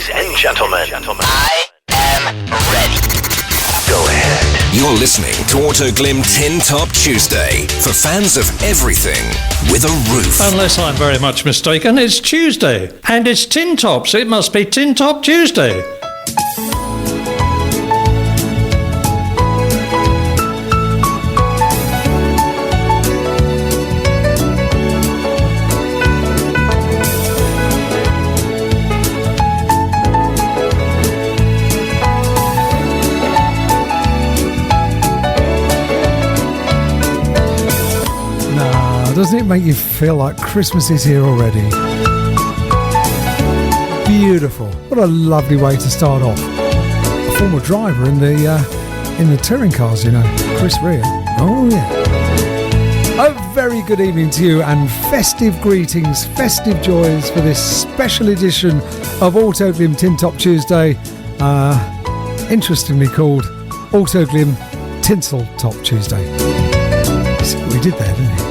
Ladies and gentlemen, I am ready. Go ahead. You're listening to Autoglim Tin Top Tuesday for fans of everything with a roof. Unless I'm very much mistaken, it's Tuesday. And it's Tin Tops. It must be Tin Top Tuesday. Doesn't it make you feel like Christmas is here already? Beautiful. What a lovely way to start off. A former driver in the touring cars, you know, Chris Rea. Oh yeah. A very good evening to you and festive greetings, festive joys for this special edition of Autoglim Tin Top Tuesday. Interestingly called Autoglim Tinsel Top Tuesday. See what we did there, didn't we?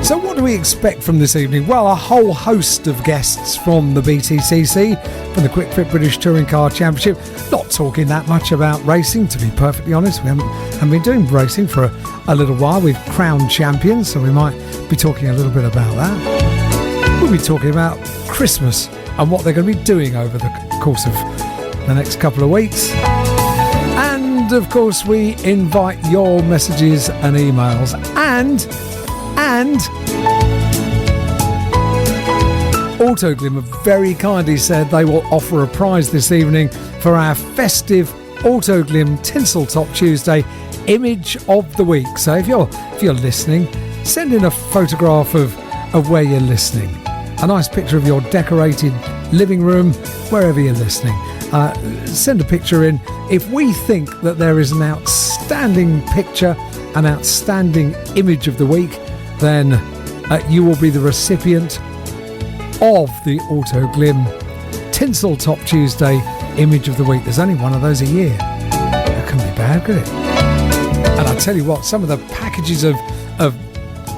So what do we expect from this evening? Well, a whole host of guests from the BTCC, from the Quick Fit British Touring Car Championship. Not talking that much about racing, to be perfectly honest. We haven't been doing racing for a little while. We've crowned champions, so we might be talking a little bit about that. We'll be talking about Christmas and what they're going to be doing over the course of the next couple of weeks. And, of course, we invite your messages and emails. And Autoglim have very kindly said they will offer a prize this evening for our festive Autoglim Tinsel Top Tuesday Image of the Week. So if you're listening, send in a photograph of where you're listening. A nice picture of your decorated living room, wherever you're listening. Send a picture in. If we think that there is an outstanding picture, an outstanding image of the week, then you will be the recipient of the Autoglim Tinsel Top Tuesday Image of the Week. There's only one of those a year. That couldn't be bad, could it? And I tell you what, some of the packages of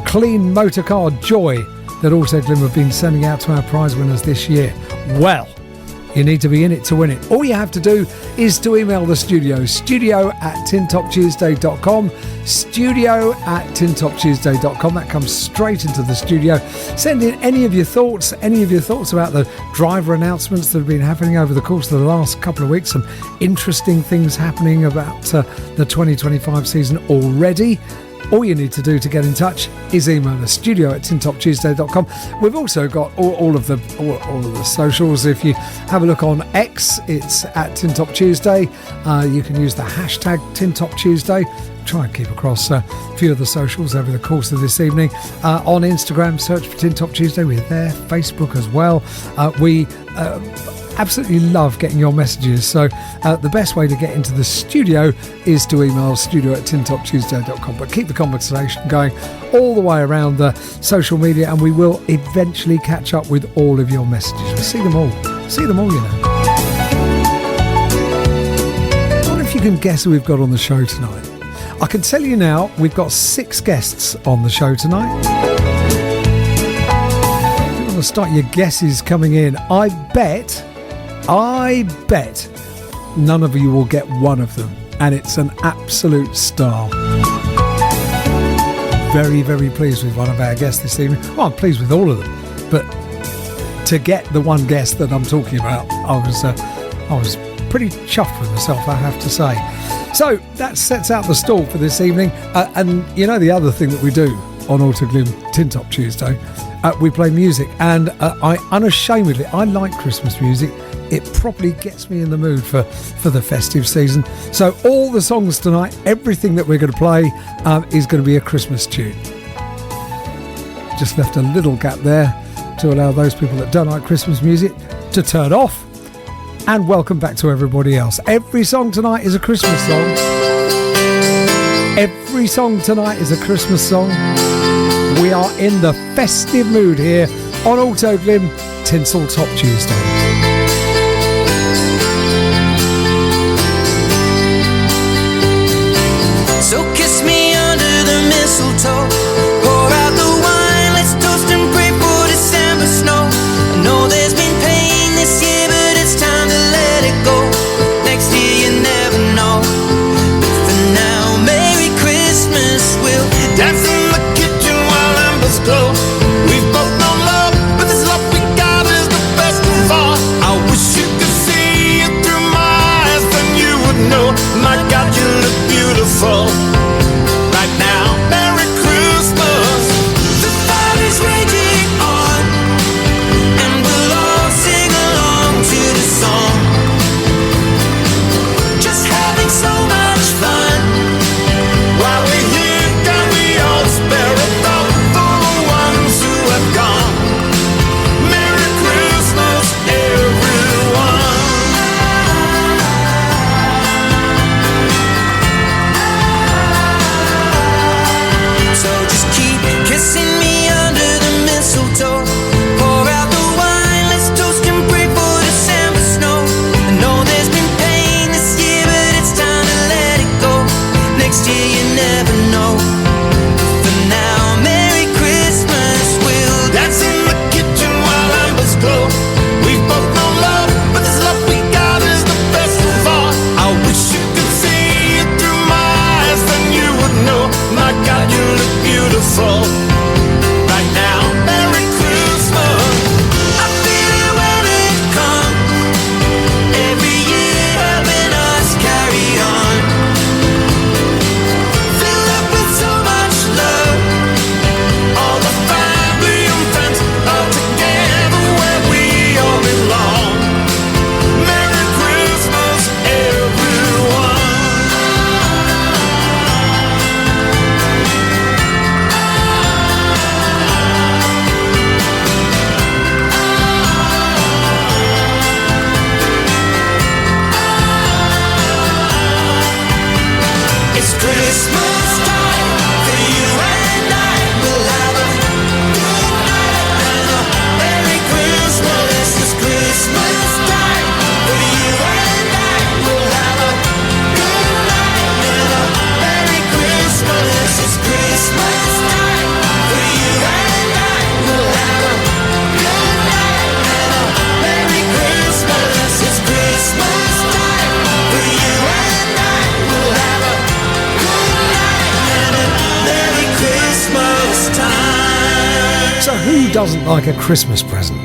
clean motor car joy that Autoglim have been sending out to our prize winners this year. Well, you need to be in it to win it. All you have to do is to email the studio@tintoptuesday.com, studio@tintoptuesday.com. That comes straight into the studio. Send in any of your thoughts about the driver announcements that have been happening over the course of the last couple of weeks. Some interesting things happening about the 2025 season already. All you need to do to get in touch is email us, studio@tintoptuesday.com. We've also got all of the socials. If you have a look on X, it's @TinTopTuesday. You can use the hashtag TinTopTuesday. Try and keep across a few of the socials over the course of this evening. On Instagram, search for Tin Top Tuesday. We're there. Facebook as well. We absolutely love getting your messages, so the best way to get into the studio is to email studio@tintoptuesday.com. But keep the conversation going all the way around the social media, and we will eventually catch up with all of your messages. We see them all, you know. I wonder if you can guess who we've got on the show tonight. I can tell you now, we've got 6 guests on the show tonight. If you want to start your guesses coming in, I bet none of you will get one of them, and it's an absolute star. Very, very pleased with one of our guests this evening. Well, I'm pleased with all of them, but to get the one guest that I'm talking about, I was pretty chuffed with myself, I have to say. So that sets out the stall for this evening, and you know the other thing that we do on Autoglim Tin Top Tuesday, we play music, and I unashamedly, I like Christmas music. It properly gets me in the mood for the festive season. So all the songs tonight, everything that we're going to play is going to be a Christmas tune. Just left a little gap there to allow those people that don't like Christmas music to turn off, and welcome back to everybody else. Every song tonight is a Christmas song. Every song tonight is a Christmas song. We are in the festive mood here on Autoglim Tinsel Top Tuesday. So kiss me under the mistletoe, pour out the wine, let's toast and pray for December. doesn't like a Christmas present?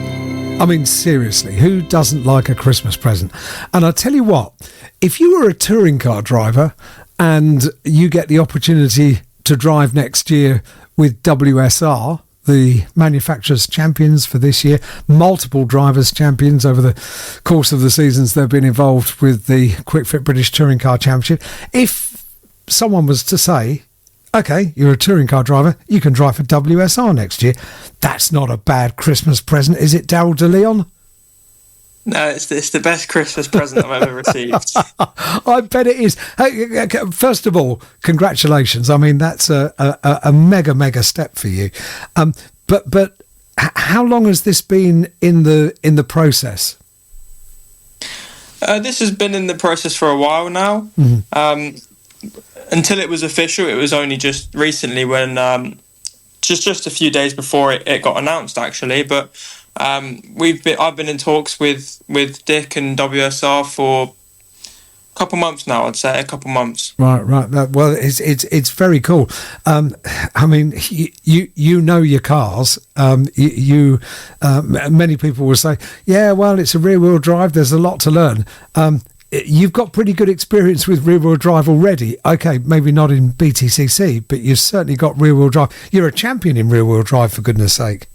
I mean, seriously, who doesn't like a Christmas present? And I tell you what, if you were a touring car driver and you get the opportunity to drive next year with WSR, the manufacturers' champions for this year, multiple drivers' champions over the course of the seasons they've been involved with the Quick Fit British Touring Car Championship. If someone was to say, OK, you're a touring car driver, you can drive for WSR next year, that's not a bad Christmas present, is it, Daryl de Leon? No, it's the best Christmas present I've ever received. I bet it is. Hey, first of all, congratulations. I mean, that's a mega step for you. But how long has this been in the process? This has been in the process for a while now. Mm-hmm. Until it was official, it was only just recently when just a few days before it got announced, actually. But I've been in talks with Dick and WSR for a couple months now. I'd say a couple months. Right. Well, it's very cool. I mean, you know your cars. Many people will say, yeah, well, it's a rear wheel drive. There's a lot to learn. You've got pretty good experience with rear-wheel drive already. Okay, maybe not in BTCC, but you've certainly got rear-wheel drive. You're a champion in rear-wheel drive, for goodness sake.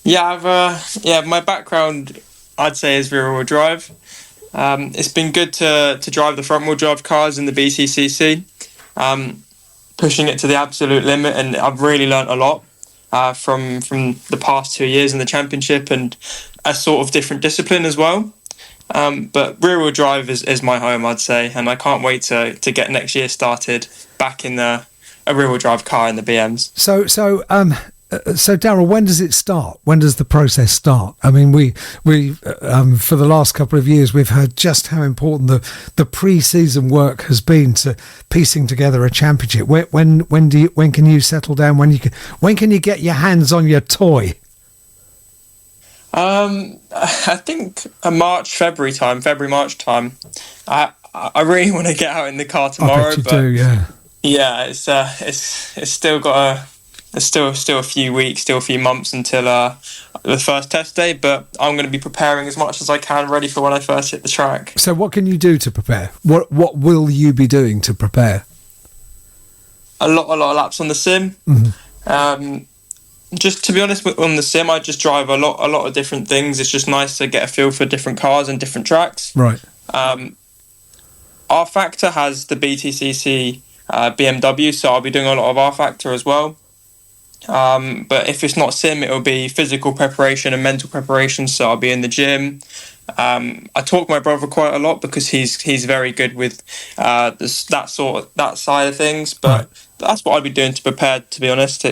Yeah, my background, I'd say, is rear-wheel drive. It's been good to drive the front-wheel drive cars in the BTCC, pushing it to the absolute limit, and I've really learnt a lot from the past 2 years in the championship and a sort of different discipline as well. But rear-wheel drive is my home, I'd say, and I can't wait to get next year started back in a rear-wheel drive car in the BMs. So Daryl, when does it start? When does the process start? I mean, we for the last couple of years we've heard just how important the pre-season work has been to piecing together a championship. When can you settle down? When can you get your hands on your toy? I think February, March time. I really want to get out in the car tomorrow. I bet you do, yeah. Yeah, it's still got there's still a few weeks, still a few months until the first test day. But I'm going to be preparing as much as I can, ready for when I first hit the track. So, what can you do to prepare? What will you be doing to prepare? A lot of laps on the sim. Mm-hmm. Just to be honest, on the sim, I just drive a lot of different things. It's just nice to get a feel for different cars and different tracks. Right. R Factor has the BTCC BMW, so I'll be doing a lot of R Factor as well. But if it's not sim, it'll be physical preparation and mental preparation. So I'll be in the gym. I talk to my brother quite a lot because he's very good with that side of things. But that's what I'd be doing to prepare. To be honest,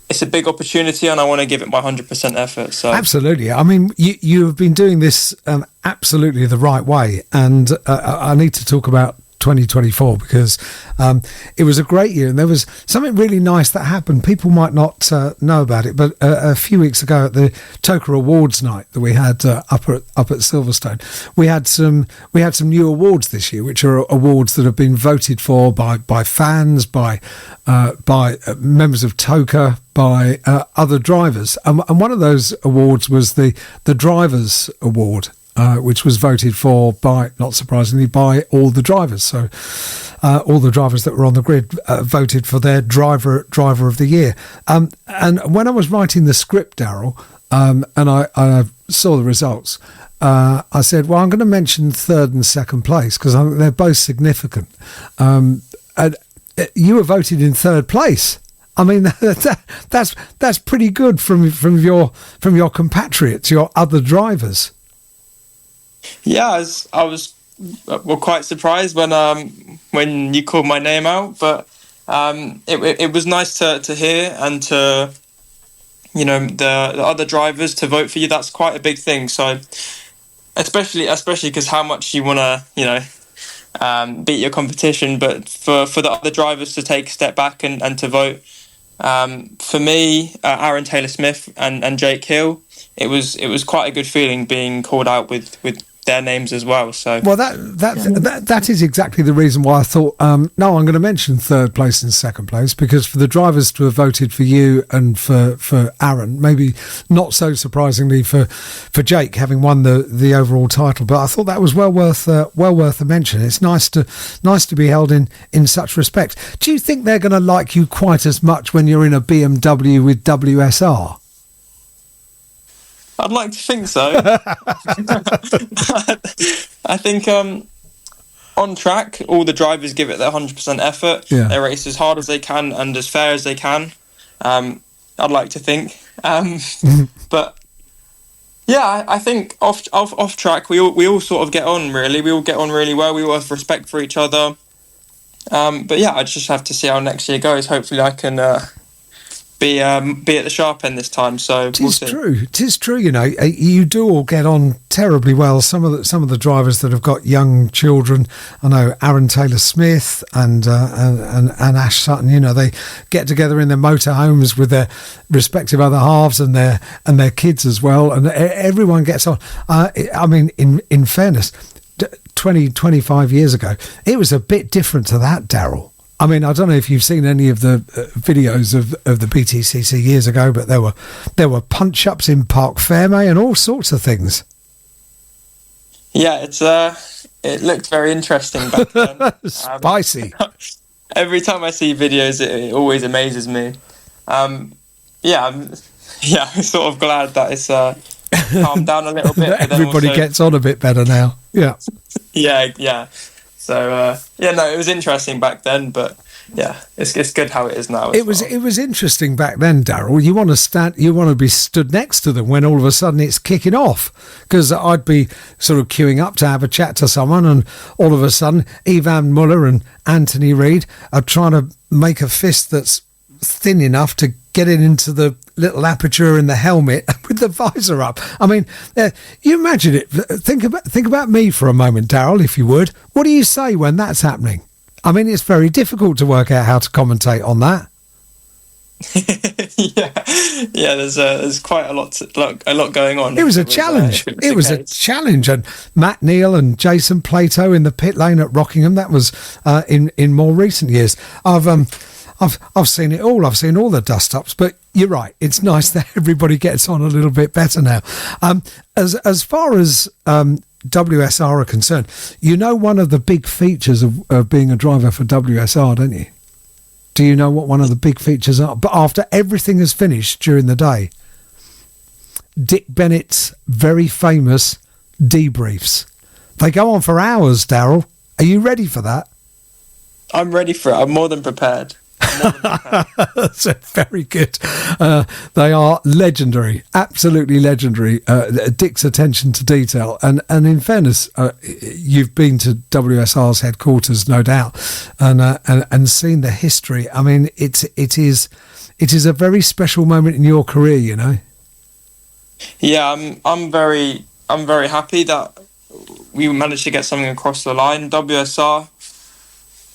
it's a big opportunity and I want to give it my 100% effort. So absolutely. I mean, you have been doing this absolutely the right way, and I need to talk about 2024 because it was a great year and there was something really nice that happened. People might not know about it, but a few weeks ago at the Toka Awards night that we had up at Silverstone, we had some new awards this year, which are awards that have been voted for by fans, by members of Toka, by other drivers, and one of those awards was the Drivers Award, which was voted for by, not surprisingly, by all the drivers. So all the drivers that were on the grid voted for their driver of the year. And when I was writing the script, Daryl, and I saw the results, I said, well, I'm going to mention third and second place because they're both significant. And you were voted in third place. I mean, that's pretty good from your compatriots, your other drivers. Yeah, I was quite surprised when you called my name out, but it was nice to hear and to, you know, the other drivers to vote for you. That's quite a big thing. So especially because how much you want to, you know, beat your competition, but for the other drivers to take a step back and to vote. For me, Aaron Taylor-Smith and Jake Hill, it was quite a good feeling being called out with their names as well. So that is exactly the reason why I thought I'm going to mention third place and second place, because for the drivers to have voted for you and for Aaron, maybe not so surprisingly for Jake having won the overall title, but I thought that was well worth a mention. It's nice to be held in such respect. Do you think they're going to like you quite as much when you're in a BMW with WSR? I'd like to think so. I think on track, all the drivers give it their 100% effort. Yeah. They race as hard as they can and as fair as they can. I'd like to think. But yeah, I think off track, we all sort of get on, really. We all get on really well. We all have respect for each other. But yeah, I just have to see how next year goes. Hopefully I can be at the sharp end this time. So we'll see. It is true. You know, you do all get on terribly well. Some of the drivers that have got young children, I know Aaron Taylor-Smith and Ash Sutton. You know, they get together in their motorhomes with their respective other halves and their kids as well, and everyone gets on. I mean, in fairness, 25 years ago, it was a bit different to that, Daryl. I mean, I don't know if you've seen any of the videos of the BTCC years ago, but there were punch-ups in Parc Fermé and all sorts of things. Yeah, it looked very interesting back then. Spicy. Every time I see videos, it always amazes me. I'm sort of glad that it's calmed down a little bit. Everybody gets on a bit better now. Yeah. Yeah. So it was interesting back then, but yeah, it's good how it is now. It was interesting back then, Daryl. You want to be stood next to them when all of a sudden it's kicking off, because I'd be sort of queuing up to have a chat to someone, and all of a sudden Ivan Muller and Anthony Reid are trying to make a fist that's thin enough to get it into the little aperture in the helmet with the visor up. I mean, you imagine it. Think about me for a moment, Daryl, if you would. What do you say when that's happening? I mean, it's very difficult to work out how to commentate on that. yeah. There's quite a lot going on. It was a challenge. It was a challenge, and Matt Neal and Jason Plato in the pit lane at Rockingham. That was in more recent years. I've seen it all. I've seen all the dust-ups, but you're right. It's nice that everybody gets on a little bit better now. As far as WSR are concerned, you know one of the big features of being a driver for WSR, don't you? Do you know what one of the big features are? But after everything is finished during the day, Dick Bennett's very famous debriefs. They go on for hours, Daryl. Are you ready for that? I'm ready for it. I'm more than prepared. So very good. They are legendary, absolutely legendary. Dick's attention to detail, and in fairness, you've been to WSR's headquarters, no doubt, and seen the history. I mean, it is a very special moment in your career, you know. Yeah, I'm very happy that we managed to get something across the line. WSR.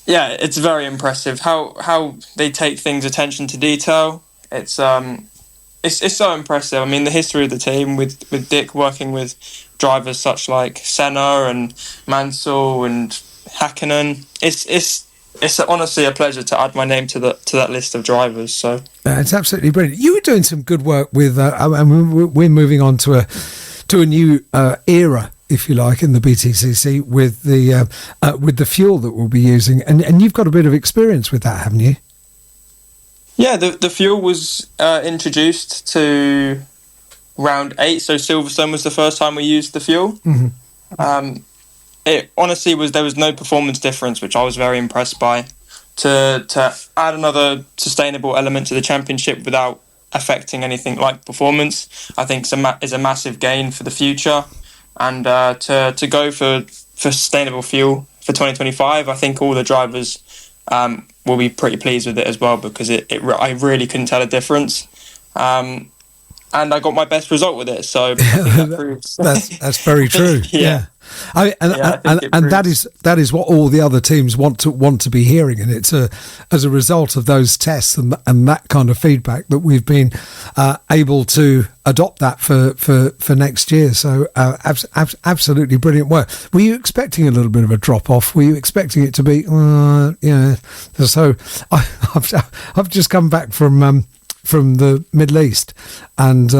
Yeah, it's very impressive how they take things, attention to detail. It's so impressive. I mean, the history of the team with Dick working with drivers such like Senna and Mansell and Hakkinen. It's honestly a pleasure to add my name to that list of drivers. So it's absolutely brilliant. You were doing some good work with, and we're moving on to a new era, if you like, in the BTCC with the fuel that we'll be using, and you've got a bit of experience with that, haven't you? Yeah, the fuel was introduced to round 8, so Silverstone was the first time we used the fuel. Mm-hmm. It honestly there was no performance difference, which I was very impressed by. To add another sustainable element to the championship without affecting anything like performance, I think is a massive gain for the future. And to go for sustainable fuel for 2025, I think all the drivers will be pretty pleased with it as well, because I really couldn't tell a difference. and I got my best result with it. So I think that proves. That's very true. Yeah. I think it that is what all the other teams want to be hearing, and it's as a result of those tests and that kind of feedback that we've been able to adopt that for next year. So absolutely brilliant work. Were you expecting a little bit of a drop off? Were you expecting it to be So I've just come back from the Middle East, and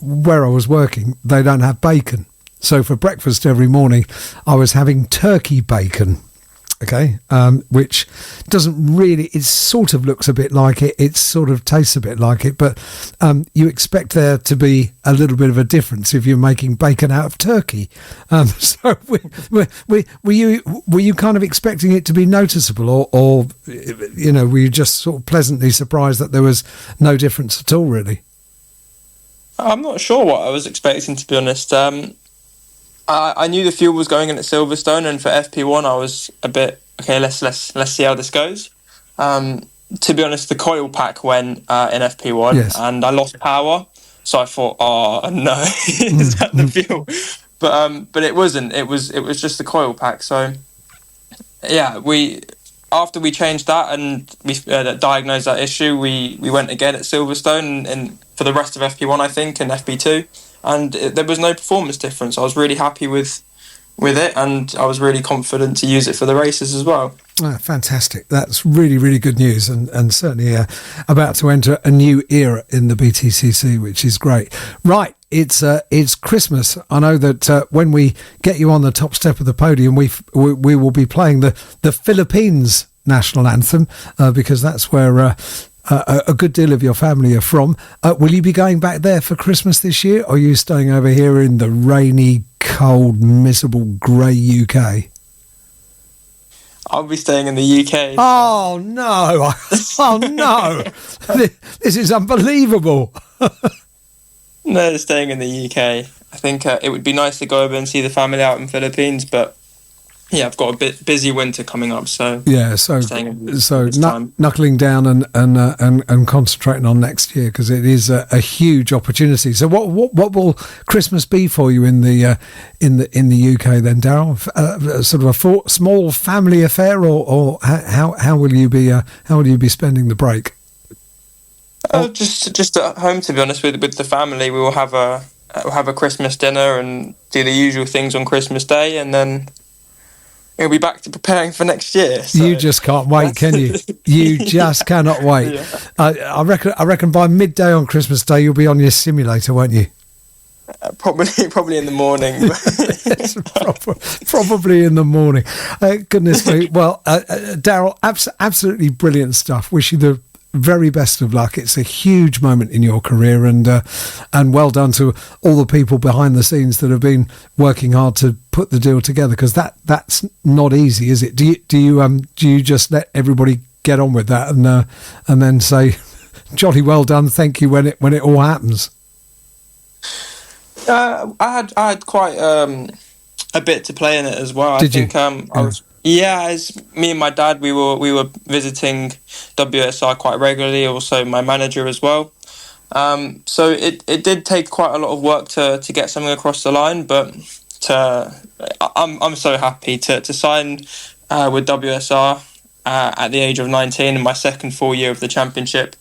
where I was working, they don't have bacon. So for breakfast every morning, I was having turkey bacon, okay, which doesn't really, it sort of looks a bit like it, it sort of tastes a bit like it, but you expect there to be a little bit of a difference if you're making bacon out of turkey. So were you kind of expecting it to be noticeable, or were you just sort of pleasantly surprised that there was no difference at all, really? I'm not sure what I was expecting, to be honest. I knew the fuel was going in at Silverstone, and for FP1 I was a bit, okay, let's see how this goes. To be honest, the coil pack went in FP1, yes, and I lost power, so I thought, oh no, is that the fuel? But it wasn't. It was just the coil pack. So yeah, after we changed that and we diagnosed that issue, we went again at Silverstone and for the rest of FP1, I think, and FP2. And there was no performance difference. I was really happy with it, and I was really confident to use it for the races as well. Oh, fantastic. That's really, really good news, and certainly about to enter a new era in the BTCC, which is great. Right, it's Christmas. I know that when we get you on the top step of the podium, we will be playing the Philippines national anthem, because that's where a good deal of your family are from. Will you be going back there for Christmas this year, or are you staying over here in the rainy, cold, miserable, grey UK? I'll be staying in the UK. Oh no! Oh no! This is unbelievable. No, staying in the UK. I think it would be nice to go over and see the family out in Philippines, but yeah, I've got a bit busy winter coming up, so yeah, so knuckling down and concentrating on next year, because it is a huge opportunity. So what will Christmas be for you in the UK then, Daryl? Sort of a small family affair, or how will you be spending the break? Just at home, to be honest, with the family. We will have a Christmas dinner and do the usual things on Christmas Day, and then we'll be back to preparing for next year. So. You just can't wait, can you? You just cannot wait. Yeah. I reckon by midday on Christmas Day you'll be on your simulator, won't you? Probably in the morning. Yes, probably in the morning. Goodness me. Well, Daryl, absolutely brilliant stuff. Wish you the very best of luck. It's a huge moment in your career, and well done to all the people behind the scenes that have been working hard to put the deal together, because that's not easy, is it? Do you just let everybody get on with that and then say jolly well done, thank you when it all happens? I had quite a bit to play in it as well. Did I think I was. Yeah, as me and my dad, we were visiting WSR quite regularly. Also, my manager as well. So it did take quite a lot of work to get something across the line. But I'm so happy to sign with WSR at the age of 19 in my second full year of the championship.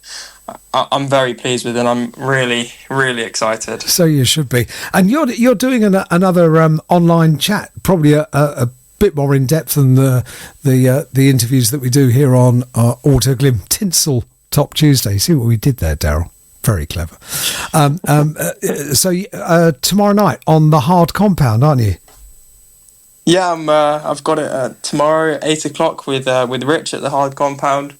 I'm very pleased with it. I'm really, really excited. So you should be. And you're doing another online chat, probably a bit more in depth than the interviews that we do here on Autoglim Tinsel Top Tuesday. See what we did there, Daryl? Very clever. So tomorrow night on the hard compound, aren't you? Yeah, I've got it tomorrow at 8:00 with Rich at the hard compound.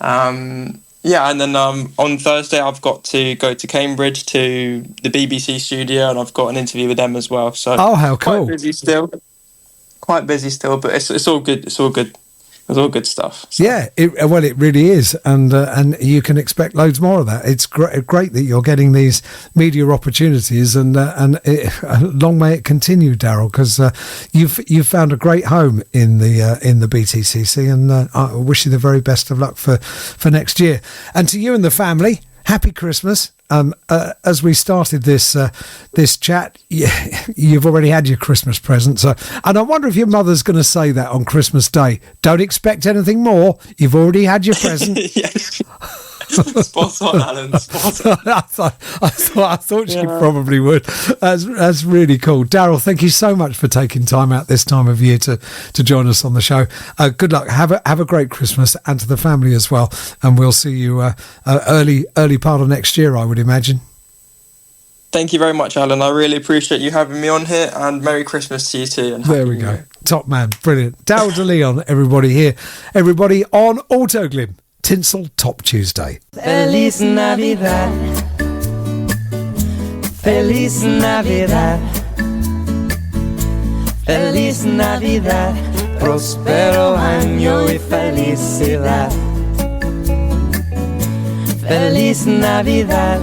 Yeah, and then on Thursday I've got to go to Cambridge to the BBC studio, and I've got an interview with them as well. So how cool! Quite busy still, but it's all good. It's all good. It's all good stuff. So. Yeah, it really is, and you can expect loads more of that. It's great that you're getting these media opportunities, and long may it continue, Daryl, because you've found a great home in the BTCC, and I wish you the very best of luck for next year. And to you and the family, happy Christmas. As we started this chat, you've already had your Christmas present. So, and I wonder if your mother's going to say that on Christmas Day. Don't expect anything more. You've already had your present. Yes. Spot on, Alan. Spot on. I thought she probably would. That's really cool. Daryl, thank you so much for taking time out this time of year to join us on the show. Good luck. Have a great Christmas, and to the family as well. And we'll see you early part of next year, I would imagine. Thank you very much, Alan. I really appreciate you having me on here, and Merry Christmas to you too. And there we go. Top man. Brilliant. Daryl DeLeon, everybody here. Everybody on Autoglim. Tinsel Top Tuesday. Feliz Navidad. Feliz Navidad. Feliz Navidad. Próspero año y felicidad. Feliz Navidad.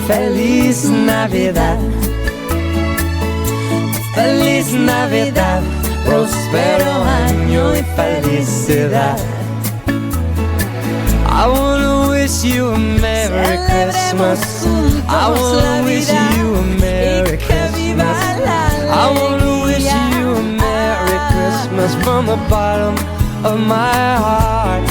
Feliz Navidad. Feliz Navidad. Próspero año y felicidad. I wanna wish you a Merry Christmas. I wanna wish you a Merry Christmas. I wanna wish you a Merry Christmas from the bottom of my heart.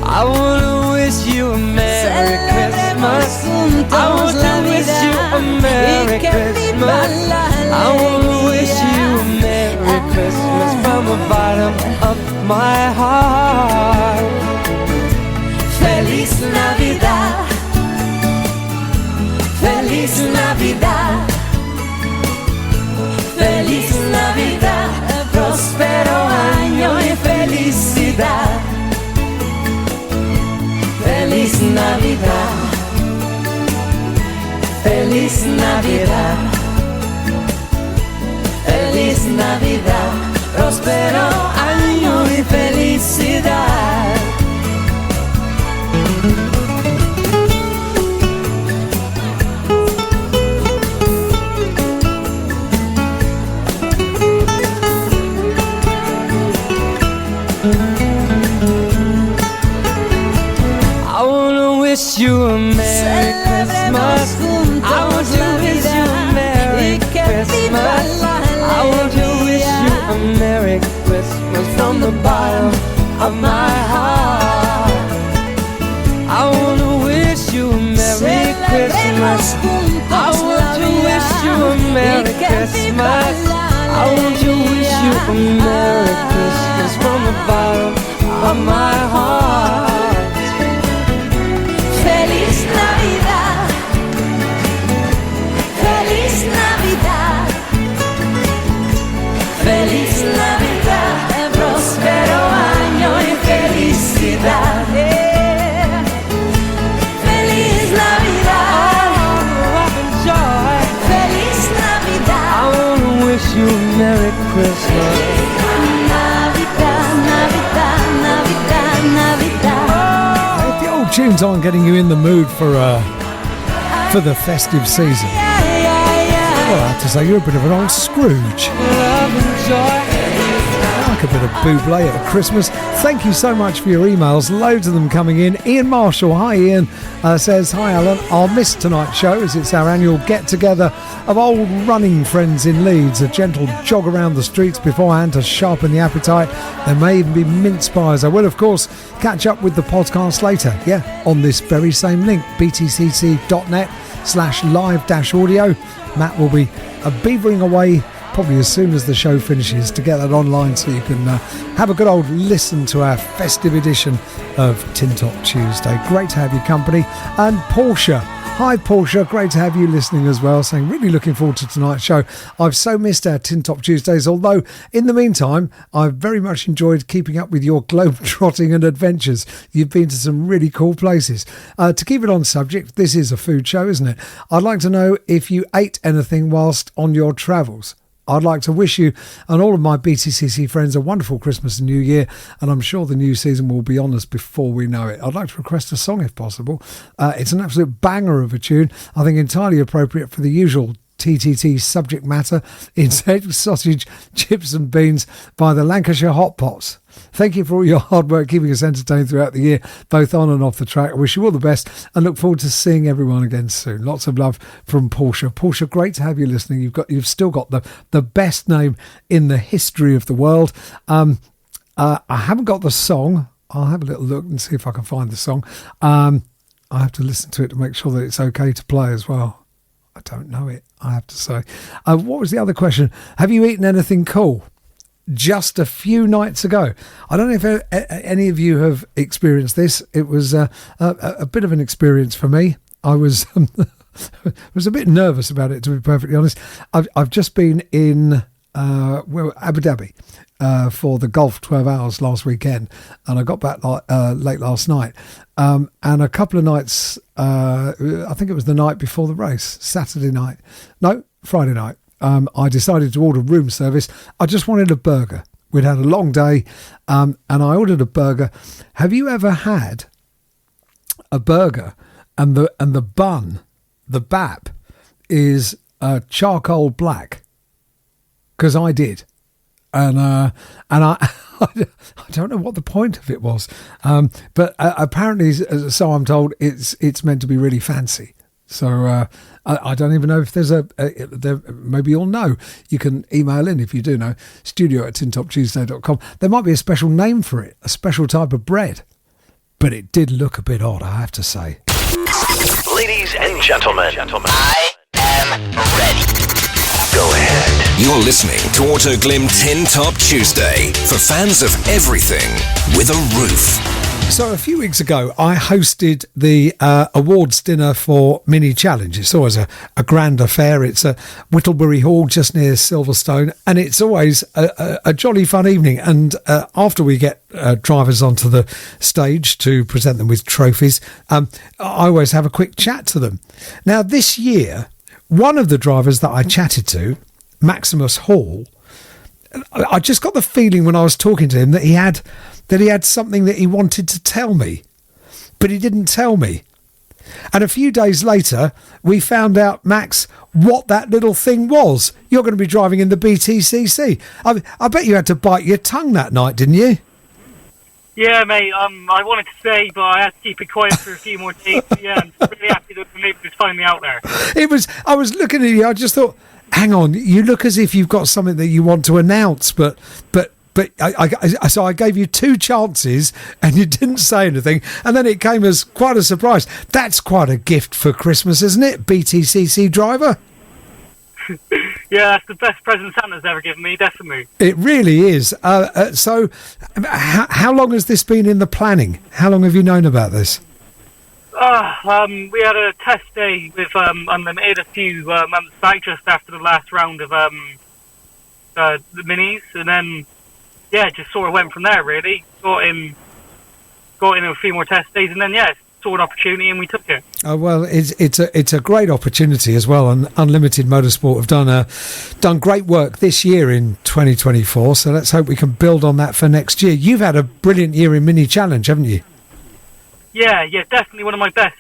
I wanna wish you a Merry Christmas. I want to wish you a Merry Christmas. I wanna wish you a Merry Christmas from the bottom of my heart. Feliz Navidad, Feliz Navidad, Feliz Navidad, próspero año y felicidad. Feliz Navidad, Feliz Navidad, Feliz Navidad, próspero año y felicidad. Wish you a Merry Christmas. I want to wish you a Merry Christmas. I want to wish you a Merry Christmas from the bottom of my heart. I want to wish you a Merry Christmas. I want to wish you a Merry Christmas. I want to wish you a Merry Christmas from the bottom of my heart. Feliz Navidad, Feliz Navidad, Feliz Navidad, próspero año y felicidad. Yeah. Feliz Navidad, Feliz Navidad. I wanna wish you a Merry Christmas. Navidad, Navidad, Navidad, Navidad. Tunes on getting you in the mood for the festive season. Well, I have to say, you're a bit of an old Scrooge. I like a bit of Bublé at Christmas. Thank you so much for your emails. Loads of them coming in. Ian Marshall, hi Ian, says, hi Alan, I'll miss tonight's show as it's our annual get-together of old running friends in Leeds. A gentle jog around the streets beforehand to sharpen the appetite. There may even be mince pies. I will, of course, catch up with the podcast later, on this very same link, btcc.net/live-audio. Matt will be beavering away probably as soon as the show finishes to get that online so you can have a good old listen to our festive edition of Tin Top Tuesday. Great to have your company. And Portia, hi Portia, great to have you listening as well, saying really looking forward to tonight's show. I've so missed our Tin Top Tuesdays, although in the meantime I've very much enjoyed keeping up with your globe-trotting and adventures. You've been to some really cool places. To keep it on subject, this is a food show, isn't it? I'd like to know if you ate anything whilst on your travels. I'd like to wish you and all of my BTCC friends a wonderful Christmas and New Year, and I'm sure the new season will be on us before we know it. I'd like to request a song if possible. It's an absolute banger of a tune, I think entirely appropriate for the usual TTT subject matter is egg, sausage, chips and beans by the Lancashire Hot Pots. Thank you for all your hard work keeping us entertained throughout the year, both on and off the track. I wish you all the best and look forward to seeing everyone again soon. Lots of love from Portia. Portia, great to have you listening. You've still got the best name in the history of the world. I haven't got the song. I'll have a little look and see if I can find the song. I have to listen to it to make sure that it's okay to play as well. I don't know it, I have to say. What was the other question? Have you eaten anything cool? Just a few nights ago. I don't know if any of you have experienced this. It was a bit of an experience for me. I was was a bit nervous about it, to be perfectly honest. I've just been in Abu Dhabi for the golf 12 hours last weekend, and I got back late last night. And a couple of nights, I think it was the night before the race, Friday night. I decided to order room service. I just wanted a burger. We'd had a long day, and I ordered a burger. Have you ever had a burger and the bun, the bap, is charcoal black? Because I did, and I don't know what the point of it was, but apparently, so I'm told, it's meant to be really fancy. So I don't even know if there's there, maybe you'll know. You can email in if you do know, studio@tintoptuesday.com. There might be a special name for it, a special type of bread. But it did look a bit odd, I have to say. Ladies and gentlemen, I am ready. Go ahead. You're listening to Auto Glim Tin Top Tuesday for fans of everything with a roof. So a few weeks ago, I hosted the awards dinner for Mini Challenge. It's always a grand affair. It's at Whittlebury Hall, just near Silverstone, and it's always a jolly fun evening. And after we get drivers onto the stage to present them with trophies, I always have a quick chat to them. Now, this year, one of the drivers that I chatted to, Maximus Hall, I just got the feeling when I was talking to him that he had something that he wanted to tell me, but he didn't tell me. And a few days later, we found out, Max, what that little thing was. You're going to be driving in the BTCC. I bet you had to bite your tongue that night, didn't you? Yeah, mate. I wanted to say, but I had to keep it quiet for a few more days. Yeah, I'm really happy that the news was finally out there. I was looking at you. I just thought, hang on, you look as if you've got something that you want to announce, but so I gave you two chances and you didn't say anything, and then it came as quite a surprise. That's quite a gift for Christmas, isn't it, BTCC driver? Yeah, that's the best present Santa's ever given me, definitely. It really is. So how long has this been in the planning? How long have you known about this? We had a test day with Unlimited a few months back, just after the last round of the minis, and then yeah, just sort of went from there. Really got in a few more test days, and then saw an opportunity and we took it. Oh well, it's a great opportunity as well, and Unlimited Motorsport have done great work this year in 2024. So let's hope we can build on that for next year. You've had a brilliant year in Mini Challenge, haven't you? Yeah, definitely one of my best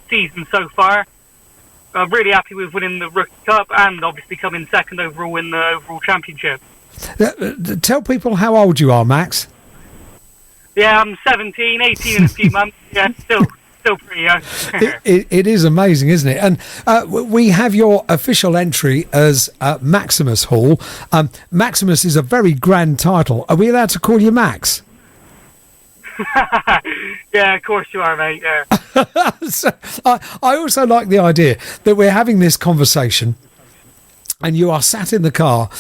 seasons so far. I'm really happy with winning the Rookie Cup and obviously coming second overall in the overall championship. Tell people how old you are, Max. Yeah, I'm 17, 18 in a few months. Yeah, still pretty young. It is amazing, isn't it? And we have your official entry as Maximus Hall. Maximus is a very grand title. Are we allowed to call you Max? Yeah, of course you are, mate. Yeah. So, I also like the idea that we're having this conversation and you are sat in the car,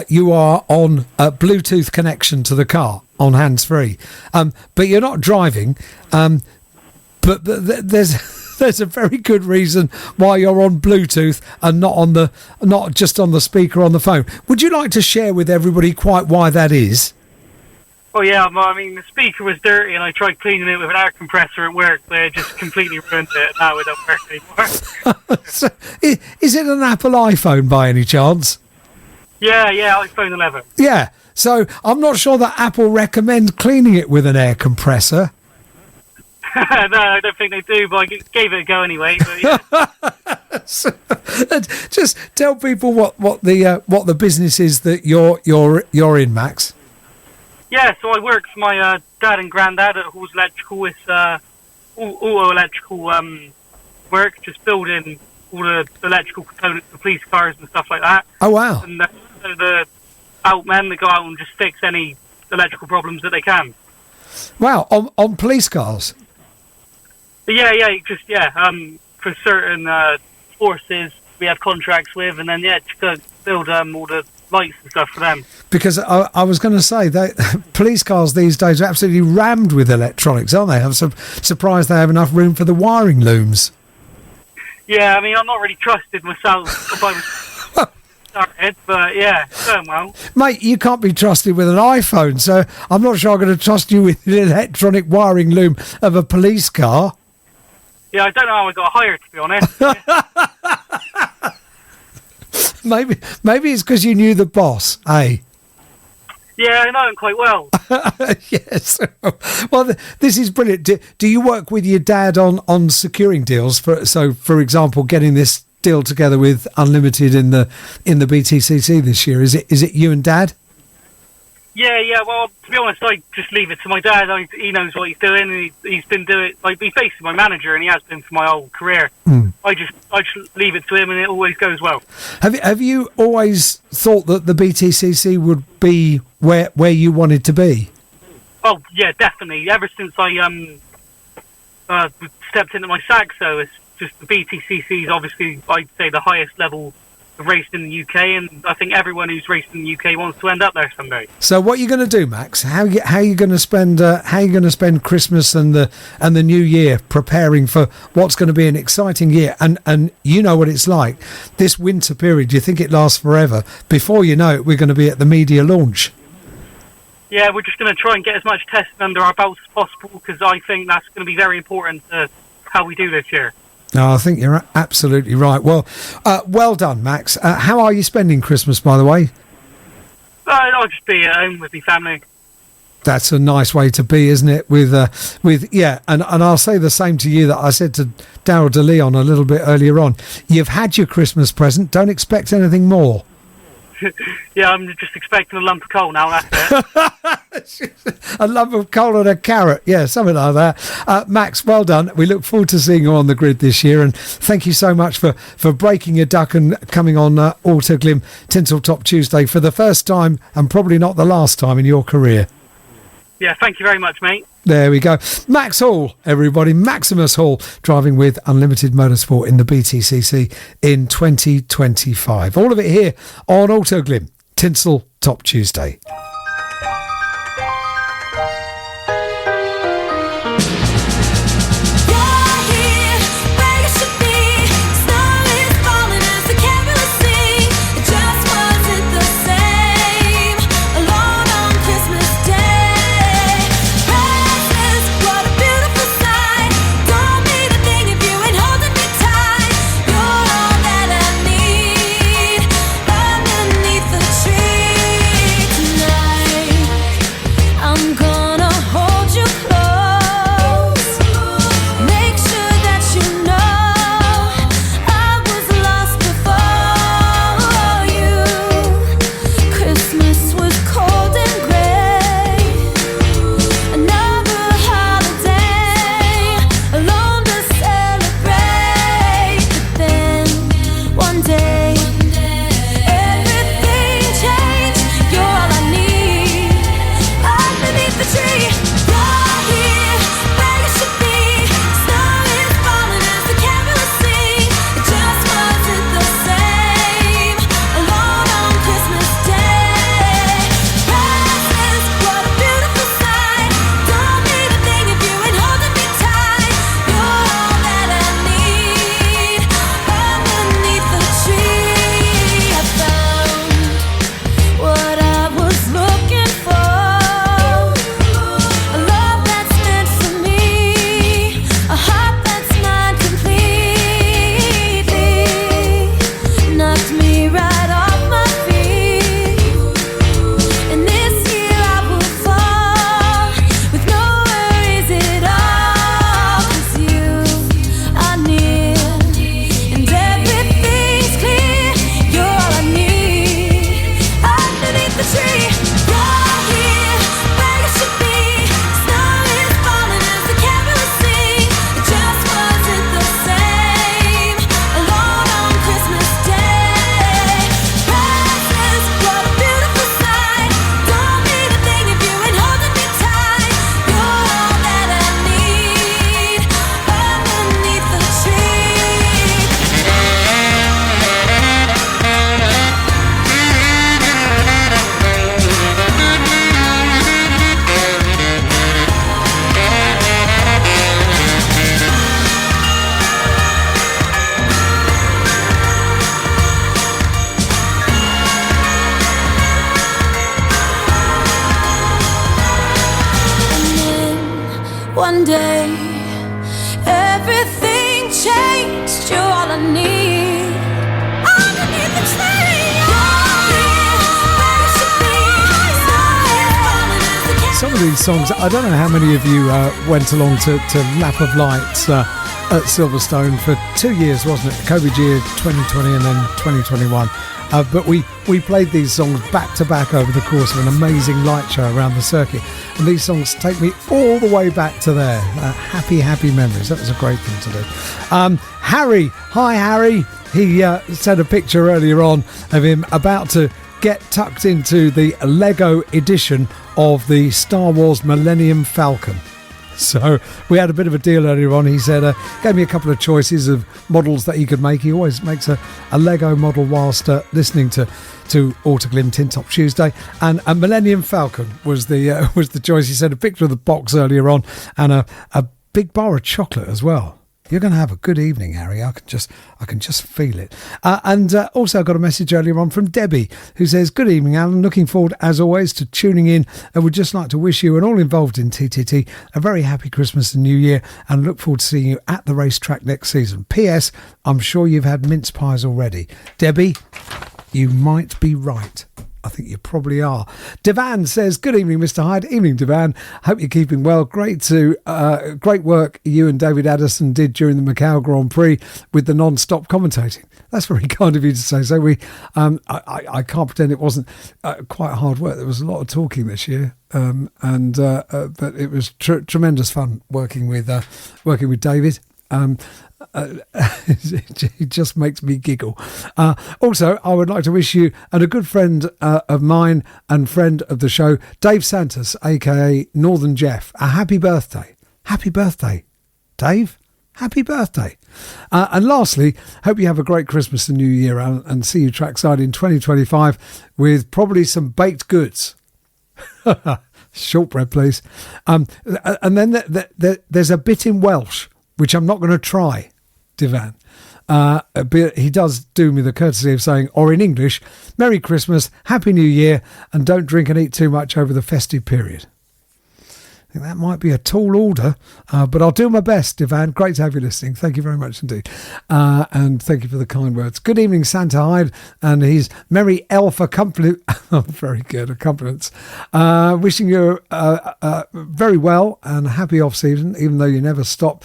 you are on a Bluetooth connection to the car on hands-free, but you're not driving, but there's a very good reason why you're on Bluetooth and not just on the speaker on the phone. Would you like to share with everybody quite why that is? Oh yeah, I mean the speaker was dirty and I tried cleaning it with an air compressor at work, but it just completely ruined it. Now it don't work anymore. So, is it an Apple iPhone by any chance? Yeah, iPhone 11. Yeah, so I'm not sure that Apple recommend cleaning it with an air compressor. No, I don't think they do, but I gave it a go anyway. But yeah. Just tell people what the business is that you're in, Max. Yeah, so I work for my dad and granddad at Halls Electrical. It's auto electrical work, just building all the electrical components for police cars and stuff like that. Oh wow! And the outmen that go out and just fix any electrical problems that they can. Wow, on police cars. But yeah, for certain forces we have contracts with, and then just go build all the lights and stuff for them. Because I was going to say that police cars these days are absolutely rammed with electronics, aren't they? I'm surprised they have enough room for the wiring looms. Yeah, I mean, I'm not really trusted myself if I was started, but yeah, going well. Mate, you can't be trusted with an iPhone, so I'm not sure I'm going to trust you with the electronic wiring loom of a police car. Yeah, I don't know how I got hired, to be honest. Maybe it's because you knew the boss, eh? Yeah, I know him quite well. Yes. Well, this is brilliant. Do you work with your dad on securing deals? For example, getting this deal together with Unlimited in the BTCC this year. Is it you and Dad? Yeah. Well, to be honest, I just leave it to my dad. He knows what he's doing. And he's been doing. Like, he's basically my manager, and he has been for my whole career. I just leave it to him, and it always goes well. Have you always thought that the BTCC would be where you wanted to be? Oh yeah, definitely. Ever since I stepped into my SAGSO, it's just the BTCC is obviously, I'd say, the highest level of race in the UK, and I think everyone who's raced in the UK wants to end up there someday. So what are you going to do, Max? How are you going to spend Christmas and the New Year preparing for what's going to be an exciting year? And you know what it's like. This winter period, you think it lasts forever. Before you know it, we're going to be at the media launch. Yeah, we're just going to try and get as much testing under our belts as possible, because I think that's going to be very important to how we do this year. No, I think you're absolutely right. Well, well done, Max. How are you spending Christmas, by the way? I'll just be at home with my family. That's a nice way to be, isn't it? And I'll say the same to you that I said to Darryl de Leon a little bit earlier on. You've had your Christmas present. Don't expect anything more. Yeah, I'm just expecting a lump of coal now, that's it. A lump of coal and a carrot. Yeah, something like that. Max, well done. We look forward to seeing you on the grid this year, and thank you so much for breaking your duck and coming on Autoglim Tinsel Top Tuesday for the first time, and probably not the last time in your career. Yeah, thank you very much, mate. There we go. Max Hall, everybody. Maximus Hall, driving with Unlimited Motorsport in the BTCC in 2025. All of it here on Autoglim Tinsel Top Tuesday. Tonight one day everything changed. You're all I need. Underneath the tree, Some of these songs, I don't know how many of you went along to Lap of Light at Silverstone for 2 years, wasn't it? COVID year 2020 and then 2021. But we played these songs back to back over the course of an amazing light show around the circuit. And these songs take me all the way back to there. Happy memories. That was a great thing to do. Harry, hi Harry. He sent a picture earlier on of him about to get tucked into the Lego edition of the Star Wars Millennium Falcon. So we had a bit of a deal earlier on. He said, gave me a couple of choices of models that he could make. He always makes a Lego model whilst listening to Autoglim Tin Top Tuesday. And a Millennium Falcon was the choice. He sent a picture of the box earlier on and a big bar of chocolate as well. You're going to have a good evening, Harry. I can just feel it. And also I got a message earlier on from Debbie, who says, good evening, Alan. Looking forward, as always, to tuning in. And would just like to wish you and all involved in TTT a very happy Christmas and New Year, and look forward to seeing you at the racetrack next season. P.S. I'm sure you've had mince pies already. Debbie, you might be right. I think you probably are. Devan says, good evening, Mr. Hyde. Evening, Devan. Hope you're keeping well. Great work you and David Addison did during the Macau Grand Prix with the non-stop commentating. That's very kind of you to say so. I can't pretend it wasn't quite hard work. There was a lot of talking this year, but it was tremendous fun working with David. It just makes me giggle. Also, I would like to wish you and a good friend of mine and friend of the show, Dave Santos, aka Northern Jeff, a happy birthday. Happy birthday, Dave. Happy birthday. And lastly, hope you have a great Christmas and New Year, and see you trackside in 2025 with probably some baked goods. Shortbread, please. And then there's a bit in Welsh, which I'm not going to try, Divan. But he does do me the courtesy of saying, or in English, Merry Christmas, Happy New Year, and don't drink and eat too much over the festive period. I think that might be a tall order, but I'll do my best, Divan. Great to have you listening. Thank you very much indeed. And thank you for the kind words. Good evening, Santa Hyde, and his merry elf accompaniment. Very good, accompaniments. Wishing you very well and happy off-season, even though you never stop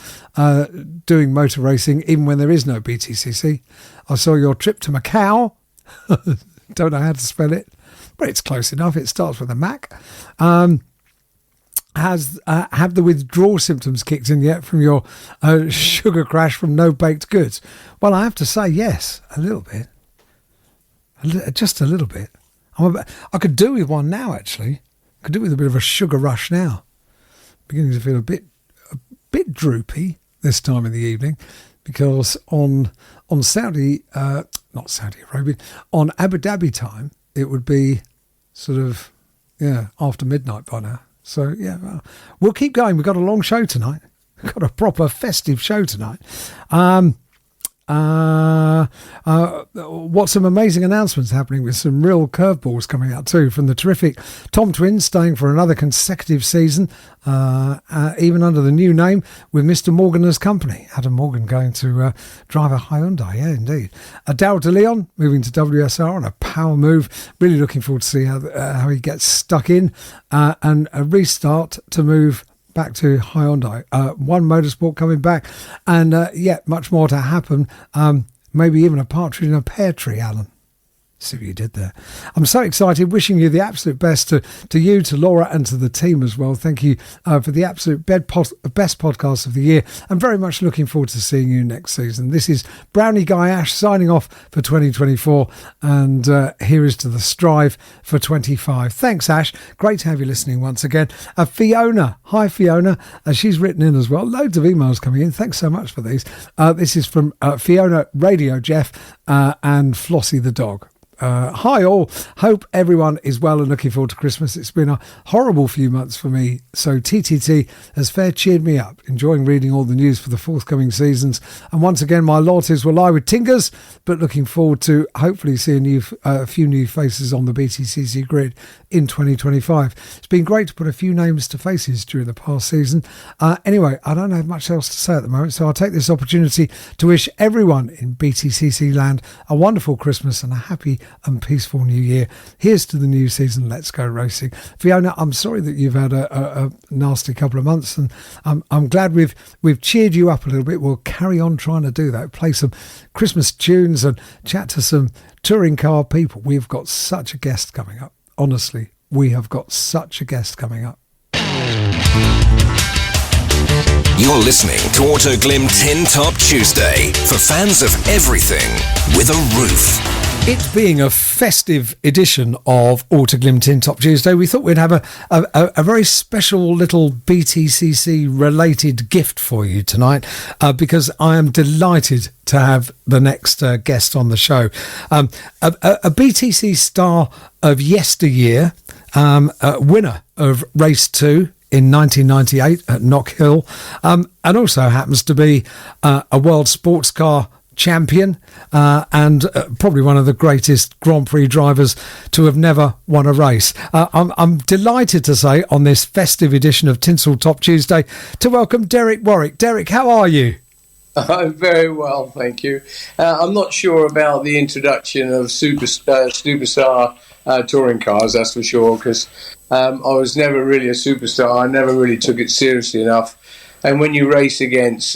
doing motor racing, even when there is no BTCC. I saw your trip to Macau. Don't know how to spell it, but it's close enough. It starts with a Mac. Have the withdrawal symptoms kicked in yet from your sugar crash from no baked goods? Well, I have to say yes, a little bit, just a little bit. I could do with one now, actually. I could do with a bit of a sugar rush now. Beginning to feel a bit droopy this time in the evening, because on Saudi, not Saudi Arabia, on Abu Dhabi time, it would be sort of after midnight by now. So, well, we'll keep going. We've got a long show tonight. We've got a proper festive show tonight. What some amazing announcements happening with some real curveballs coming out too from the terrific Tom Twins, staying for another consecutive season, even under the new name with Mr. Morgan as company. Adam Morgan going to drive a Hyundai, yeah, indeed. Daryl De Leon moving to WSR on a power move. Really looking forward to see how he gets stuck in, and a restart to move back to Hyundai. One Motorsport coming back, and yet much more to happen. Maybe even a partridge in a pear tree, Alan. See what you did there. I'm so excited. Wishing you the absolute best to you, to Laura, and to the team as well. Thank you for the absolute best podcast of the year. I'm very much looking forward to seeing you next season. This is Brownie Guy Ash signing off for 2024, and here is to the strive for 25. Thanks, Ash. Great to have you listening once again. Fiona. Hi, Fiona. She's written in as well. Loads of emails coming in. Thanks so much for these. This is from Fiona, Radio Jeff, and Flossie the dog. Hi all, hope everyone is well and looking forward to Christmas. It's been a horrible few months for me, so TTT has fair cheered me up, enjoying reading all the news for the forthcoming seasons. And once again, my loyalties will lie with Tingers, but looking forward to hopefully seeing a few new faces on the BTCC grid in 2025. It's been great to put a few names to faces during the past season. Anyway, I don't have much else to say at the moment, so I'll take this opportunity to wish everyone in BTCC land a wonderful Christmas and a happy and peaceful new year. Here's to the new season. Let's go racing. Fiona, I'm sorry that you've had a nasty couple of months, and I'm glad we've cheered you up a little bit. We'll carry on trying to do that, play some Christmas tunes and chat to some touring car people. We've got such a guest coming up. Honestly, we have got such a guest coming up. You're listening to Autoglim Tin Top Tuesday for fans of everything with a roof. It being a festive edition of Autoglim Tin Top Tuesday, we thought we'd have a very special little BTCC related gift for you tonight, because I am delighted to have the next guest on the show. A BTC star of yesteryear, winner of Race 2 in 1998 at Knock Hill, and also happens to be a world sports car champion, and probably one of the greatest Grand Prix drivers to have never won a race. I'm delighted to say on this festive edition of Tinsel Top Tuesday to welcome Derek Warwick. Derek, how are you? I'm very well, thank you. I'm not sure about the introduction of superstar touring cars, that's for sure, because I was never really a superstar. I never really took it seriously enough. And when you race against,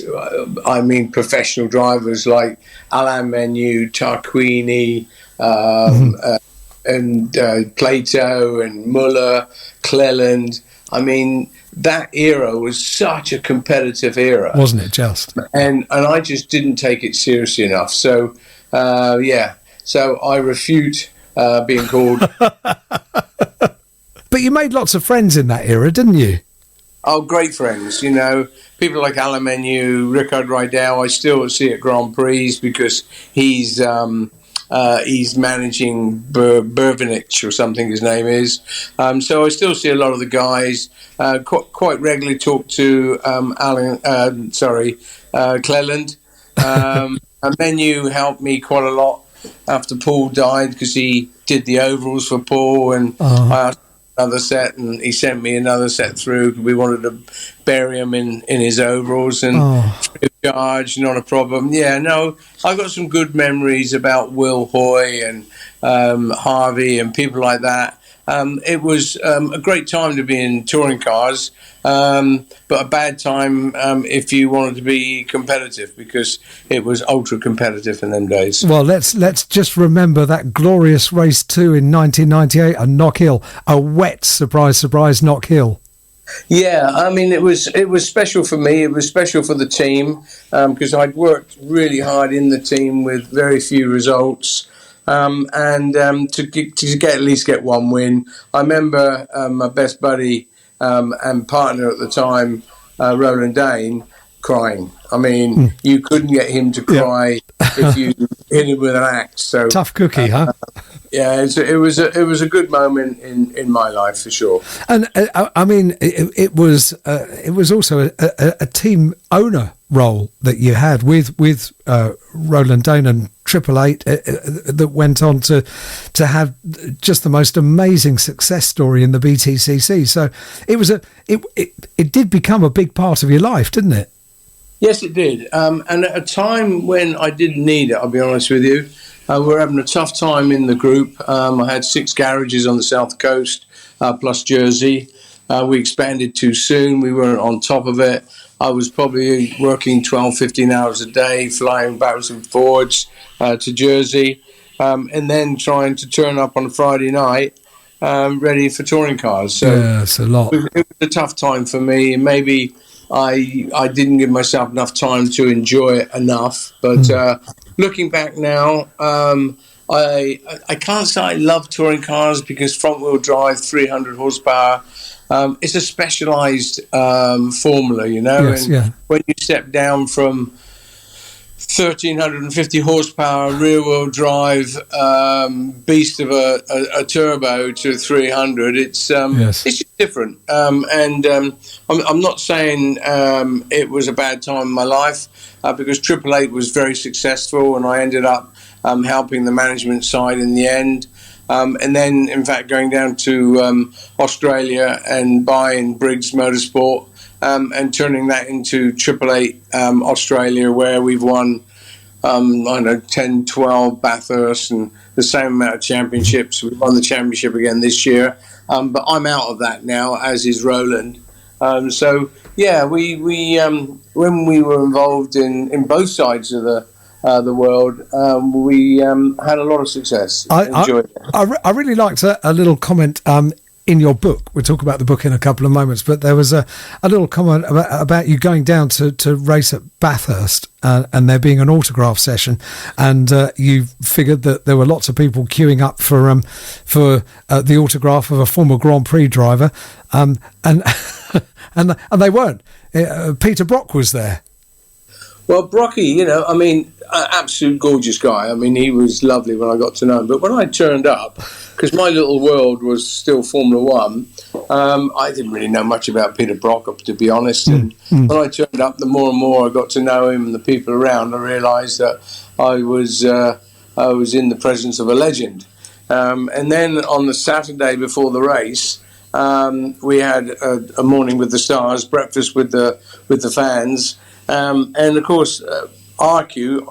professional drivers like Alain Menu, Tarquini, and Plato and Muller, Cleland, that era was such a competitive era. Wasn't it just? And I just didn't take it seriously enough. So, so I refute being called. But you made lots of friends in that era, didn't you? Oh, great friends, people like Alain Menu, Ricard Rydell. I still see at Grand Prix because he's managing Bervinich or something his name is. So I still see a lot of the guys. Quite regularly talk to Cleland. Menu helped me quite a lot after Paul died because he did the overalls for Paul, and I asked another set, and he sent me another set through. We wanted to bury him in his overalls, and free of charge, not a problem. Yeah, no, I've got some good memories about Will Hoy and Harvey and people like that. It was a great time to be in touring cars, but a bad time if you wanted to be competitive, because it was ultra competitive in them days. Well, let's just remember that glorious Race 2 in 1998 at Knock Hill, a wet surprise Knock Hill. Yeah, it was special for me. It was special for the team because I'd worked really hard in the team with very few results. To at least get one win. I remember my best buddy and partner at the time, Roland Dane, crying. You couldn't get him to cry if you hit him with an axe. So tough cookie, huh? Yeah, it was a good moment in my life for sure. And it was also a team owner role that you had with Roland Dane and Triple Eight that went on to have just the most amazing success story in the BTCC. So it did become a big part of your life, didn't it? Yes, it did. And at a time when I didn't need it, I'll be honest with you. We were having a tough time in the group. I had 6 garages on the south coast, plus Jersey. We expanded too soon. We weren't on top of it. I was probably working 12, 15 hours a day, flying backwards and forwards to Jersey, and then trying to turn up on a Friday night ready for touring cars. So yeah, it's a lot. It was a tough time for me. Maybe I didn't give myself enough time to enjoy it enough. But looking back now, I can't say I love touring cars because front-wheel drive, 300 horsepower, it's a specialised formula, Yes, and when you step down from 1,350 horsepower rear-wheel drive beast of a turbo to 300. It's just different, and I'm not saying it was a bad time in my life because 888 was very successful, and I ended up helping the management side in the end. And then, in fact, going down to Australia and buying Briggs Motorsport and turning that into 888 Australia, where we've won, 10, 12 Bathurst and the same amount of championships. We've won the championship again this year. But I'm out of that now, as is Roland. So, yeah, we when we were involved in both sides of the world, we had a lot of success. Enjoyed it. I really liked a little comment in your book. We'll talk about the book in a couple of moments, but there was a little comment about you going down to race at Bathurst and there being an autograph session, and you figured that there were lots of people queuing up for the autograph of a former Grand Prix driver, and and they weren't. Peter Brock was there. Well, Brocky, absolute gorgeous guy. I mean, he was lovely when I got to know him. But when I turned up, because my little world was still Formula One, I didn't really know much about Peter Brock, to be honest. And when I turned up, the more and more I got to know him and the people around, I realised that I was in the presence of a legend. And then on the Saturday before the race, we had a morning with the stars, breakfast with the fans. And of course, our queue,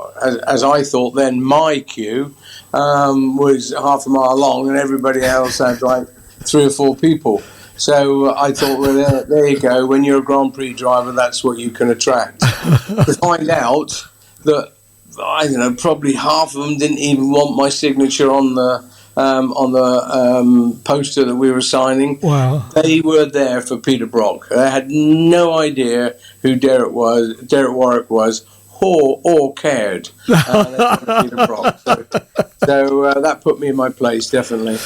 as I thought then, my queue, was half a mile long, and everybody else had like 3 or 4 people. So I thought, well, there you go. When you're a Grand Prix driver, that's what you can attract. To find out that, I don't know, probably half of them didn't even want my signature on the poster that we were signing. Wow. They were there for Peter Brock. They had no idea who Derek Warwick was, or cared. Peter Brock. So that put me in my place, definitely.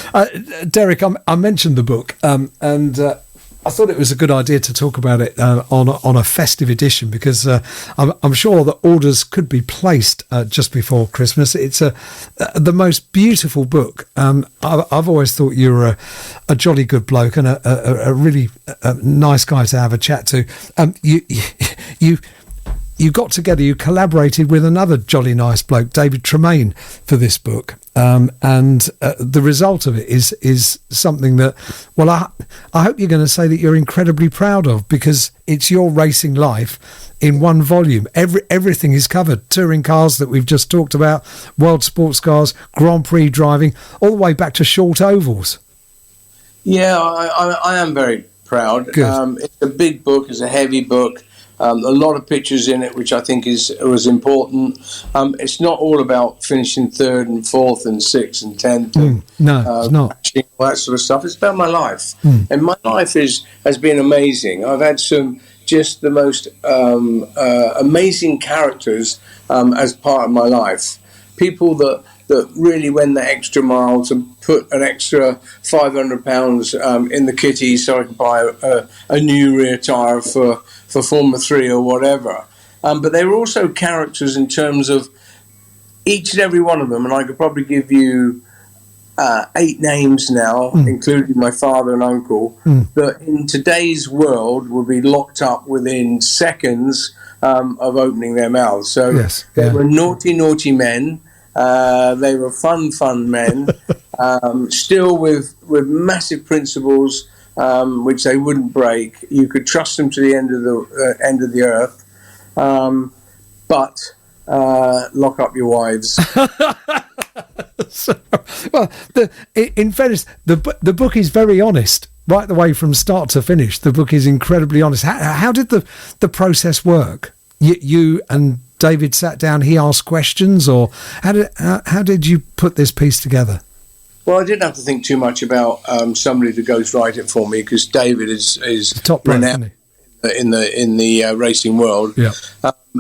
Derek, I mentioned the book, and I thought it was a good idea to talk about it on a festive edition, because I'm sure that orders could be placed just before Christmas. It's the most beautiful book. I've always thought you were a jolly good bloke and a really nice guy to have a chat to. You got together, you collaborated with another jolly nice bloke, David Tremaine, for this book. And the result of it is something that, well, I hope you're going to say that you're incredibly proud of, because it's your racing life in one volume. Everything is covered. Touring cars that we've just talked about, world sports cars, Grand Prix driving, all the way back to short ovals. Yeah, I am very proud. Good. It's a big book, it's a heavy book. A lot of pictures in it, which I think was important. It's not all about finishing 3rd and 4th and 6th and 10th. No, it's not. All that sort of stuff. It's about my life. And my life has been amazing. I've had just the most amazing characters as part of my life. People that really went the extra mile to put an extra £500 in the kitty so I could buy a new rear tyre for Formula 3 or whatever. But they were also characters in terms of each and every one of them, and I could probably give you 8 names now, including my father and uncle, that in today's world would be locked up within seconds of opening their mouths. So they were naughty men. They were fun men, still with massive principles, which they wouldn't break. You could trust them to the end of the earth, but lock up your wives. In fairness, the book is very honest, right the way from start to finish. The book is incredibly honest. How did the process work? You and David sat down, he asked questions, or how did you put this piece together? Well, I didn't have to think too much about somebody to ghostwrite it for me, because David is top renowned in the racing world, and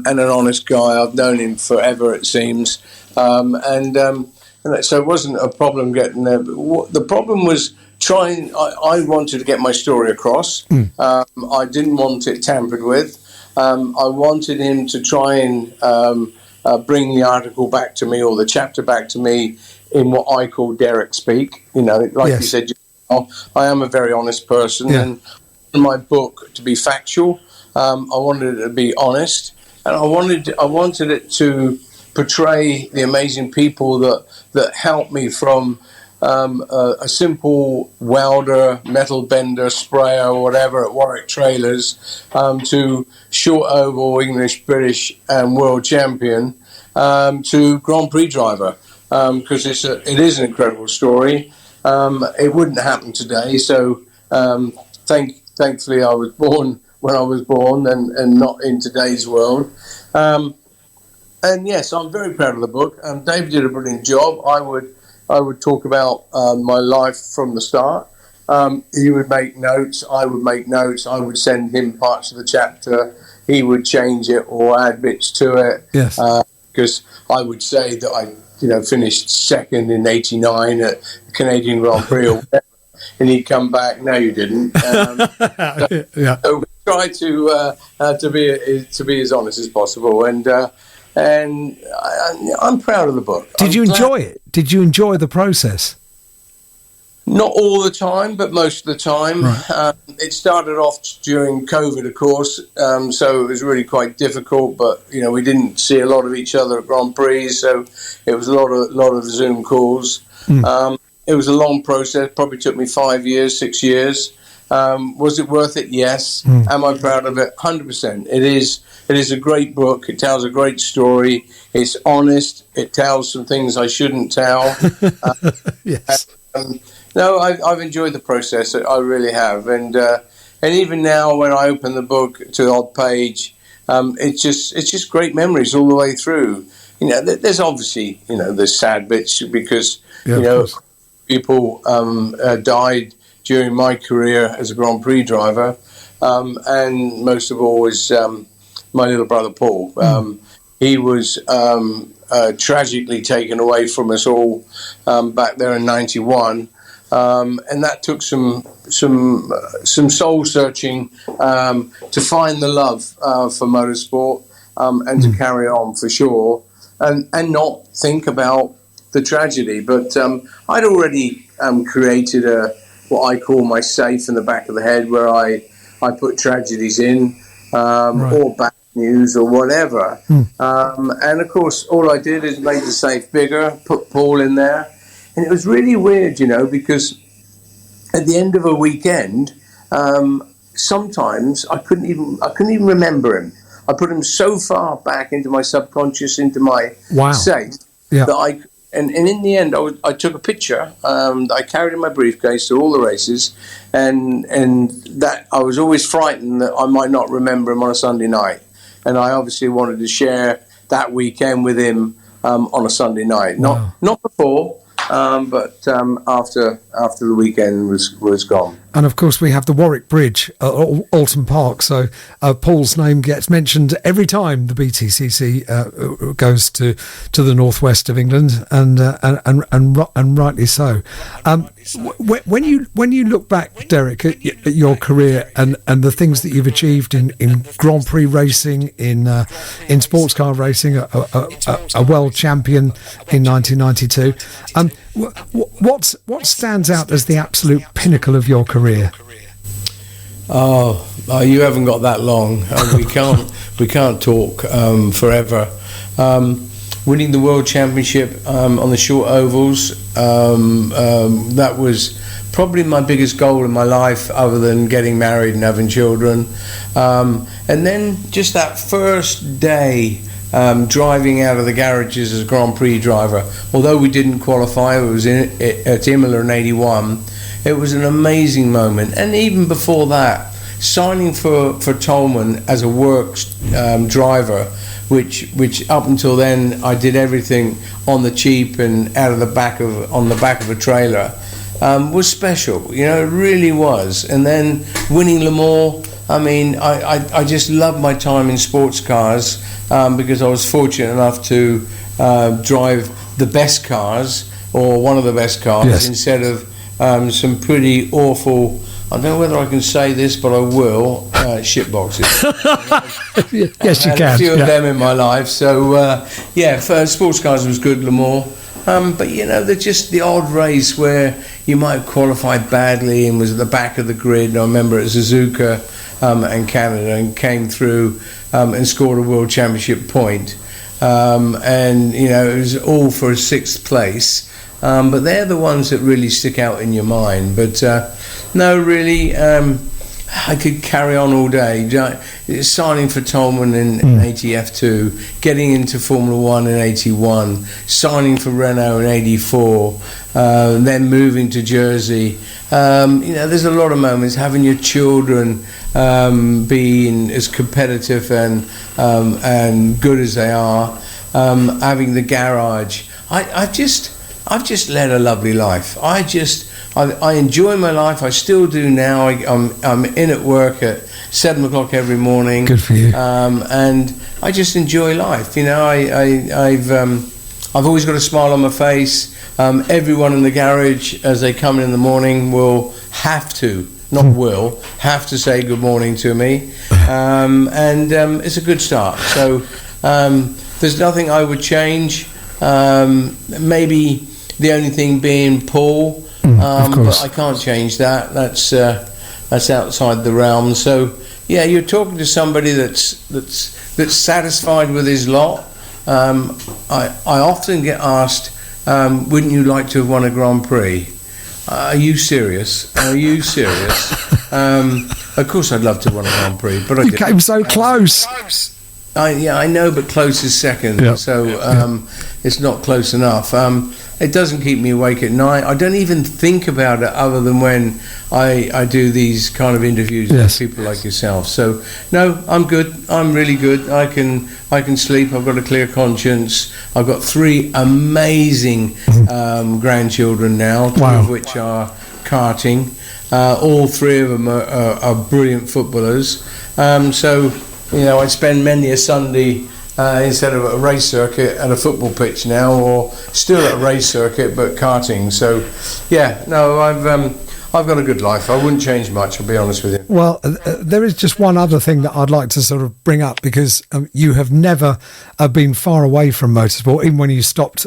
an honest guy. I've known him forever, it seems, and so it wasn't a problem getting there. But the problem was trying. I wanted to get my story across. I didn't want it tampered with. I wanted him to try and bring the article back to me or the chapter back to me in what I call Derek speak. You know, like you said, I am a very honest person, and in my book to be factual. I wanted it to be honest, and I wanted it to portray the amazing people that helped me from a simple welder, metal bender, sprayer, or whatever at Warwick Trailers, to short oval English, British, and world champion, to Grand Prix driver, because it is an incredible story. It wouldn't happen today, so thankfully I was born when I was born, and not in today's world. And yes, I'm very proud of the book. David did a brilliant job. I would talk about my life from the start. He would make notes. I would make notes. I would send him parts of the chapter. He would change it or add bits to it. Yes. Because I would say that I, finished second in '89 at the Canadian Grand Prix, or whatever, and he'd come back. No, you didn't. So we try to be as honest as possible, and I'm proud of the book. Did you enjoy it? Did you enjoy the process? Not all the time, but most of the time. Right. It started off during COVID, of course, so it was really quite difficult. But we didn't see a lot of each other at Grand Prix, so it was a lot of Zoom calls. It was a long process. Probably took me 5 years, 6 years. Was it worth it? Yes. Am I proud of it? 100%. It is a great book. It tells a great story. It's honest. It tells some things I shouldn't tell. Yes. No, I've enjoyed the process. I really have. And even now, when I open the book to the odd page, it's just great memories all the way through. There's obviously there's sad bits because people died during my career as a Grand Prix driver, and most of all was my little brother Paul. He was tragically taken away from us all back there in '91, and that took some soul searching to find the love for motorsport and to carry on for sure, and not think about the tragedy. But I'd already created what I call my safe in the back of the head, where I put tragedies in, or bad news or whatever. And of course, all I did is make the safe bigger, put Paul in there. And it was really weird, because at the end of a weekend, sometimes I couldn't even remember him. I put him so far back into my subconscious, into my safe, that And in the end, I took a picture that I carried in my briefcase to all the races, and that I was always frightened that I might not remember him on a Sunday night, and I obviously wanted to share that weekend with him on a Sunday night, not before, but after the weekend was gone. And of course, we have the Warwick Bridge at Alton Park, so Paul's name gets mentioned every time the BTCC goes to the northwest of England, and rightly so. When you look back, Derek, at your career and the things that you've achieved in Grand Prix racing, in sports car racing, a world champion in 1992, what stands out as the absolute pinnacle of your career? Oh, you haven't got that long. We can't talk forever. Winning the world championship on the short ovals, that was probably my biggest goal in my life, other than getting married and having children. And then just that first day, driving out of the garages as a Grand Prix driver. Although we didn't qualify, it was at Imola in '81. It was an amazing moment. And even before that, signing for Tolman as a works driver, which up until then I did everything on the cheap and on the back of a trailer, was special. It really was. And then winning Le Mans, I just loved my time in sports cars, because I was fortunate enough to drive the best cars, or one of the best cars, instead of some pretty awful I don't know whether I can say this, but I will. Shitboxes. Yes, you I've had can. a few yeah. of them in my life. So for sports cars was good, Lamore. But they're just the odd race where you might have qualified badly and was at the back of the grid. And I remember at Suzuka and Canada and came through and scored a World Championship point. And it was all for a 6th place. But they're the ones that really stick out in your mind. But no, really, I could carry on all day. Signing for Tolman in 80F2, getting into Formula 1 in 81, signing for Renault in 84, then moving to Jersey. There's a lot of moments, having your children being as competitive and good as they are, having the garage. I've just led a lovely life. I enjoy my life. I still do now. I'm in at work at 7 o'clock every morning. Good for you. And I just enjoy life. I've always got a smile on my face. Everyone in the garage, as they come in the morning, will have to, not will, have to say good morning to me. And it's a good start. So there's nothing I would change. Maybe the only thing being Paul. But I can't change that. That's outside the realm. So yeah, you're talking to somebody that's satisfied with his lot. I often get asked, wouldn't you like to have won a Grand Prix? Are you serious? Of course I'd love to have won a Grand Prix, but you came so close. I know, but close is second. Yep. So it's not close enough. It doesn't keep me awake at night. I don't even think about it other than when I do these kind of interviews with people like yourself. So no, I'm good. I'm really good. I can sleep. I've got a clear conscience. I've got 3 amazing grandchildren now, 2 of which are karting. All 3 of them are brilliant footballers. So I spend many a Sunday instead of a race circuit at a football pitch now, or still at a race circuit but karting. So I've got a good life. I wouldn't change much, I'll be honest with you. Well, there is just one other thing that I'd like to sort of bring up, because you have never been far away from motorsport. Even when you stopped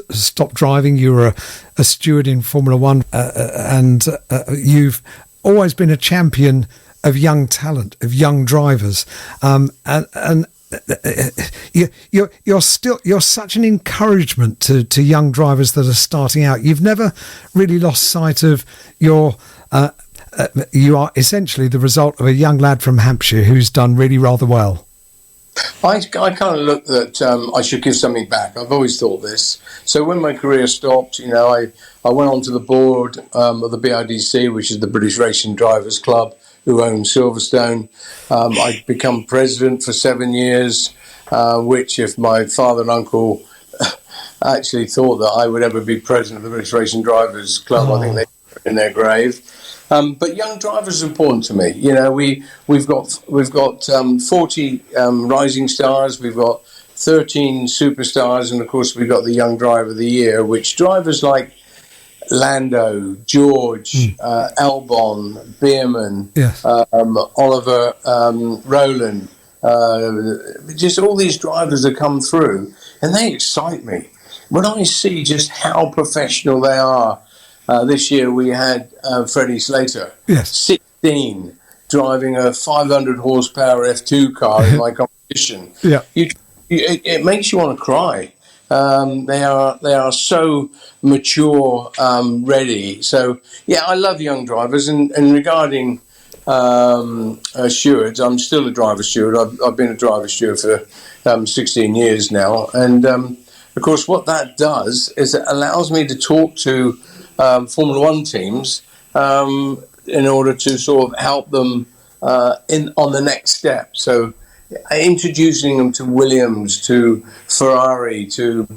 driving, you were a steward in Formula 1, and you've always been a champion of young talent, of young drivers, and you're such an encouragement to young drivers that are starting out. You've never really lost sight of your. You are essentially the result of a young lad from Hampshire who's done really rather well. I kind of looked that I should give something back. I've always thought this. So when my career stopped, I went onto the board of the BRDC, which is the British Racing Drivers Club, who owns Silverstone. I'd become president for 7 years, which if my father and uncle actually thought that I would ever be president of the British Racing Drivers Club, I think they were in their grave. But young drivers are important to me. We've got 40 rising stars, we've got 13 superstars, and of course we've got the Young Driver of the Year, which drivers like Lando, George, Albon, Bierman, Oliver, Rowland, just all these drivers that come through, and they excite me. When I see just how professional they are, this year we had Freddie Slater, 16, driving a 500 horsepower F2 car in my competition. It makes you want to cry. They are so mature, ready. So I love young drivers. And regarding stewards, I'm still a driver steward. I've been a driver steward for 16 years now. And of course, what that does is it allows me to talk to Formula One teams in order to sort of help them on the next step. So introducing them to Williams, to Ferrari, to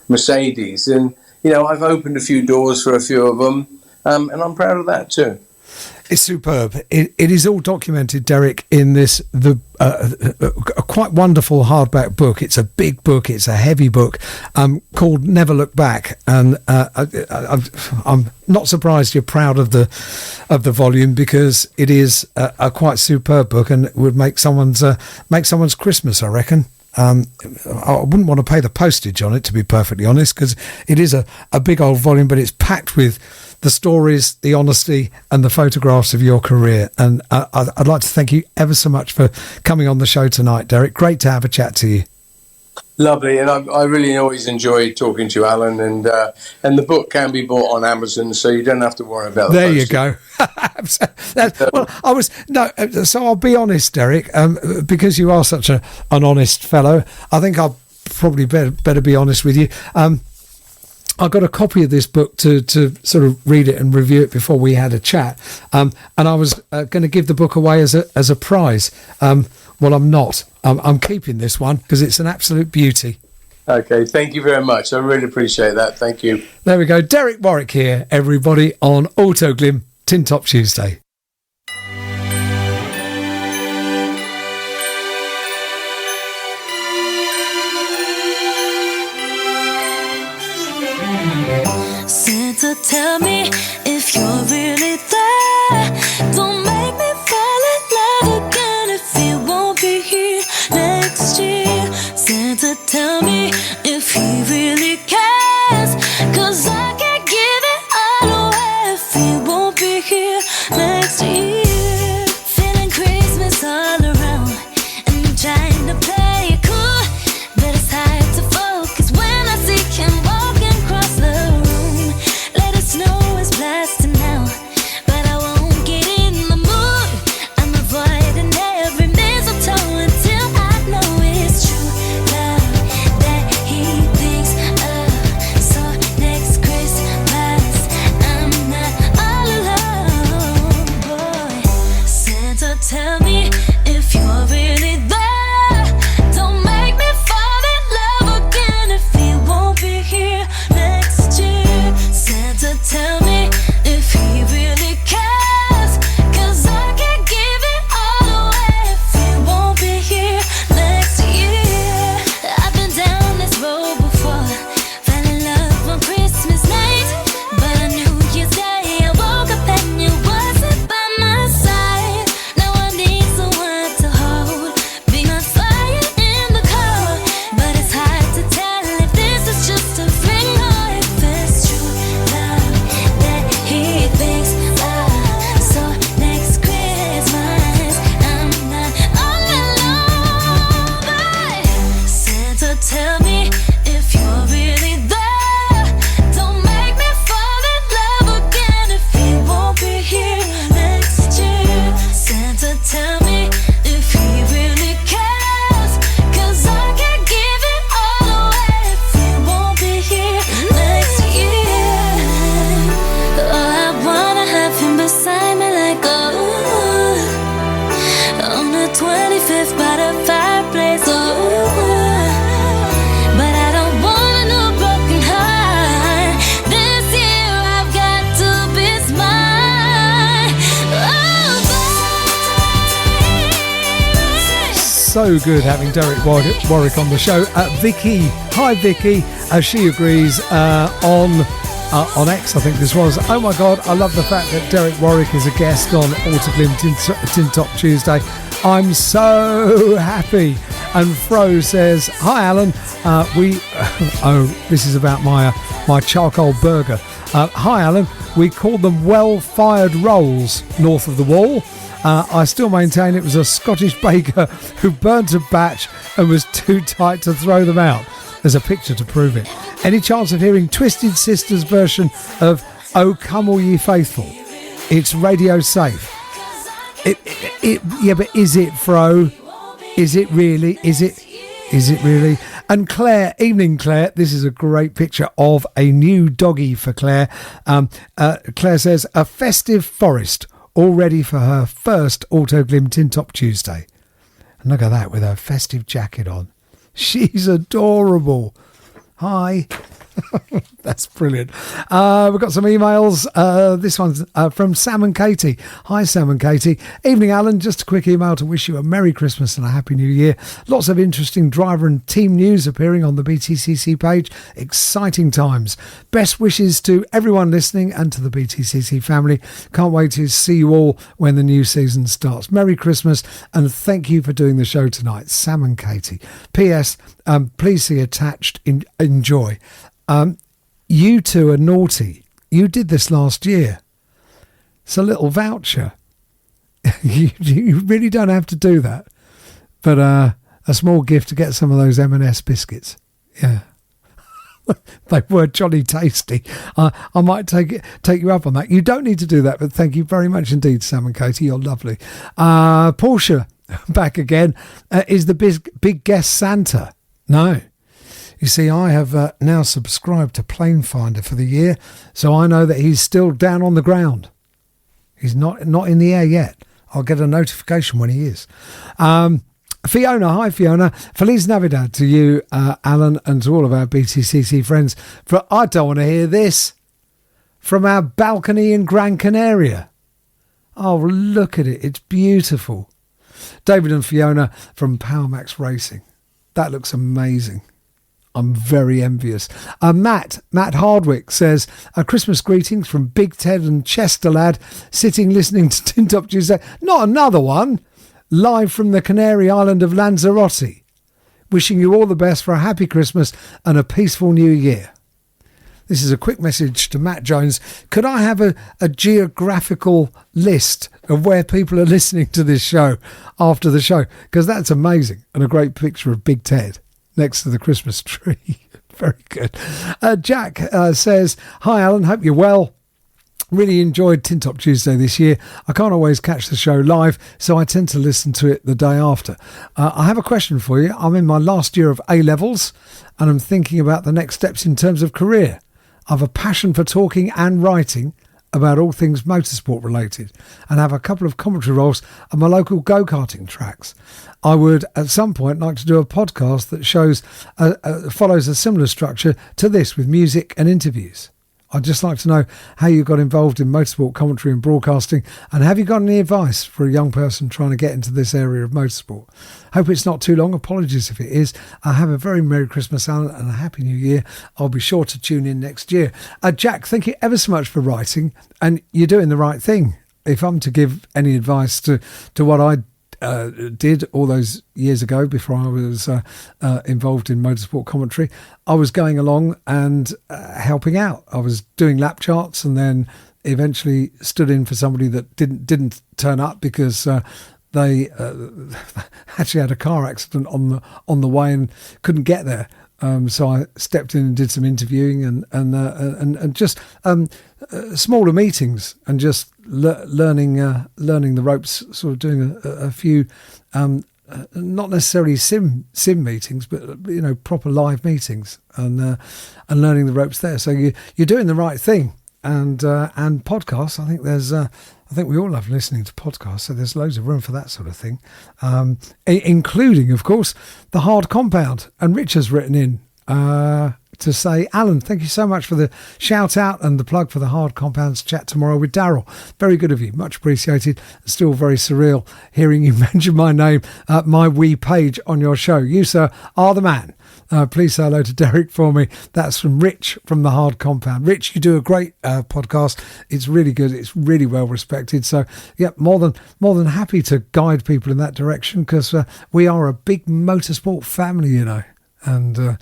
Mercedes, and I've opened a few doors for a few of them, and I'm proud of that too. It's superb. It is all documented, Derek, in this a quite wonderful hardback book. It's a big book. It's a heavy book called Never Look Back, and I'm not surprised you're proud of the volume, because it is a quite superb book, and it would make someone's Christmas, I reckon. I wouldn't want to pay the postage on it, to be perfectly honest, because it is a big old volume, but it's packed with the stories, the honesty, and the photographs of your career. And I'd like to thank you ever so much for coming on the show tonight, Derek. Great to have a chat to you. Lovely, and I really always enjoy talking to you, Alan. And the book can be bought on Amazon, so you don't have to worry about. There you go. So I'll be honest, Derek, because you are such an honest fellow. I think I'll probably better be honest with you. I got a copy of this book to sort of read it and review it before we had a chat, and I was going to give the book away as a prize. Well, I'm not. I'm keeping this one because it's an absolute beauty. Okay, thank you very much. I really appreciate that. Thank you. There we go. Derek Warwick here, everybody, on Autoglim Tin Top Tuesday. Santa, tell me if you're really there. Don't make me fall in love again if you won't be here next year. Santa, tell me if he really cares, 'cause I can't give it all away if he won't be here next year. Feeling Christmas all around, and I'm trying to play it cool, but it's hard to focus when I see him walking across the room. Let it snow is blasting now, but I won't get in the mood. I'm avoiding every mistletoe until I know it's true love that he thinks of. So next Christmas I'm not all alone, boy. Santa, tell me if you're really there. Don't make me fall in love again if he won't be here next year. Santa, tell me if he really cares, 'cause I can't give it all away if he won't be here next year. I've been down this road before, fell in love on Christmas night, but on New Year's Day I woke up and you wasn't by my side. Now I need someone to hold, be my fire in the cold, but it's hard to tell if this is just a fling or if it's true love that he thinks of. So next Christmas I'm not all alone, but Santa, tell me if you're really there. Don't make me fall in love again if he won't be here next year. Santa, tell me if he really cares, 'cause I can't give it all away if he won't be here next year. Oh, I wanna have him beside me like on the 25th by the fireplace. But I don't want no broken heart. This year I've got to be smart. Oh, baby. So good having Derek Warwick on the show. Vicky, hi Vicky, she agrees on X, I think this was. Oh my God, I love the fact that Derek Warwick is a guest on Autoglim Tin Top Tuesday. I'm so happy. And Fro says, hi Alan, this is about my charcoal burger. Hi Alan, we call them well-fired rolls north of the wall. I still maintain it was a Scottish baker who burnt a batch and was too tight to throw them out. There's a picture to prove it. Any chance of hearing Twisted Sister's version of Oh Come All Ye Faithful? It's radio safe. Yeah, but is it, Fro? Is it really? Is it really? And Claire, evening Claire, this is a great picture of a new doggy for Claire. Claire says, a festive forest, all ready for her first Autoglim Tin Top Tuesday. And look at that, with her festive jacket on. She's adorable. Hi. That's brilliant. We've got some emails. This one's from Sam and Katie. Hi, Sam and Katie. Evening, Alan. Just a quick email to wish you a Merry Christmas and a Happy New Year. Lots of interesting driver and team news appearing on the BTCC page. Exciting times. Best wishes to everyone listening and to the BTCC family. Can't wait to see you all when the new season starts. Merry Christmas and thank you for doing the show tonight. Sam and Katie. P.S. Please see attached. Enjoy. You two are naughty. You did this last year. It's a little voucher. you really don't have to do that. But a small gift to get some of those M&S biscuits. Yeah. They were jolly tasty. I might take you up on that. You don't need to do that, but thank you very much indeed, Sam and Katie. You're lovely. Portia, back again. Is the big guest Santa? No. You see, I have now subscribed to Plane Finder for the year, so I know that he's still down on the ground. He's not in the air yet. I'll get a notification when he is. Fiona, hi Fiona. Feliz Navidad to you, Alan, and to all of our BTCC friends. For I don't want to hear this from our balcony in Gran Canaria. Oh, look at it. It's beautiful. David and Fiona from PowerMax Racing. That looks amazing. I'm very envious. Matt Hardwick says, Christmas greetings from Big Ted and Chester Lad, sitting listening to Tin Top Tuesday. Not another one. Live from the Canary Island of Lanzarote. Wishing you all the best for a happy Christmas and a peaceful new year. This is a quick message to Matt Jones. Could I have a geographical list of where people are listening to this show after the show? Because that's amazing. And a great picture of Big Ted next to the Christmas tree. Very good. Jack says, hi Alan, hope you're well. Really enjoyed Tin Top Tuesday this year. I can't always catch the show live, so I tend to listen to it the day after. I have a question for you. I'm in my last year of A-levels and I'm thinking about the next steps in terms of career. I have a passion for talking and writing about all things motorsport related and have a couple of commentary roles on my local go-karting tracks. I would at some point like to do a podcast that follows a similar structure to this with music and interviews. I'd just like to know how you got involved in motorsport commentary and broadcasting, and have you got any advice for a young person trying to get into this area of motorsport? Hope it's not too long. Apologies if it is. Have a very Merry Christmas, Alan, and a Happy New Year. I'll be sure to tune in next year. Jack, thank you ever so much for writing, and you're doing the right thing. If I'm to give any advice to what I did all those years ago before I was involved in motorsport commentary, I was going along and helping out. I was doing lap charts and then eventually stood in for somebody that didn't turn up because they actually had a car accident on the way and couldn't get there. So I stepped in and did some interviewing and just smaller meetings and just learning the ropes, sort of doing a few not necessarily sim meetings, but proper live meetings and learning the ropes there. So you're doing the right thing. And podcasts, I think we all love listening to podcasts, so there's loads of room for that sort of thing, including, of course, The Hard Compound. And Rich has written in to say, Alan, thank you so much for the shout out and the plug for The Hard Compound's chat tomorrow with Daryl. Very good of you, much appreciated. Still very surreal hearing you mention my name, my wee page on your show. You, sir, are the man. Please say hello to Derek for me. That's from Rich from The Hard Compound. Rich, you do a great podcast. It's really good. It's really well respected. So, yeah, more than happy to guide people in that direction because we are a big motorsport family, and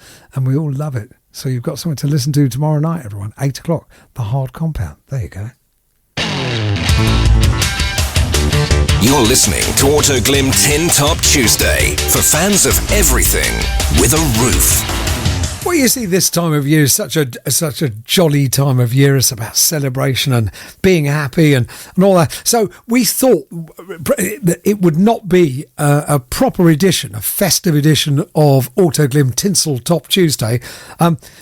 we all love it. So you've got something to listen to tomorrow night, everyone. 8 o'clock, The Hard Compound. There you go. You're listening to Auto Glim Tin Top Tuesday for fans of everything with a roof. Well, you see, this time of year is such a jolly time of year. It's about celebration and being happy and all that. So we thought that it would not be a proper edition, a festive edition of Auto Glim Tinsel Top Tuesday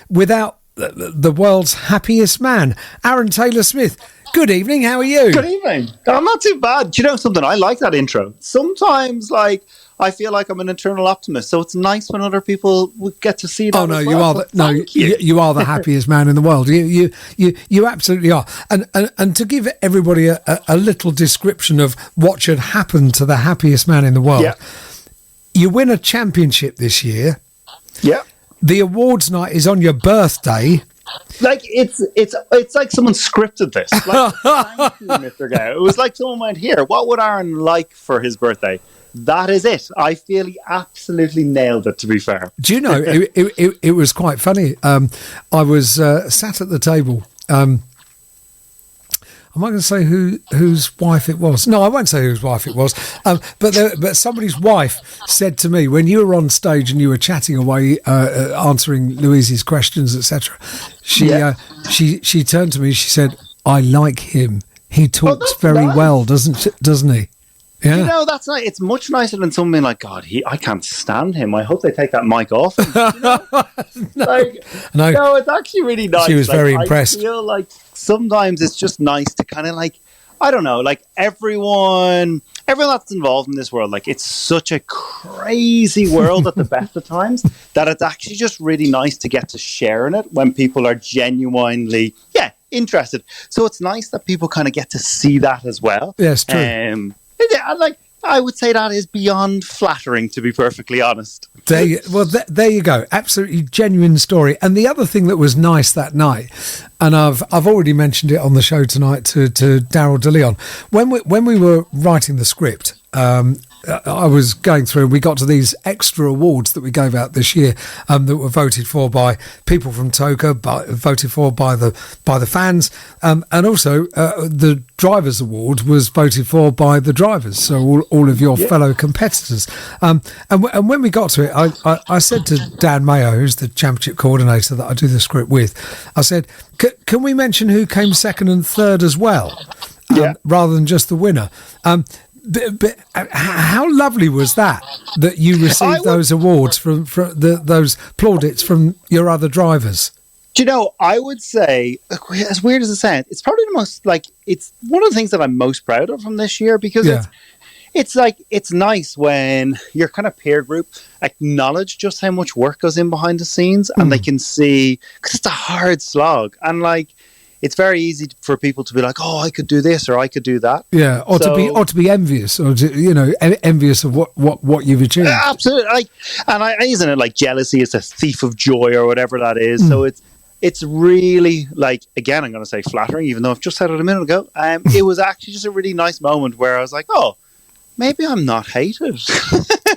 without the world's happiest man, Aaron Taylor Smith. Good evening. How are you? Good evening. I'm not too bad. Do you know something? I like that intro. Sometimes, I feel like I'm an eternal optimist, so it's nice when other people get to see that. Oh no, as you well. are you are the happiest man in the world. You absolutely are. And to give everybody a little description of what should happen to the happiest man in the world, you win a championship this year. Yeah. The awards night is on your birthday. Like it's like someone scripted this. Like, thank you, Mr. Gow. It was like someone went, here, what would Aaron like for his birthday? That is it. I feel he absolutely nailed it, to be fair. Do you know, it was quite funny. I was sat at the table. I'm not going to say whose wife it was. No, I won't say whose wife it was. But somebody's wife said to me, when you were on stage and you were chatting away, answering Louise's questions, etc., she turned to me. She said, "I like him. He talks very well, doesn't he?" Yeah. You know, that's nice. It's much nicer than something like, God, I can't stand him. I hope they take that mic off him. You know? No, it's actually really nice. She was very impressed. I feel like sometimes it's just nice to kind of I don't know, everyone that's involved in this world, it's such a crazy world at the best of times that it's actually just really nice to get to share in it when people are genuinely, interested. So it's nice that people kind of get to see that as well. Yes, true. I would say that is beyond flattering, to be perfectly honest. There you go. Absolutely genuine story. And the other thing that was nice that night, and I've already mentioned it on the show tonight to Daryl DeLeon, when we were writing the script, I was going through, and we got to these extra awards that we gave out this year that were voted for by people from Toka, voted for by the fans, and also the Drivers Award was voted for by the drivers, so all of your fellow competitors. And when we got to it, I said to Dan Mayo, who's the championship coordinator that I do the script with, I said, can we mention who came second and third as well, rather than just the winner? But how lovely was that you received those awards from those plaudits from your other drivers? Do you know, I would say, as weird as it sounds, it's probably the most, it's one of the things that I'm most proud of from this year, because it's nice when your kind of peer group acknowledge just how much work goes in behind the scenes, and they can see, because it's a hard slog, and it's very easy for people to be like, oh, I could do this or I could do that. Yeah, or to be envious, or envious of what you've achieved. Absolutely, isn't it jealousy is a thief of joy or whatever that is. So it's really again, I'm going to say flattering, even though I've just said it a minute ago. It was actually just a really nice moment where I was like, oh, maybe I'm not hated.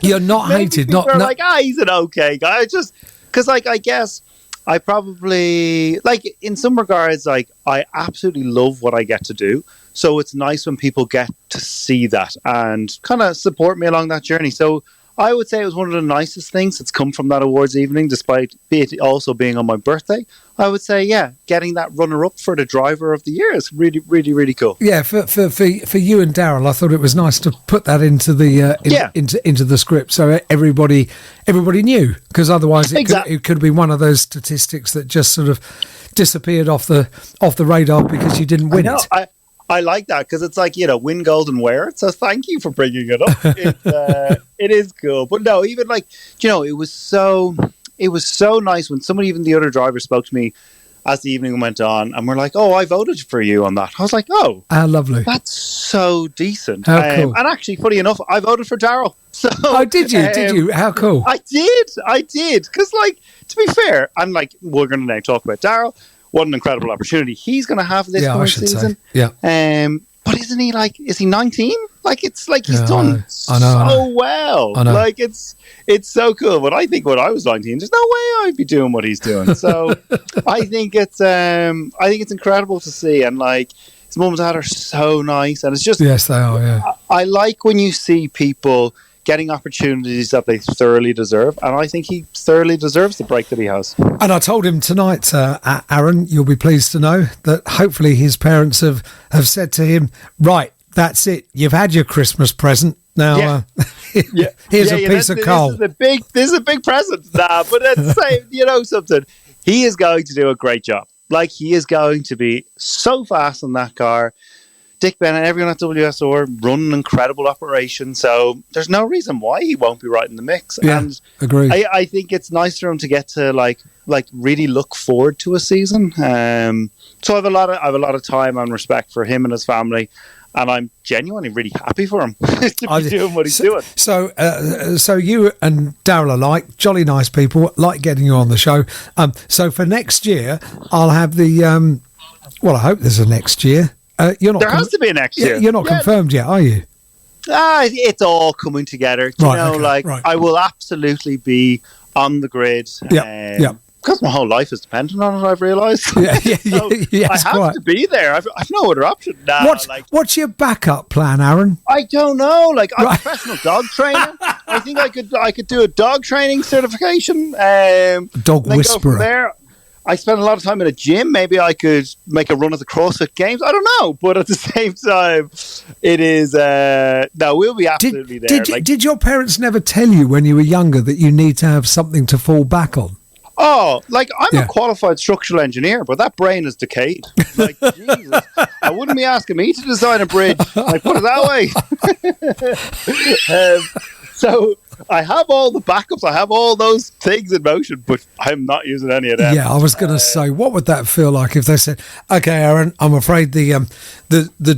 You're not hated. He's an okay guy. Just because I guess. I probably, in some regards, I absolutely love what I get to do. So it's nice when people get to see that and kind of support me along that journey. So I would say it was one of the nicest things that's come from that awards evening, despite it also being on my birthday. I would say, getting that runner-up for the driver of the year is really, really, really cool. Yeah, for you and Daryl, I thought it was nice to put that into the into the script, so everybody knew, because otherwise it could be one of those statistics that just sort of disappeared off the radar because you didn't win it. I like that, because it's win gold and wear it. So thank you for bringing it up. It is cool. But no, even it was so nice when somebody, even the other driver, spoke to me as the evening went on and were like, oh, I voted for you on that. I was like, oh, how lovely. That's so decent. How cool. And actually, funny enough, I voted for Daryl. So, did you? Did you? How cool. I did. Because, to be fair, I'm we're going to now talk about Daryl. What an incredible opportunity he's going to have this coming season. Say. Yeah. But isn't he is he 19? He's done so well. I know. It's so cool. But I think when I was 19, there's no way I'd be doing what he's doing. So I think it's incredible to see, and his mum and dad are so nice, and it's just, yes, they are. Yeah. I like when you see people getting opportunities that they thoroughly deserve, and I think he thoroughly deserves the break that he has. And I told him tonight, Aaron, you'll be pleased to know that hopefully his parents have said to him, right, that's it, you've had your Christmas present now. Here's a piece of coal. This is a big present. But at the same, something, he is going to do a great job. Like, he is going to be so fast in that car. Dick Bennett, everyone at WSR run an incredible operation, so there's no reason why he won't be right in the mix. Yeah, And agree. I think it's nice for him to get to like really look forward to a season. So I have a lot of time and respect for him and his family, and I'm genuinely really happy for him to be doing what he's doing. So you and Daryl are like jolly nice people, like getting you on the show. So for next year, I'll have the. Well, I hope there's a next year. You're not. There has to be a next year. You're not confirmed yet, are you? It's all coming together. I will absolutely be on the grid. Yeah. Because my whole life is dependent on it, I've realised. Yes, I have to be there. I've no other option. What's your backup plan, Aaron? I don't know. Like, I'm a professional dog trainer. I think I could do a dog training certification. Dog whisperer. There. I spend a lot of time in a gym. Maybe I could make a run at the CrossFit Games. I don't know. But at the same time, it is... no, we'll be absolutely there. Did your parents never tell you when you were younger that you need to have something to fall back on? Oh, like, I'm a qualified structural engineer, but that brain is decayed. Like, Jesus. I wouldn't be asking me to design a bridge. Like, put it that way. So I have all the backups. I have all those things in motion, but I'm not using any of them. Yeah, I was going to say, what would that feel like if they said, "Okay, Aaron, I'm afraid the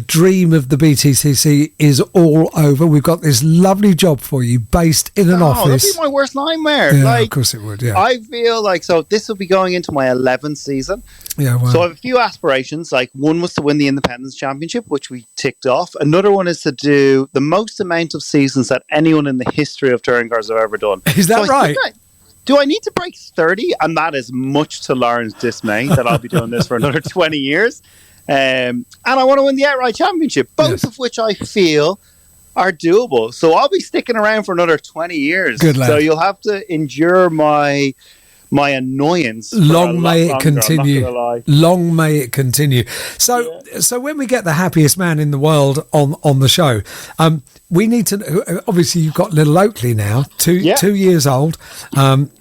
dream of the BTCC is all over. We've got this lovely job for you, based in an office." That'd be my worst nightmare. Yeah, of course it would. Yeah, I feel like this will be going into my 11th season. Yeah, wow. So I have a few aspirations. Like, one was to win the Independence Championship, which we ticked off. Another one is to do the most amount of seasons that anyone in the history of touring cars have ever done. Is that right? Do I need to break 30? And that is much to Lauren's dismay that I'll be doing this for another 20 years. And I want to win the outright championship, both of which I feel are doable. So I'll be sticking around for another 20 years. Good lad. So you'll have to endure my annoyance. Long may it continue. Long may it continue. So when we get the happiest man in the world on the show, we need to. Obviously, you've got little Oakley now, 2 years old, and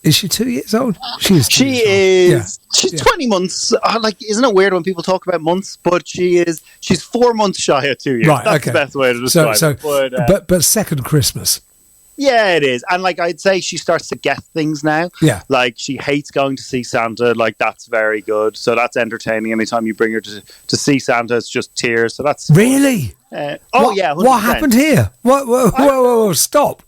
is she 2 years old? She is. She's 20 months. Like, isn't it weird when people talk about months? But she's 4 months shy of 2 years. Right, that's the best way to describe it. But second Christmas. Yeah, it is. And, like, I'd say she starts to get things now. Yeah. Like, she hates going to see Santa. Like, that's very good. So that's entertaining. Anytime you bring her to see Santa, it's just tears. So that's... Really? Yeah. 100%. What happened here? Whoa, stop.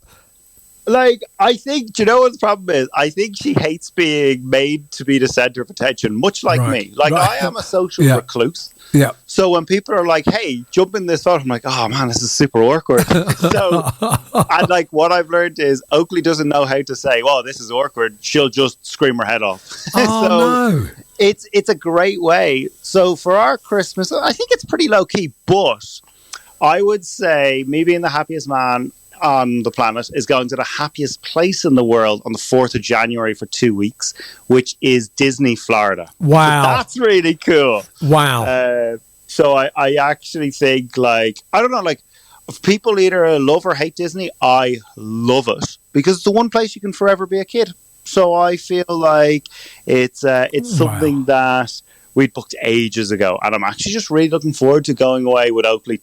Like, I think, do you know what the problem is? I think she hates being made to be the centre of attention, much like me. Like, I am a social recluse. Yeah. So when people are like, "Hey, jump in this photo," I'm like, "Oh man, this is super awkward." And like, what I've learned is Oakley doesn't know how to say, "Well, this is awkward." She'll just scream her head off. No. It's a great way. So for our Christmas, I think it's pretty low key, but I would say me being the happiest man on the planet is going to the happiest place in the world on the 4th of January for 2 weeks, which is Disney, Florida. Wow. So that's really cool. Wow. So I actually think, like, I don't know, like, if people either love or hate Disney, I love it because it's the one place you can forever be a kid. So I feel like it's something that we'd booked ages ago, and I'm actually just really looking forward to going away with Oakley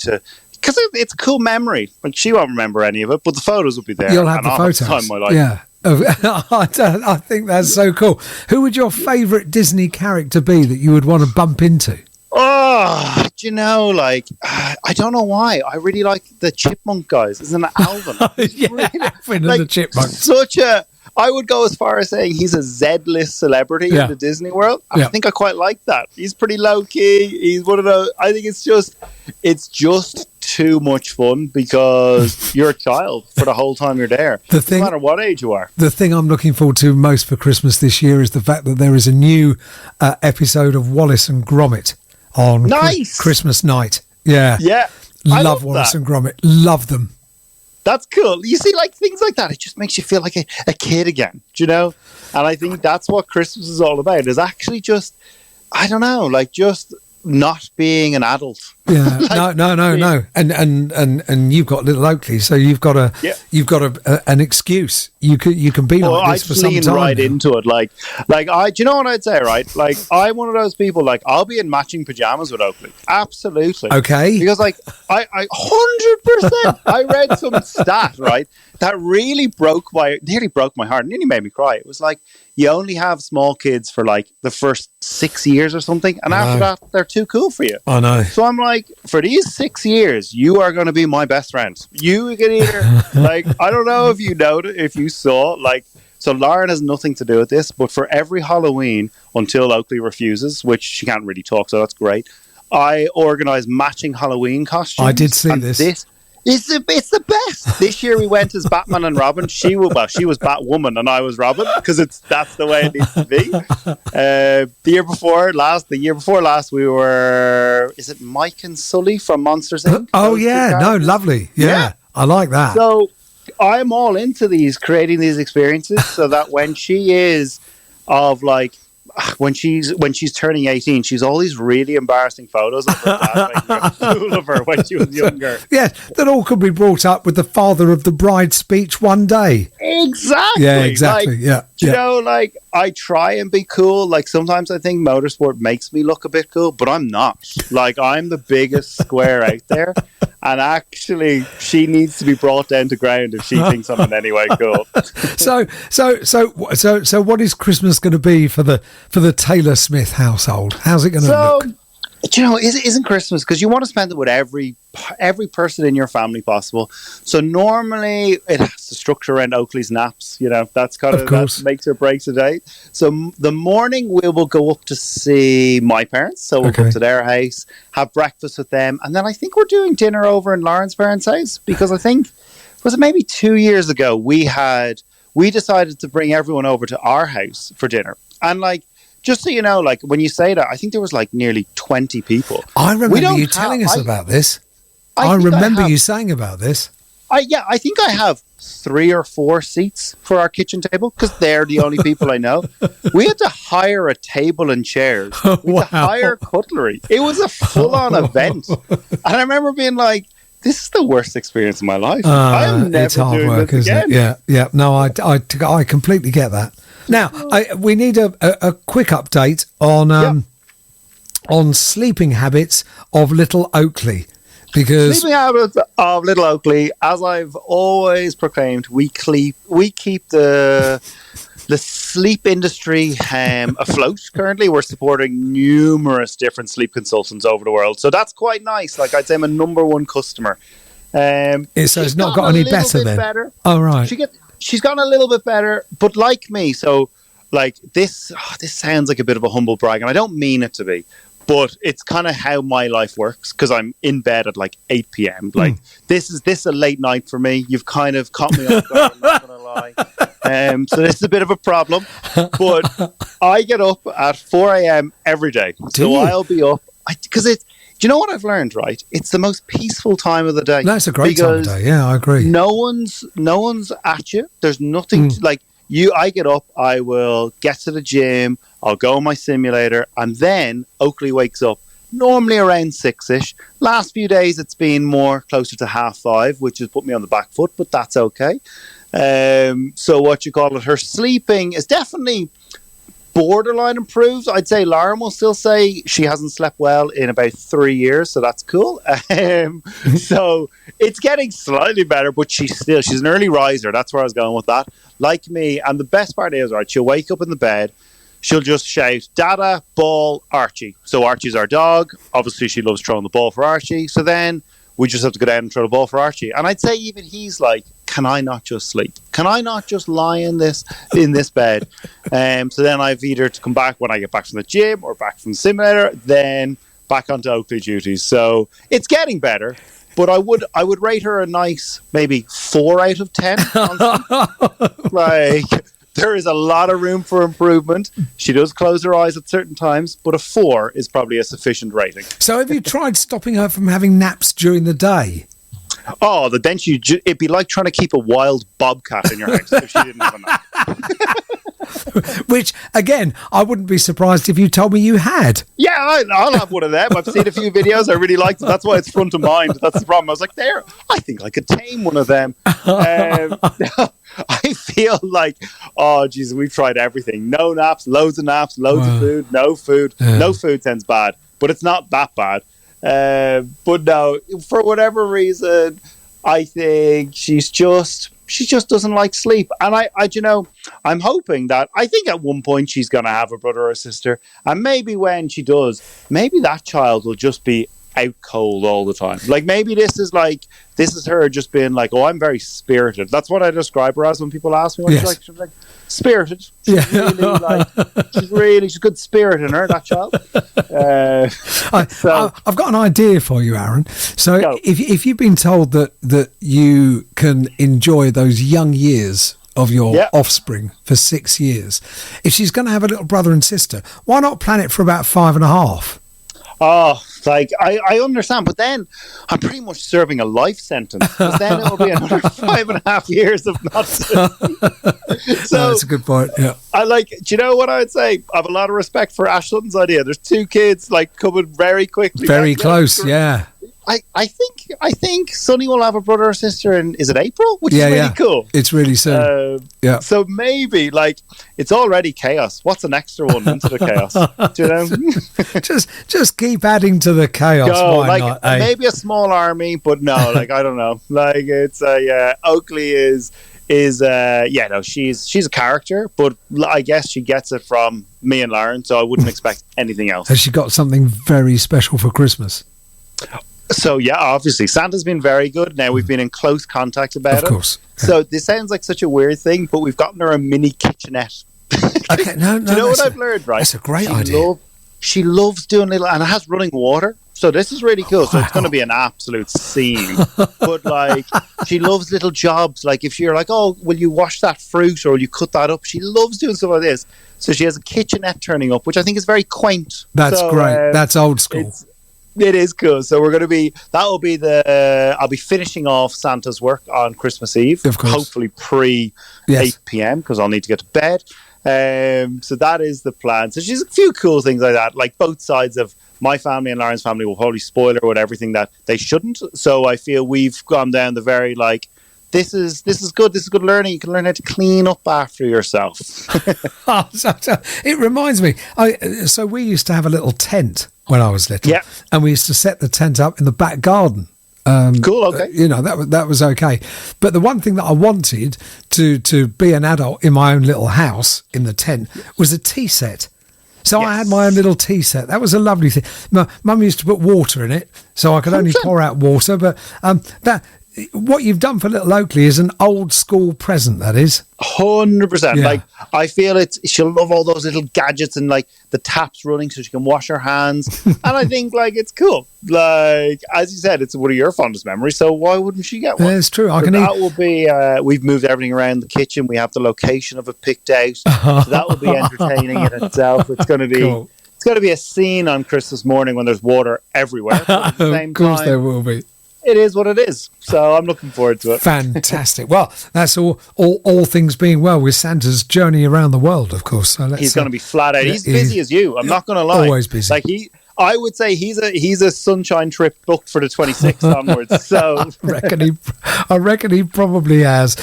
because it's a cool memory. Like, she won't remember any of it, but the photos will be there. You'll have the photos. Time of my life. Yeah. I think that's so cool. Who would your favourite Disney character be that you would want to bump into? Oh, do you know, like, I don't know why. I really like the Chipmunk guys. Isn't it Alvin? Alvin and the Chipmunks. I would go as far as saying he's a Z-list celebrity in the Disney world. I think I quite like that. He's pretty low key. He's one of those. I think it's just too much fun because you're a child for the whole time you're there. No matter what age you are. The thing I'm looking forward to most for Christmas this year is the fact that there is a new episode of Wallace and Gromit on Christmas night. Yeah. Yeah. Love Wallace and Gromit. Love them. That's cool. You see, like, things like that, it just makes you feel like a kid again, do you know? And I think that's what Christmas is all about, is actually just, I don't know, like, just not being an adult. Yeah, Like, no. And you've got little Oakley, so you've got an excuse. You can be Well, like I this for some lean time. right now. into it. Like do you know what I'd say, right? Like, I'm one of those people, like, I'll be in matching pajamas with Oakley. Absolutely. Okay. Because, like, I 100%, I read some stat, right, that really nearly broke my heart, nearly made me cry. It was like, you only have small kids for, like, the first 6 years or something, and after that, they're too cool for you. I know. So I'm like, for these 6 years, you are going to be my best friend. You can either, like, I don't know if you noticed, if you saw, like, so Lauren has nothing to do with this, but for every Halloween, until Oakley refuses, which she can't really talk, so that's great, I organise matching Halloween costumes. I did see this. It's the best. This year we went as Batman and Robin. She was Batwoman and I was Robin, because that's the way it needs to be. The year before last, we were, is it Mike and Sully from Monsters Inc.? Oh yeah, no, lovely. Yeah, I like that. So I'm all into creating these experiences, so that when she is when she's turning 18, she's all these really embarrassing photos of her dad making a fool of her when she was younger. Yeah, that all could be brought up with the father of the bride's speech one day. Exactly. Yeah, exactly. Like, you know, like, I try and be cool. Like, sometimes I think motorsport makes me look a bit cool, but I'm not. Like, I'm the biggest square out there. And actually, she needs to be brought down to ground if she thinks I'm in any way cool. So, what is Christmas going to be for the Taylor Smith household? How's it going to look? Do you know, isn't Christmas, because you want to spend it with every person in your family possible. So normally it has to structure around Oakley's naps. You know, that's kind of that makes or breaks a day. So the morning we will go up to see my parents. So we'll go up to their house, have breakfast with them, and then I think we're doing dinner over in Lauren's parents' house, because I think, was it maybe 2 years ago, we decided to bring everyone over to our house for dinner. And like, just so you know, like, when you say that, I think there was like nearly 20 people. I remember you telling us about this. I remember you saying about this. I think I have 3 or 4 seats for our kitchen table, because they're the only people I know. We had to hire a table and chairs. We had to hire cutlery. It was a full-on event. And I remember being like, this is the worst experience of my life. I am never it's hard doing work, this isn't again. it? Yeah. No, I completely get that. Now, we need a quick update on sleeping habits of little Oakley. Because sleeping habits of little Oakley, as I've always proclaimed, we keep the sleep industry afloat. Currently, we're supporting numerous different sleep consultants over the world, so that's quite nice. Like, I'd say I'm a number one customer. So it's not got any better then. Better. Oh right, she's gotten a little bit better, but like me, so like this sounds like a bit of a humble brag, and I don't mean it to be. But it's kind of how my life works, because I'm in bed at like 8 p.m. Like, this is a late night for me. You've kind of caught me off guard, I'm not going to lie. So this is a bit of a problem. But I get up at 4 a.m. every day. I'll be up. Because do you know what I've learned, right? It's the most peaceful time of the day. That's a great time of day. Yeah, I agree. No one's at you. There's nothing I get up, I will get to the gym, I'll go on my simulator, and then Oakley wakes up normally around 6ish. Last few days it's been more closer to 5:30, which has put me on the back foot, but that's okay. So her sleeping is definitely borderline improved. I'd say Lauren will still say she hasn't slept well in about 3 years, so that's cool. So it's getting slightly better, but she's an early riser. That's where I was going with that. Like me, and the best part is, right, she'll wake up in the bed, she'll just shout, Dada, ball, Archie. So Archie's our dog. Obviously, she loves throwing the ball for Archie. So then we just have to go down and throw the ball for Archie. And I'd say even he's like, can I not just sleep? Can I not just lie in this bed? So then I've either to come back when I get back from the gym or back from the simulator, then back onto Oakley duties. So it's getting better. But I would rate her a nice maybe 4 out of 10. Like, there is a lot of room for improvement. She does close her eyes at certain times, but a 4 is probably a sufficient rating. So have you tried stopping her from having naps during the day? Oh, it'd be like trying to keep a wild bobcat in your house if she didn't have a nap. Which, again, I wouldn't be surprised if you told me you had. Yeah, I'll have one of them. I've seen a few videos. I really liked it. That's why it's front of mind. That's the problem. I was like, I think I could tame one of them. I feel like, oh, geez, we've tried everything. No naps, loads of food, no food. No food sounds bad, but it's not that bad. But no, for whatever reason, I think she just doesn't like sleep. And I I'm hoping that, I think at one point she's going to have a brother or a sister. And maybe when she does, maybe that child will just be out cold all the time. Like, maybe this is her just being like, oh, I'm very spirited. That's what I describe her as when people ask me what she's like, spirited. She's she's good spirit in her, that child. I've got an idea for you, Aaron. So if you've been told that you can enjoy those young years of your offspring for 6 years, if she's going to have a little brother and sister, why not plan it for about 5.5? Oh, like, I understand, but then I'm pretty much serving a life sentence, because then it'll be another 5.5 years of not. So that's a good point. Yeah, do you know what I would say? I have a lot of respect for Ashton's idea. There's 2 kids coming very quickly, very close. Yeah. I think Sonny will have a brother or sister in, is it April? Which is really cool. It's really soon. So maybe, it's already chaos. What's an extra one into the chaos? Do you know? just keep adding to the chaos. Why not? Maybe a small army, but no, I don't know. It's Oakley is she's a character, but I guess she gets it from me and Lauren, so I wouldn't expect anything else. Has she got something very special for Christmas? So, obviously, Santa's been very good. Now, we've been in close contact about it. Of course. Yeah. So, this sounds like such a weird thing, but we've gotten her a mini kitchenette. Okay, no. Do you know what I've learned, right? That's a great idea. She loves doing and it has running water. So, this is really cool. So, it's going to be an absolute scene. But, she loves little jobs. Like, if you're like, oh, will you wash that fruit or will you cut that up? She loves doing stuff like this. So, she has a kitchenette turning up, which I think is very quaint. That's great. That's old school. It is cool. So I'll be finishing off Santa's work on Christmas Eve. Of course. Hopefully pre 8 p.m. because I'll need to get to bed. So that is the plan. So she's a few cool things like that. Like, both sides of my family and Lauren's family will probably spoil her with everything that they shouldn't. So I feel we've gone down the very this is good. This is good learning. You can learn how to clean up after yourself. It reminds me. So we used to have a little tent when I was little, and we used to set the tent up in the back garden. Cool. Okay. That was okay. But the one thing that I wanted to be an adult in my own little house in the tent was a tea set. So I had my own little tea set. That was a lovely thing. My mum used to put water in it, so I could only pour out water. But what you've done for little Oakley is an old school present, that is. 100%. Yeah. I feel she'll love all those little gadgets and the taps running so she can wash her hands. And I think it's cool. As you said, it's one of your fondest memories, so why wouldn't she get one? Yeah, it's true. That will be, we've moved everything around the kitchen. We have the location of it picked out. So that will be entertaining in itself. It's going to be cool. It's going to be a scene on Christmas morning when there's water everywhere. But at the same of course time, there will be. It is what it is. So I'm looking forward to it. Fantastic. Well, that's all things being well with Santa's journey around the world, of course. So he's going to be flat out. He's busy as you. I'm not going to lie. Always busy. I would say he's a sunshine trip booked for the 26th onwards. So I reckon he probably has.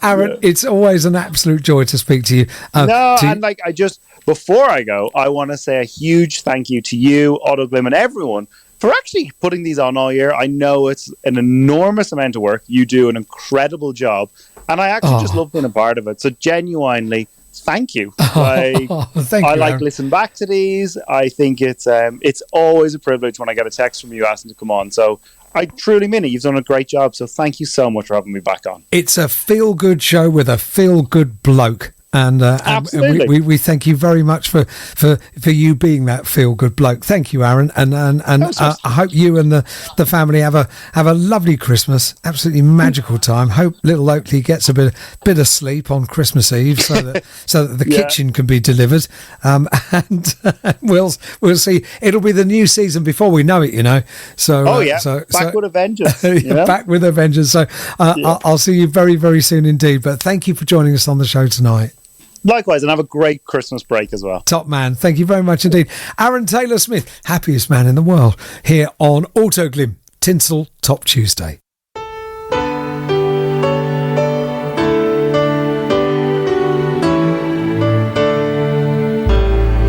Aaron, it's always an absolute joy to speak to you. Before I go, I want to say a huge thank you to you, Otto Glim, and everyone for actually putting these on all year. I know it's an enormous amount of work. You do an incredible job, and I actually just love being a part of it. So genuinely, thank you. Thank you. I listen back to these. I think it's always a privilege when I get a text from you asking to come on. So I truly mean it. You've done a great job. So thank you so much for having me back on. It's a feel-good show with a feel-good bloke. And we thank you very much for you being that feel good bloke. Thank you, Aaron, and I hope you and the family have a lovely Christmas, absolutely magical time. Hope little Oakley gets a bit of sleep on Christmas Eve, so that the kitchen can be delivered. And we'll see. It'll be the new season before we know it, you know. So back with a vengeance. Back with a vengeance. So I'll see you very, very soon indeed. But thank you for joining us on the show tonight. Likewise, and have a great Christmas break as well. Top man. Thank you very much indeed. Aaron Taylor-Smith, happiest man in the world, here on Autoglim Tinsel Top Tuesday.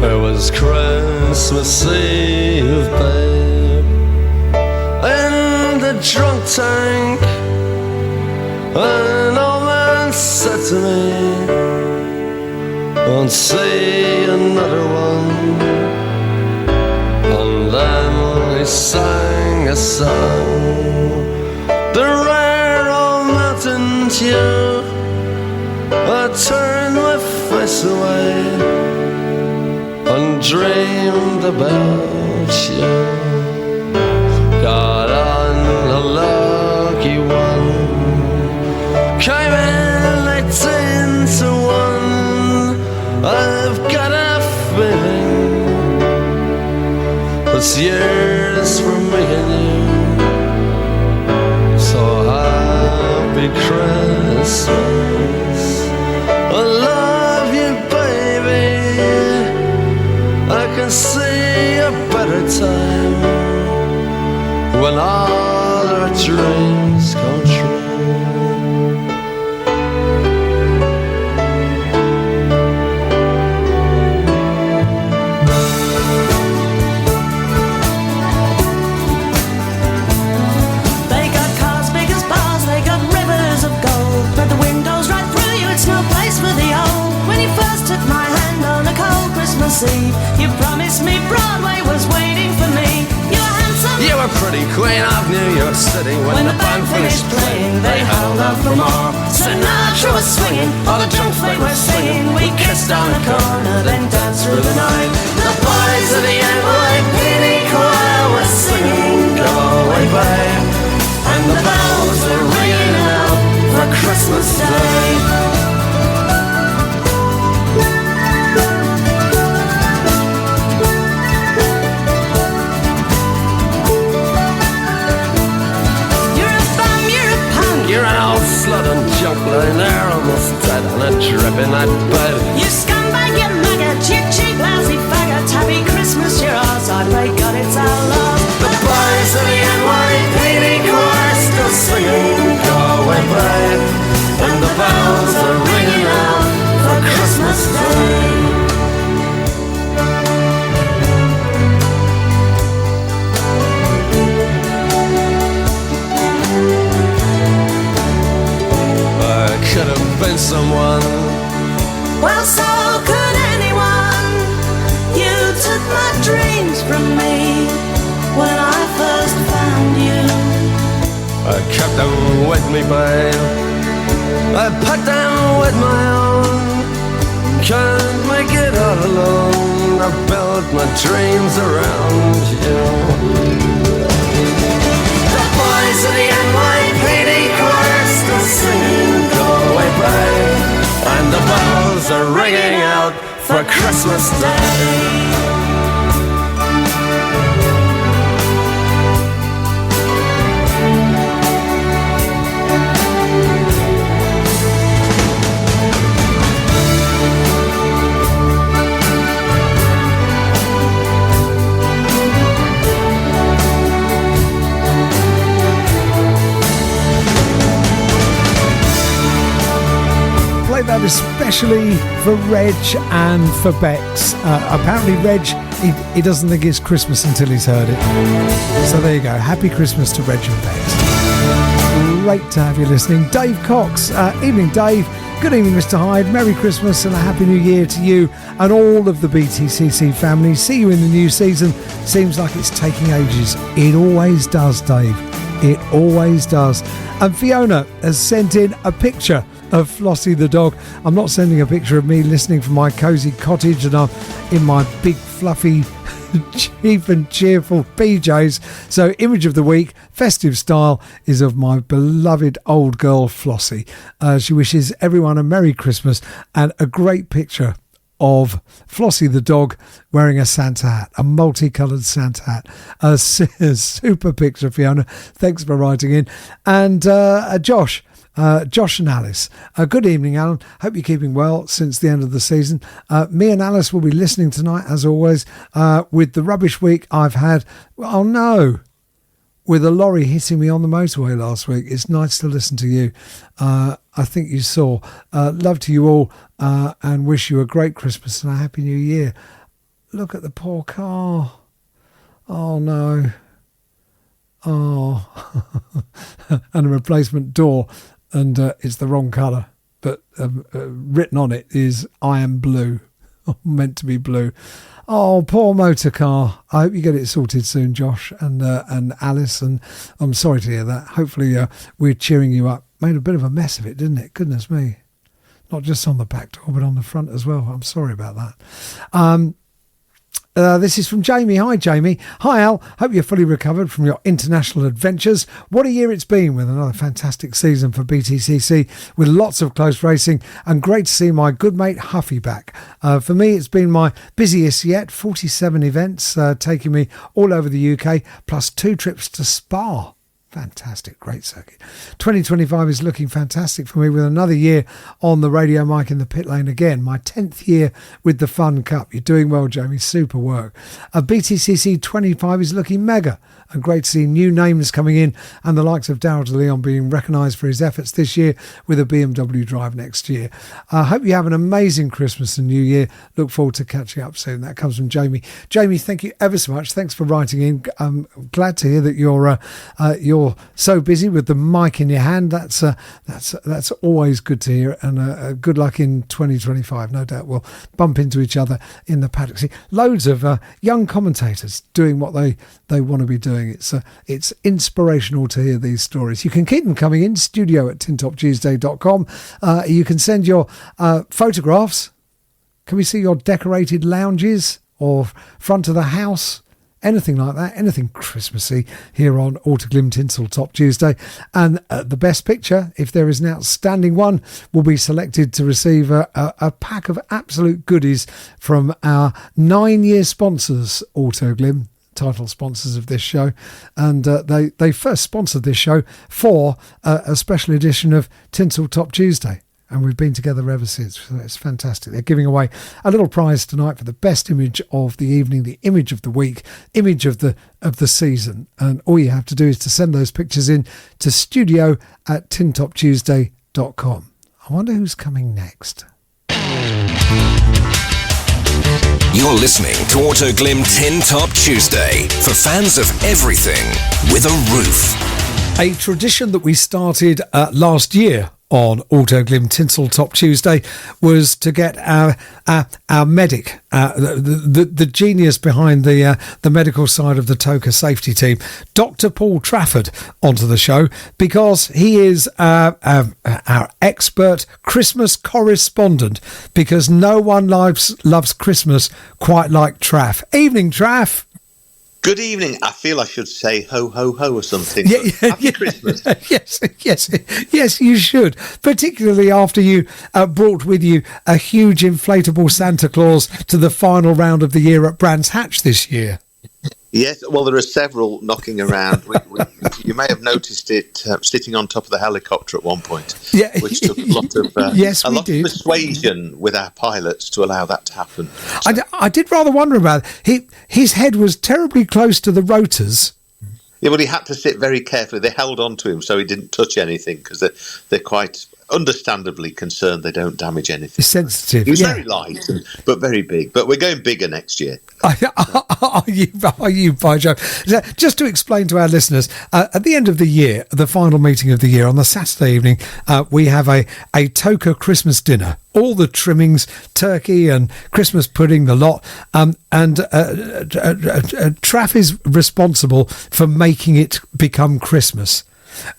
It was Christmas Eve, babe, in the drunk tank. An old man said to me, "Won't see another one." And then he sang a song, the rare old mountain tune. I turned my face away and dreamed about you. Got on a lucky one, came in 18 to 1. I've got a feeling it's years for me and you. So happy Christmas, I love you, baby. I can see a better time when all our dreams come true. They got cars big as bars, they got rivers of gold, but the windows right through you, it's no place for the old. When you first took my hand on a cold Christmas Eve, you promised me Broadway was waiting for me. You were handsome, You were pretty queen of New York City. when the band finished playing, they held out for more. Sinatra was swinging, all the drunks they were singing. We kissed on a corner, then danced through the night. The boys of the NYPD choir were singing, "Go away, babe," and the bells were ringing out for Christmas Day. You're an old slut and junk lying there almost dead on a drip in that bed. You scumbag, you maggot, you cheap, lousy faggot. Happy Christmas, you're ours. I pray God it's our love. The boys of the NYPD choir still singing, "Go away, babe," and the bells are ringing out for Christmas Day. I could have been someone. Well, so could anyone. You took my dreams from me when I first found you. I kept them with me, babe. I put them with my own. Can't make it all alone. I built my dreams around you. The boys of the NYPD choir still singing, "Go away, babe," and the bells are ringing out for Christmas Day. Played that especially for Reg and for Bex. Apparently Reg, he doesn't think it's Christmas until he's heard it. So there you go. Happy Christmas to Reg and Bex. Great to have you listening. Dave Cox. Evening, Dave. Good evening, Mr. Hyde. Merry Christmas and a Happy New Year to you and all of the BTCC family. See you in the new season. Seems like it's taking ages. It always does, Dave. It always does. And Fiona has sent in a picture of Flossie the dog. I'm not sending a picture of me listening from my cosy cottage and I'm in my big fluffy cheap and cheerful PJs. So image of the week, festive style, is of my beloved old girl Flossie. She wishes everyone a Merry Christmas and a great picture of Flossie the dog wearing a Santa hat, a multicoloured Santa hat. A super picture, Fiona. Thanks for writing in. And Josh Josh and Alice. Good evening, Alan. Hope you're keeping well since the end of the season. Me and Alice will be listening tonight, as always, with the rubbish week I've had. Oh, no. With a lorry hitting me on the motorway last week. It's nice to listen to you. I think you saw. Love to you all and wish you a great Christmas and a Happy New Year. Look at the poor car. Oh, no. Oh. And a replacement door. And it's the wrong colour. But written on it is I am blue. Meant to be blue. Oh, poor motor car. I hope you get it sorted soon, Josh and Alice. And I'm sorry to hear that. Hopefully we're cheering you up. Made a bit of a mess of it, didn't it? Goodness me. Not just on the back door, but on the front as well. I'm sorry about that. This is from Jamie. Hi, Jamie. Hi, Al. Hope you're fully recovered from your international adventures. What a year it's been with another fantastic season for BTCC with lots of close racing and great to see my good mate Huffy back. For me, it's been my busiest yet. 47 events taking me all over the UK, plus 2 trips to Spa. Fantastic, great circuit. 2025 is looking fantastic for me with another year on the radio mic in the pit lane again. My 10th year with the Fun Cup. You're doing well, Jamie. Super work. BTCC 25 is looking mega and great to see new names coming in and the likes of Darryl de Leon being recognised for his efforts this year with a BMW drive next year. I hope you have an amazing Christmas and New Year. Look forward to catching up soon. That comes from Jamie. Jamie, thank you ever so much. Thanks for writing in. I'm glad to hear that you're so busy with the mic in your hand. That's always good to hear, and good luck in 2025. No doubt we'll bump into each other in the paddock. See, loads of young commentators doing what they want to be doing. It's inspirational to hear these stories. You can keep them coming in, studio@tintoptuesday.com. You can send your photographs. Can we see your decorated lounges or front of the house? Anything like that, anything Christmassy here on Autoglim Tinsel Top Tuesday. And the best picture, if there is an outstanding one, will be selected to receive a pack of absolute goodies from our 9-year sponsors, Autoglim, title sponsors of this show. And they first sponsored this show for a special edition of Tinsel Top Tuesday. And we've been together ever since. So it's fantastic. They're giving away a little prize tonight for the best image of the evening, the image of the week, image of the season. And all you have to do is to send those pictures in to studio@tintoptuesday.com. I wonder who's coming next. You're listening to Autoglim Tin Top Tuesday for fans of everything with a roof. A tradition that we started last year on Autoglim Tinsel Top Tuesday was to get our medic, the genius behind the medical side of the TOCA safety team, Dr. Paul Trafford, onto the show because he is our expert Christmas correspondent, because no one loves Christmas quite like Traff. Evening, Traff. Good evening. I feel I should say ho, ho, ho or something. Happy Christmas. Yes, you should. Particularly after you brought with you a huge inflatable Santa Claus to the final round of the year at Brands Hatch this year. Yes, well, there are several knocking around. You may have noticed it sitting on top of the helicopter at one point, which took a lot of persuasion with our pilots to allow that to happen. I did rather wonder about it. His head was terribly close to the rotors. Yeah, well, he had to sit very carefully. They held on to him so he didn't touch anything because they're quite understandably concerned they don't damage anything. Sensitive. He was very light, but very big. But we're going bigger next year. Are you, by Joe? Just to explain to our listeners, at the end of the year, the final meeting of the year, on the Saturday evening, we have a TOCA Christmas dinner. All the trimmings, turkey and Christmas pudding, the lot. And Traff is responsible for making it become Christmas.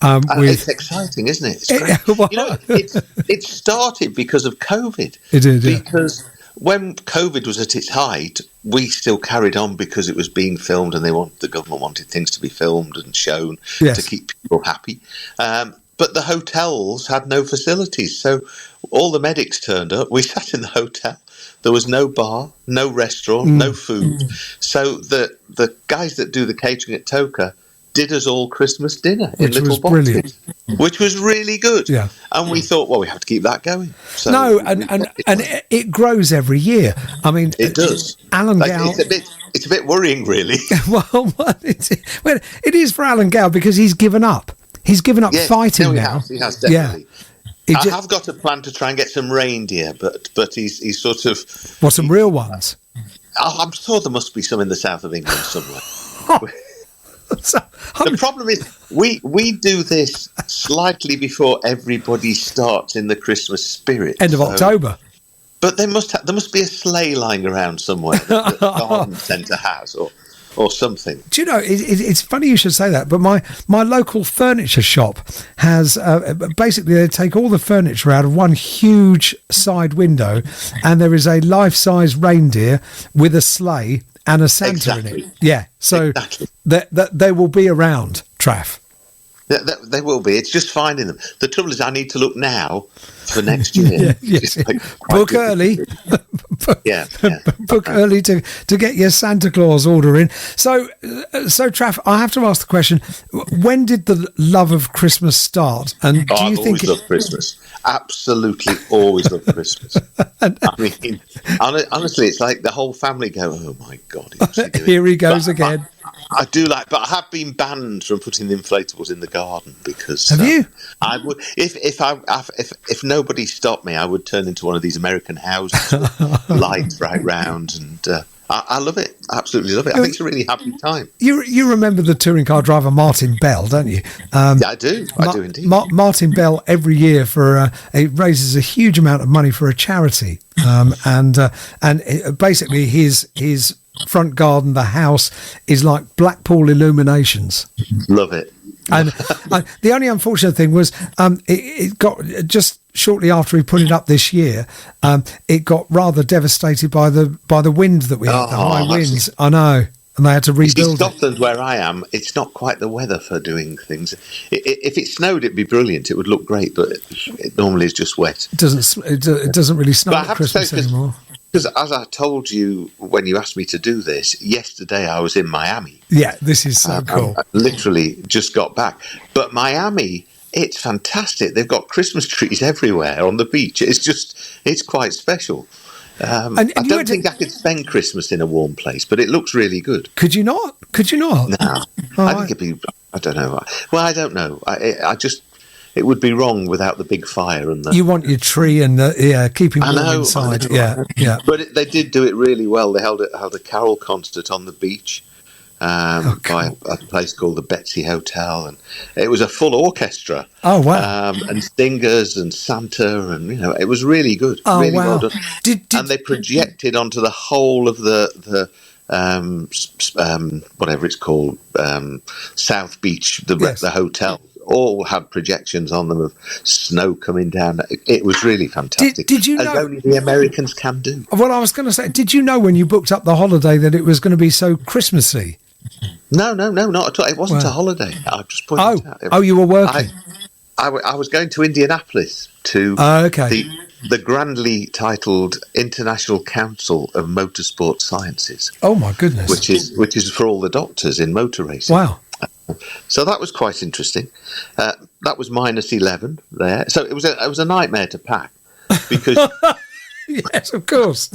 It's exciting, isn't it? It's great. It started because of COVID. It did, yeah. Because when COVID was at its height, we still carried on because it was being filmed, and the government wanted things to be filmed and shown to keep people happy. But the hotels had no facilities, so all the medics turned up. We sat in the hotel. There was no bar, no restaurant, no food. So the guys that do the catering at TOCA did us all Christmas dinner in Which little was boxes, brilliant. which was really good. Yeah. And we thought, well, we have to keep that going. So No, and it grows every year. I mean, it does. Alan Like, Gow. it's a bit worrying, really. well, it is for Alan Gow because he's given up. He's given up fighting now. He has definitely. Yeah. I have got a plan to try and get some reindeer, but he's sort of... What, some real ones? I'm sure there must be some in the south of England somewhere. The problem is we do this slightly before everybody starts in the Christmas spirit. End of October. But there must be a sleigh lying around somewhere that the garden centre has, or something. Do you know, it's funny you should say that, but my local furniture shop has, basically they take all the furniture out of one huge side window, and there is a life-size reindeer with a sleigh and a Santa in it. Yeah, so they will be around, Traff. They will be. It's just finding them. The trouble is I need to look now for next year. Yes. Book early. Book early to get your Santa Claus order in. So Traff, I have to ask the question: when did the love of Christmas start? And do you think always loved Christmas? Absolutely, always loved Christmas. I mean, honestly, it's like the whole family go, "Oh my God, here he goes again." I do like, but I have been banned from putting the inflatables in the garden because. Have you? I would, if nobody stopped me, I would turn into one of these American houses, with lights right round, and I love it. Absolutely love it. I think it's a really happy time. You remember the touring car driver Martin Bell, don't you? Yeah, I do. I do indeed. Martin Bell every year it raises a huge amount of money for a charity, and basically his front garden, the house, is like Blackpool illuminations. Love it. And the only unfortunate thing was it got just shortly after he put it up this year, it got rather devastated by the wind that we had, the high winds. I know, and they had to rebuild. Scotland, where I am, it's not quite the weather for doing things. If it snowed, it'd be brilliant. It would look great, but it normally is just wet. It doesn't really snow at Christmas anymore. Because as I told you when you asked me to do this, yesterday I was in Miami. Yeah, this is so cool. I literally just got back. But Miami, it's fantastic. They've got Christmas trees everywhere on the beach. It's quite special. I don't think I could spend Christmas in a warm place, but it looks really good. Could you not? No. I think it'd be, I don't know. Well, I don't know. It would be wrong without the big fire and you want your tree and keeping warm inside. Yeah. But they did do it really well. They held a carol concert on the beach by a place called the Betsy Hotel, and it was a full orchestra. Oh wow! And singers and Santa, and it was really good. Oh really wow! Well done. And they projected onto the whole of the whatever it's called, South Beach, the hotel. All had projections on them of snow coming down. It was really fantastic. Did you know? As only the Americans can do. Well, I was going to say, did you know when you booked up the holiday that it was going to be so Christmassy? No, not at all. It wasn't a holiday. I just pointed out. Oh, you were working. I was going to Indianapolis to the grandly titled International Council of Motorsport Sciences. Oh my goodness! Which is for all the doctors in motor racing. Wow. So that was quite interesting. That was -11 there. So it was a nightmare to pack because yes, of course.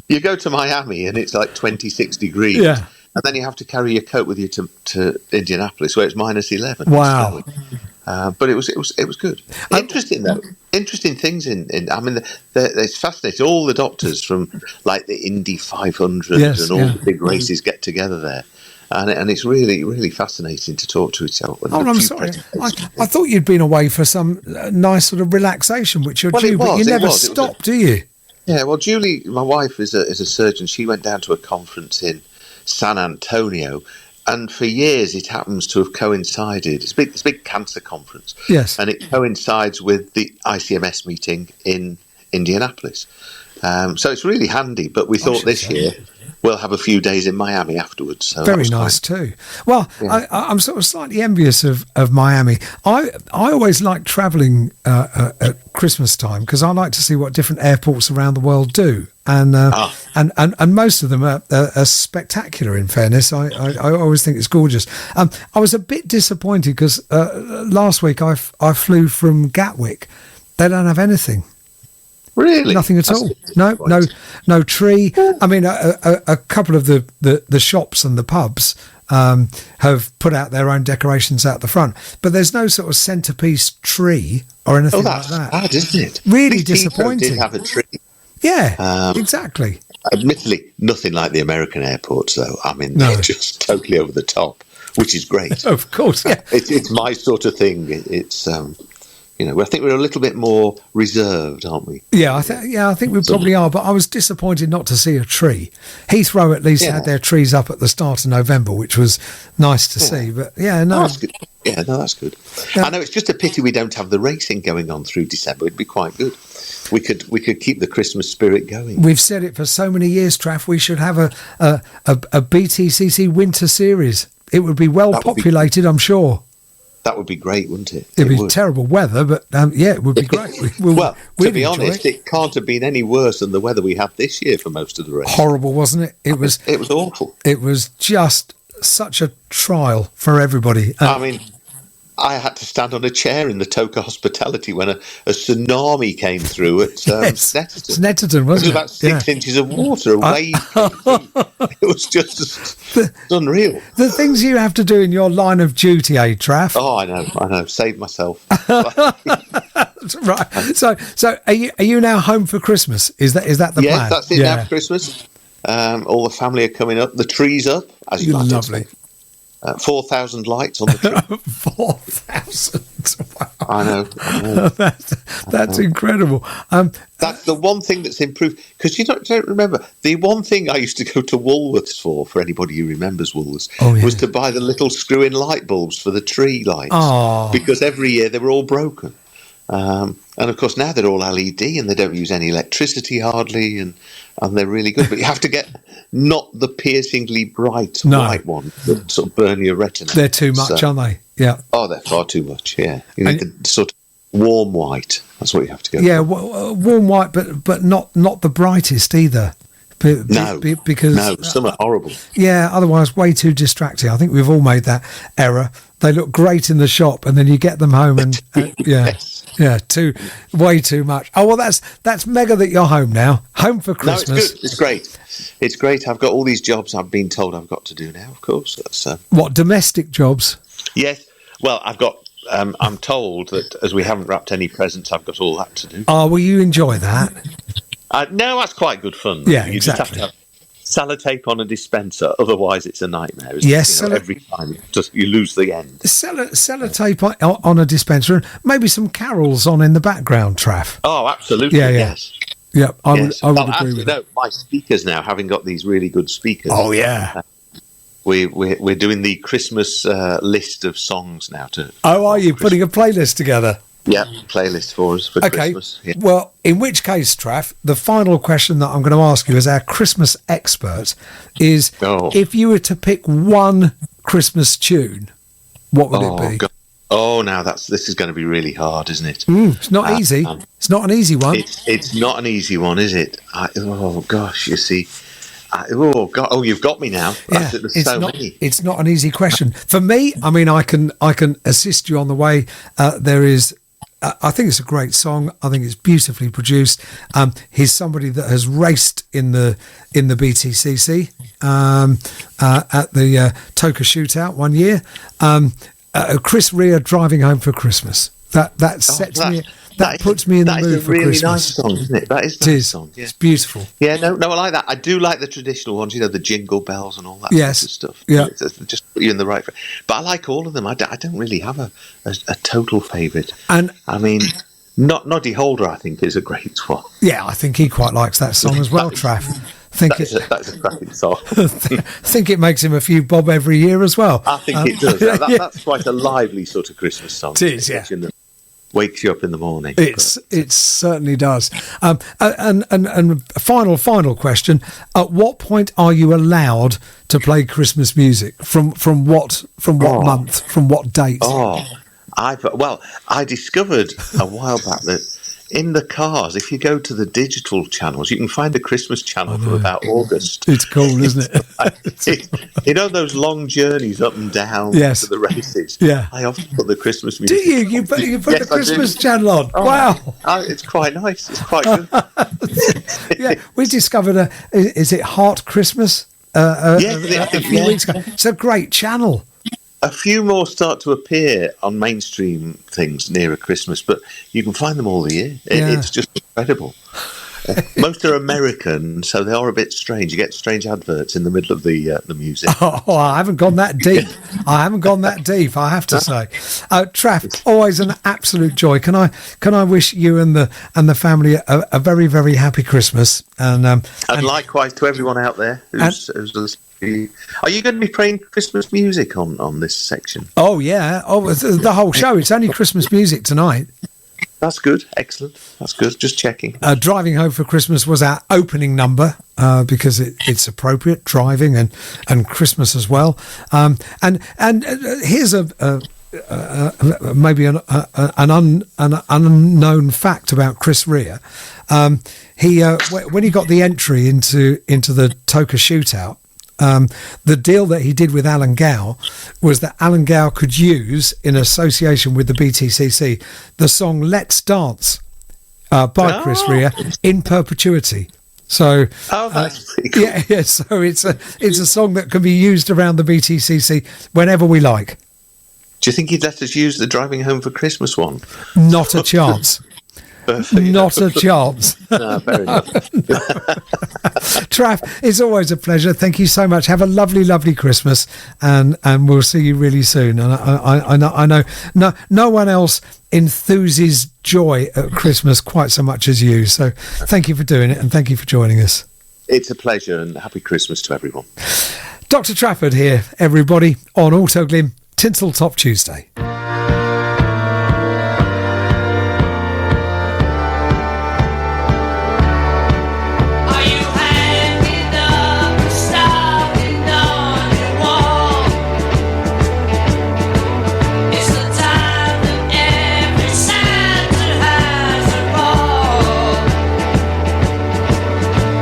You go to Miami and it's like 26 degrees. Yeah. And then you have to carry your coat with you to Indianapolis where it's -11. Wow. But it was good. Interesting though. Interesting things I mean, it's fascinating. All the doctors from like the Indy 500 and all the big races get together there. And it's really, really fascinating to talk to each other. Oh, I'm sorry. I thought you'd been away for some nice sort of relaxation, which you're due, but you never stop, do you? Yeah, well, Julie, my wife, is a surgeon. She went down to a conference in San Antonio, and for years it happens to have coincided. It's a big cancer conference. Yes. And it coincides with the ICMS meeting in Indianapolis. So it's really handy, but we thought this year we'll have a few days in Miami afterwards. So very nice too. Well, Yeah. I'm sort of slightly envious of Miami. I always like travelling at Christmas time because I like to see what different airports around the world do. And most of them are spectacular. In fairness, I always think it's gorgeous. I was a bit disappointed because last week I flew from Gatwick. They don't have anything. Really? Nothing at all. No tree. I mean, a couple of the shops and the pubs have put out their own decorations out the front, but there's no sort of centerpiece tree or anything like that. Bad, isn't it? Really These disappointing. did have a tree. Yeah, exactly. Admittedly, nothing like the American airports, though. I mean, they're just totally over the top, which is great. Of course, yeah. It's my sort of thing. It's I think we're a little bit more reserved, aren't we? Yeah, I think we probably are. But I was disappointed not to see a tree. Heathrow at least had their trees up at the start of November, which was nice to see. But that's good. Yeah, no, that's good. I know it's just a pity we don't have the racing going on through December. It'd be quite good. We could keep the Christmas spirit going. We've said it for so many years, Traff. We should have a BTCC Winter Series. It would be well populated, I'm sure. That would be great, wouldn't it? It'd be terrible weather, but it would be great. Well, to be honest, it can't have been any worse than the weather we had this year for most of the race. Horrible, wasn't it? It was awful. It was just such a trial for everybody. I mean, I had to stand on a chair in the Toka Hospitality when a tsunami came through at Snetterton, wasn't it? It was about 6 inches of water, a wave. It was just unreal. The things you have to do in your line of duty, Traff? Oh, I know. Save myself. Right. So are you now home for Christmas? Is that the plan? Yes, that's it now for Christmas. All the family are coming up. The tree's up, as you might lovely. expect. 4,000 lights on the tree. 4,000. Wow. I know. That's incredible. That's the one thing that's improved. Because you don't remember, the one thing I used to go to Woolworths for anybody who remembers Woolworths, was to buy the little screw-in light bulbs for the tree lights. Because every year they were all broken. And of course now they're all LED and they don't use any electricity hardly, and they're really good. But you have to get not the piercingly bright white one that sort of burn your retina. They're too much, aren't they? Yeah. Oh, they're far too much. Yeah, you need the sort of warm white. That's what you have to go. Yeah, warm white, but not the brightest either. Because some are horrible. Yeah, otherwise way too distracting. I think we've all made that error. They look great in the shop, and then you get them home, and way too much. Oh well, that's mega that you're home now, home for Christmas. No, it's good. It's great. It's great. I've got all these jobs I've been told I've got to do now. Of course, that's what, domestic jobs? Yes. Well, I've got. I'm told that as we haven't wrapped any presents, I've got all that to do. Oh, will you enjoy that? No, that's quite good fun. Yeah, you exactly. Just have to have sellotape on a dispenser, otherwise it's a nightmare. Yes, every time you lose the end. Sellotape on a dispenser, and maybe some carols on in the background, Traff. Oh, absolutely. Yes. Yeah, I would agree with that. My speakers now, having got these really good speakers. Oh yeah. We're doing the Christmas list of songs now. Are you putting a playlist together? Yeah, playlist for us for Christmas. Yeah. Well, in which case, Traff, the final question that I'm going to ask you as our Christmas expert is, if you were to pick one Christmas tune, what would it be? God. Oh, now this is going to be really hard, isn't it? It's not easy. It's not an easy one. It's not an easy one, is it? Gosh, you see. You've got me now. Yeah, it's not an easy question for me. I mean, I can assist you on the way. There is. I think it's a great song. I think it's beautifully produced. He's somebody that has raced in the BTCC at the Toka Shootout one year. Chris Rea, Driving Home for Christmas. That sets me. That puts me in the mood for Christmas. That is a really nice song, isn't it? That is a nice song. Yeah. It's beautiful. Yeah, no, I like that. I do like the traditional ones, the jingle bells and all that sort of stuff. Yeah. It's just put you in the right. But I like all of them. I don't really have a total favourite. And I mean, Noddy Holder, I think, is a great one. Yeah, I think he quite likes that song as well, Traff. That's a cracking song. I think it makes him a few bob every year as well. I think it does. That's quite a lively sort of Christmas song. It is, yeah. wakes you up in the morning. It certainly does. And final question: at what point are you allowed to play Christmas music? From what month? From what date? I discovered a while back that in the cars, if you go to the digital channels, you can find the Christmas channel from about August. It's cool, isn't it? You know those long journeys up and down to the races? Yeah. I often put the Christmas music. Do you? You put the Christmas channel on? Wow. It's quite nice. It's quite good. Yeah, we discovered is it Heart Christmas? A few weeks ago. It's a great channel. A few more start to appear on mainstream things nearer Christmas, but you can find them all the year. It's just incredible. Most are American, so they are a bit strange. You get strange adverts in the middle of the music. Oh, I haven't gone that deep. I have to say. Traff, always an absolute joy. Can I wish you and the family a very, very happy Christmas? And likewise to everyone out there who's are you going to be playing Christmas music on this section? Oh yeah, the whole show. It's only Christmas music tonight. That's good. Excellent. That's good. Just checking. Driving Home for Christmas was our opening number because it's appropriate, driving and Christmas as well. And here's maybe an unknown fact about Chris Rea. He when he got the entry into the Toka Shootout, the deal that he did with Alan Gow was that Alan Gow could use, in association with the BTCC, the song "Let's Dance" by Chris Rea in perpetuity. So, that's pretty cool. yeah. So it's a song that can be used around the BTCC whenever we like. Do you think he'd let us use the Driving Home for Christmas one? Not a chance. Not a chance. No, fair enough. Traff, it's always a pleasure. Thank you so much. Have a lovely, lovely Christmas, and we'll see you really soon. And I know no one else enthuses joy at Christmas quite so much as you. So thank you for doing it, and thank you for joining us. It's a pleasure, and happy Christmas to everyone. Dr. Trafford here, everybody, on Autoglim Tinsel Top Tuesday.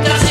Does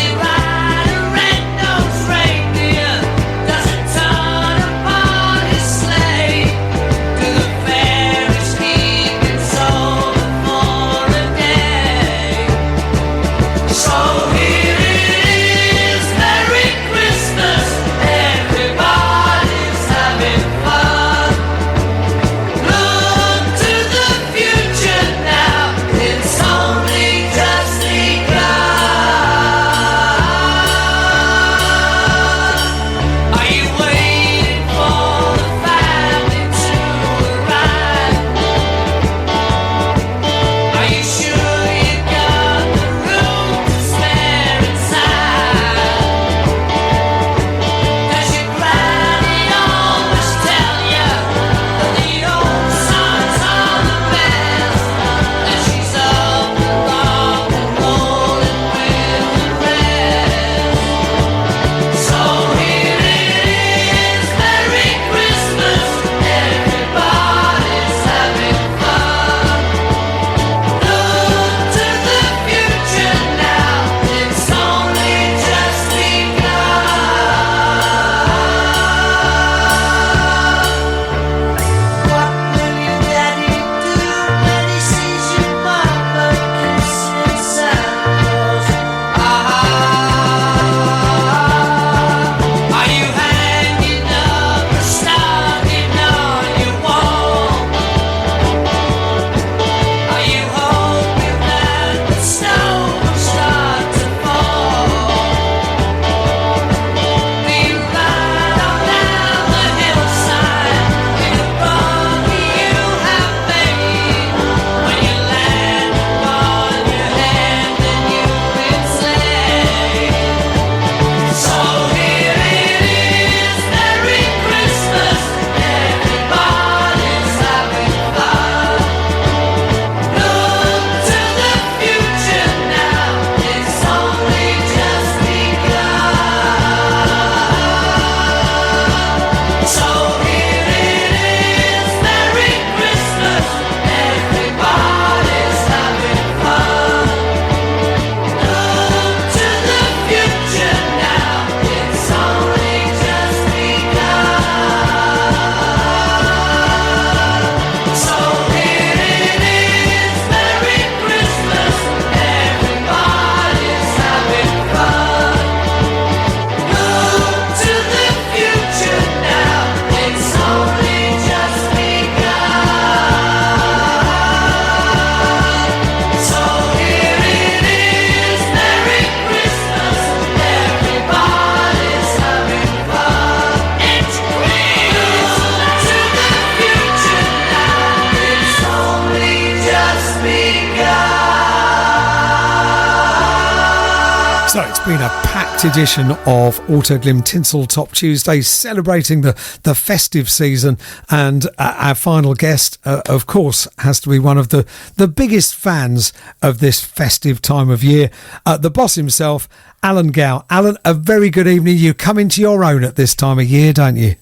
So it's been a packed edition of Autoglim Tinsel Top Tuesday, celebrating the festive season, and our final guest, of course, has to be one of the biggest fans of this festive time of year, the boss himself, Alan Gow. Alan, a very good evening. You come into your own at this time of year, don't you?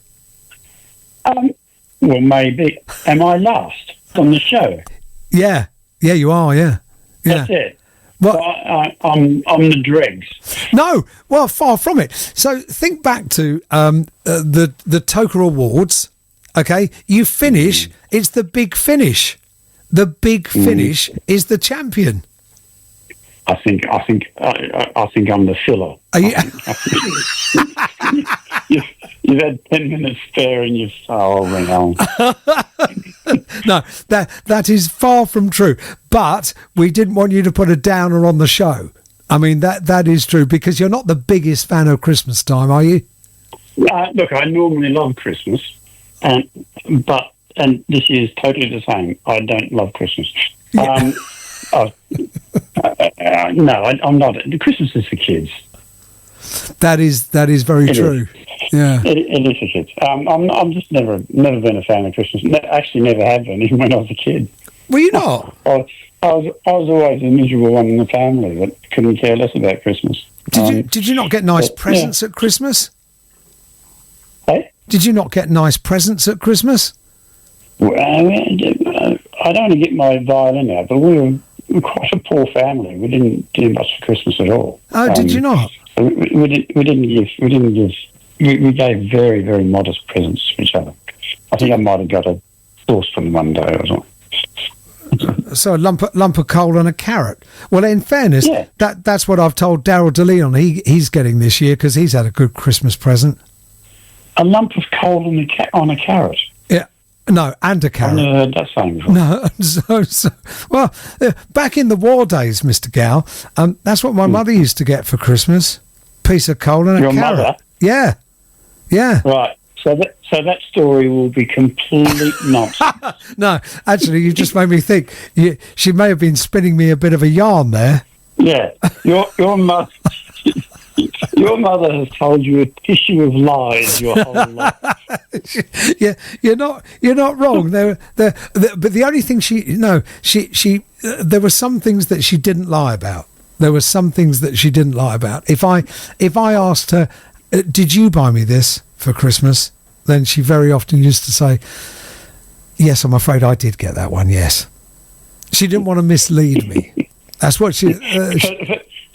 Well, maybe. Am I last on the show? Yeah, you are, yeah. That's it. Well, I'm the dregs. No, well, far from it. So think back to the Toker Awards. Okay, you finish. It's the big finish. The big finish is the champion. I think I'm the filler. Are you? You've had 10 minutes spare and you've ring on. No, that is far from true. But we didn't want you to put a downer on the show. I mean, that is true, because you're not the biggest fan of Christmas time, are you? Look, I normally love Christmas, but this year's totally the same. I don't love Christmas. Yeah. No, I'm not. Christmas is for kids. That is very true. Yeah, it is for kids. I'm just never been a fan of Christmas. Actually, never have been, even when I was a kid. Were you not? I was always the miserable one in the family that couldn't care less about Christmas. Did you not get nice presents at Christmas? Hey? Did you not get nice presents at Christmas? Well, I'd only get my violin out, but we were quite a poor family. We didn't do much for Christmas at all. Oh, did you not? We gave very, very modest presents to each other. I think I might have got a saucepan one day or something. So a lump of coal and a carrot. Well, in fairness, that's what I've told Daryl DeLeon he's getting this year, because he's had a good Christmas present. A lump of coal on a carrot? Yeah. No, and a carrot. I've never heard that saying before. No, well, back in the war days, Mr. Gow, that's what my mother used to get for Christmas. Piece of coal and a carrot. Your mother? Yeah. Right. So that story will be complete nonsense. No, actually, you just made me think. She may have been spinning me a bit of a yarn there. Yeah, your mother. Your mother has told you a tissue of lies your whole life. Yeah, you're not wrong. But the only thing there were some things that she didn't lie about. If I asked her, did you buy me this for Christmas? Then she very often used to say, yes, I'm afraid I did get that one, yes. She didn't want to mislead me. That's what she...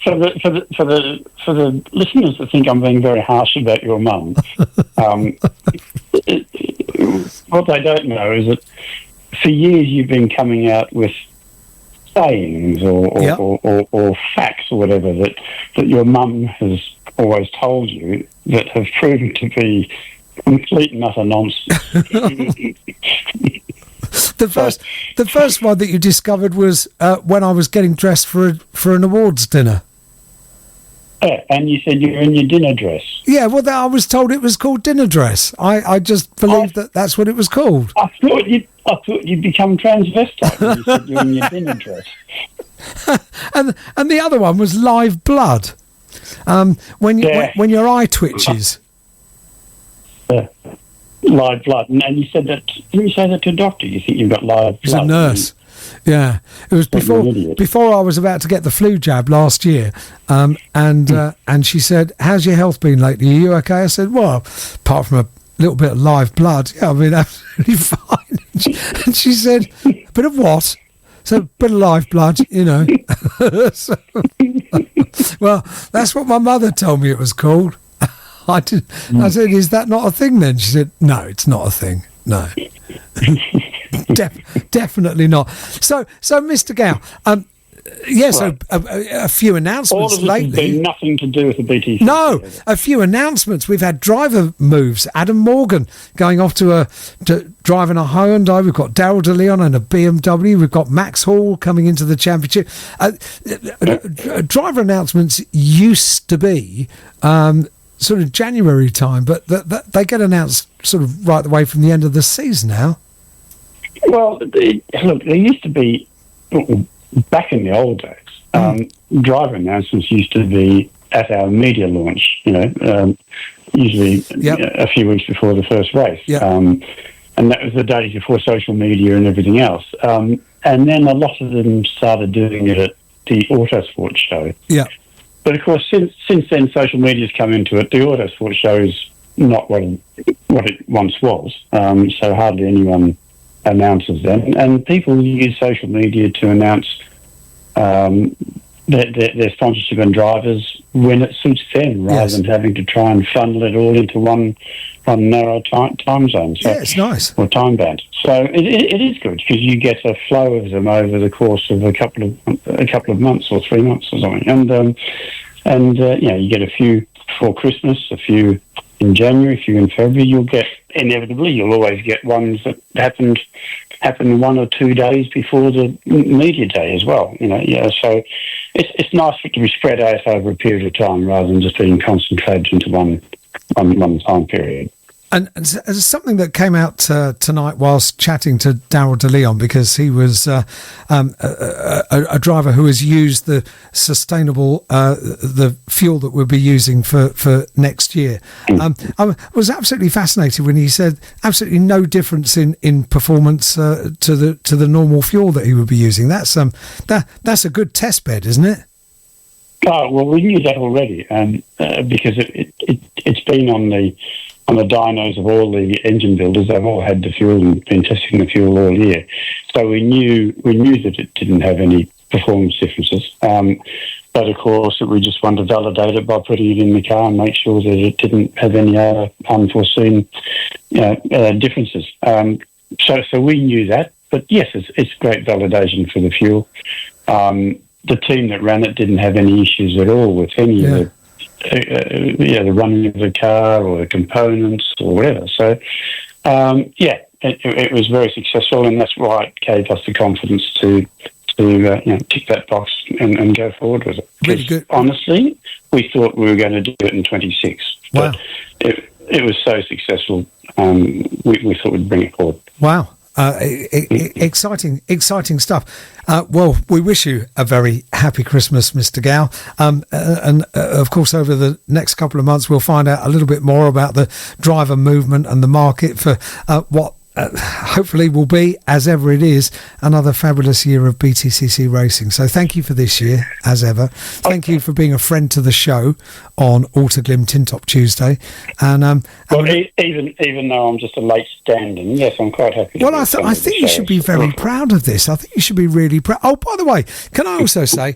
For the listeners that think I'm being very harsh about your mum, what they don't know is that for years you've been coming out with sayings or facts or whatever that your mum has always told you that have proven to be complete and utter nonsense. The first one that you discovered was when I was getting dressed for an awards dinner. Yeah, and you said you were in your dinner dress. Yeah, well, I was told it was called dinner dress. I just believed that's what it was called. I thought you'd become transvestite when you said you were in your dinner dress. and the other one was live blood. When your eye twitches. Live blood, and you said that. Didn't you say that to a doctor? You think you've got live blood? It was a nurse. Yeah, it was before I was about to get the flu jab last year, and she said, "How's your health been lately? Are you okay?" I said, "Well, apart from a little bit of live blood, yeah, I mean, absolutely fine." And she said, "A bit of what?" So, a bit of live blood, you know. Well, that's what my mother told me it was called. I said, "Is that not a thing then?" She said, "No, it's not a thing. No." Definitely not. So Mr. Gow, so a few announcements lately. All of this has been nothing to do with the BTC. No, a few announcements. We've had driver moves. Adam Morgan going off to driving a Hyundai. We've got Daryl DeLeon and a BMW. We've got Max Hall coming into the championship. Driver announcements used to be sort of January time, but they get announced sort of right the way from the end of the season now. Well, look, there used to be, back in the old days, driver announcements used to be at our media launch. Usually a few weeks before the first race. And that was the days before social media and everything else. And then a lot of them started doing it at the Autosport show. Yeah. But of course, since then, social media's come into it. The Autosport show is not what it once was. So hardly anyone announces them. And people use social media to announce their sponsorship and drivers when it suits them, rather than having to try and funnel it all into one narrow time zone. So, it's nice. Or time band. So it is good because you get a flow of them over the course of a couple of months or 3 months or something, and you get a few before Christmas, a few in January, a few in February. You'll always get ones that happen 1 or 2 days before the media day as well. So it's nice for it to be spread out over a period of time rather than just being concentrated into one time period. And something that came out tonight whilst chatting to Daryl DeLeon, because he was a driver who has used the sustainable the fuel that we'll be using for next year. I was absolutely fascinated when he said absolutely no difference in performance to the normal fuel that he would be using. That's a good test bed, isn't it? Oh, well, we knew that already, because it's been on the dynos of all the engine builders. They've all had the fuel and been testing the fuel all year, so we knew that it didn't have any performance differences. But of course, we just wanted to validate it by putting it in the car and make sure that it didn't have any other unforeseen differences. So we knew that, but yes, it's great validation for the fuel. The team that ran it didn't have any issues at all with any of the running of the car or the components or whatever. So, it was very successful, and that's why it gave us the confidence to tick that box and go forward with it. Really good. Honestly, we thought we were going to do it in 26, but it was so successful, we thought we'd bring it forward. Wow. Exciting stuff. Well, we wish you a very happy Christmas, Mr. Gow. And of course, over the next couple of months, we'll find out a little bit more about the driver movement and the market for what hopefully will be, as ever it is, another fabulous year of BTCC racing. So thank you for this year, as ever. Thank you for being a friend to the show on Autoglim Tin Top Tuesday. And even though I'm just a late standing, yes, I'm quite happy. Well, I think you should be very proud of this. I think you should be really proud. Oh, by the way, can I also say,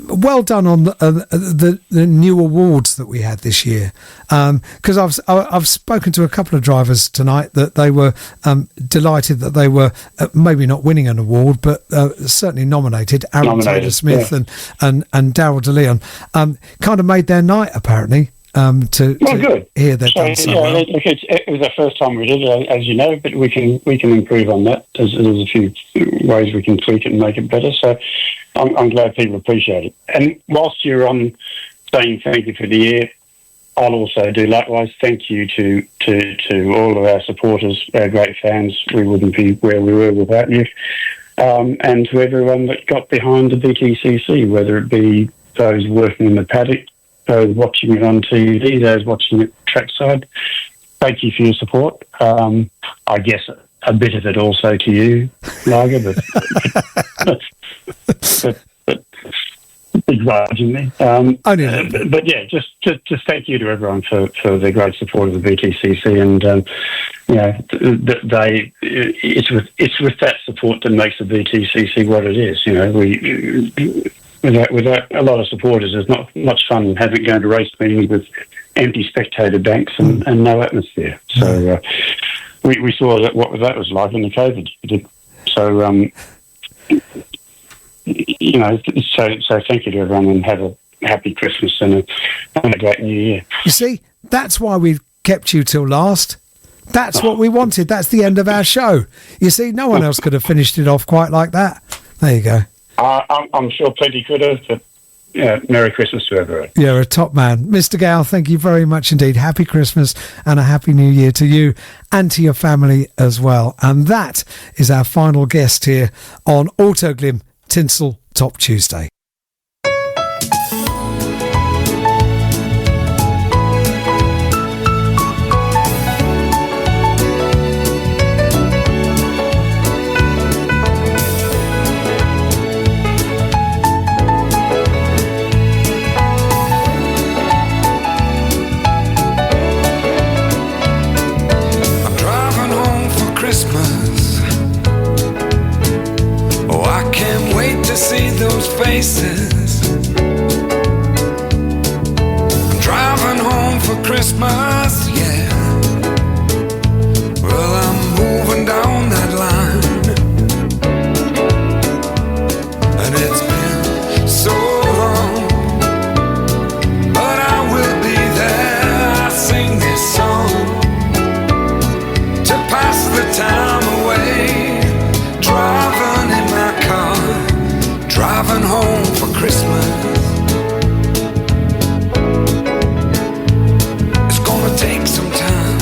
well done on the new awards that we had this year. Because I've spoken to a couple of drivers tonight that they were delighted that they were maybe not winning an award, but certainly nominated. Aaron Taylor Smith and Daryl DeLeon kind of made their night, apparently. To hear that done so well. It was our first time we did it, as you know, but we can improve on that. There's a few ways we can tweak it and make it better. So I'm glad people appreciate it. And whilst you're on saying thank you for the year, I'll also do likewise. Thank you to all of our supporters, our great fans. We wouldn't be where we were without you. And to everyone that got behind the BTCC, whether it be those working in the paddock, those watching it on TV, those watching it trackside. Thank you for your support. I guess a bit of it also to you, Lager, but begrudgingly. But yeah, just thank you to everyone for their great support of the BTCC, and it's with that support that makes the BTCC what it is. Without a lot of supporters, there's not much fun having going to race meetings with empty spectator banks and no atmosphere. So we saw what that was like in the COVID. So so thank you to everyone, and have a happy Christmas and a great New Year. You see, that's why we've kept you till last. That's what we wanted. That's the end of our show. You see, no one else could have finished it off quite like that. There you go. I'm sure plenty could have, but Merry Christmas to everyone. You're a top man. Mr. Gow, thank you very much indeed. Happy Christmas and a Happy New Year to you and to your family as well. And that is our final guest here on Autoglim Tinsel Top Tuesday. faces. I'm driving home for Christmas, yeah. Well, I'm moving down that line, and it's been so long, but I will be there. I sing this song to pass the time away, driving in my car, driving home for Christmas. It's gonna take some time,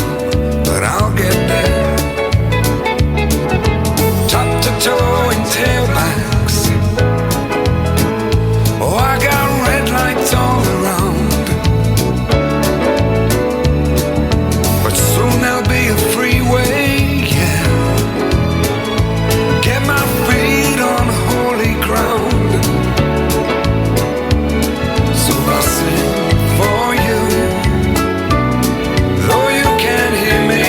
but I'll get there. Top to toe in tailbacks. Oh, I got red lights all around, but soon there'll be a freeway, yeah. Get my feet on holy ground. So I sing for you, though you can't hear me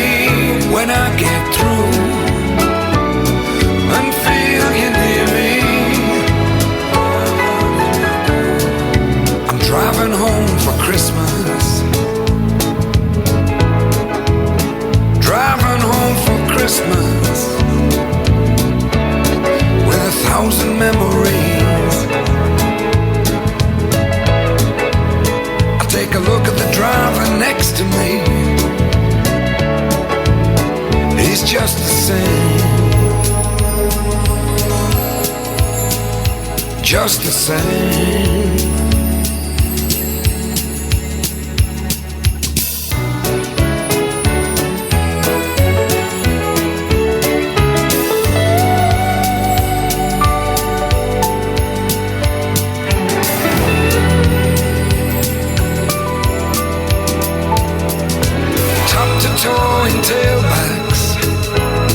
when I get through, and feel you near me. I'm driving home for Christmas, driving home for Christmas, with 1,000 memories. I take a look at the driver next to me. He's just the same, just the same.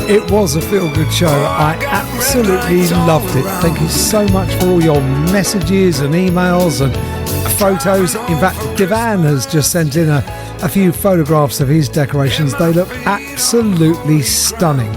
It was a feel-good show. I absolutely loved it. Thank you so much for all your messages and emails and photos. In fact, Divan has just sent in a few photographs of his decorations. They look absolutely stunning.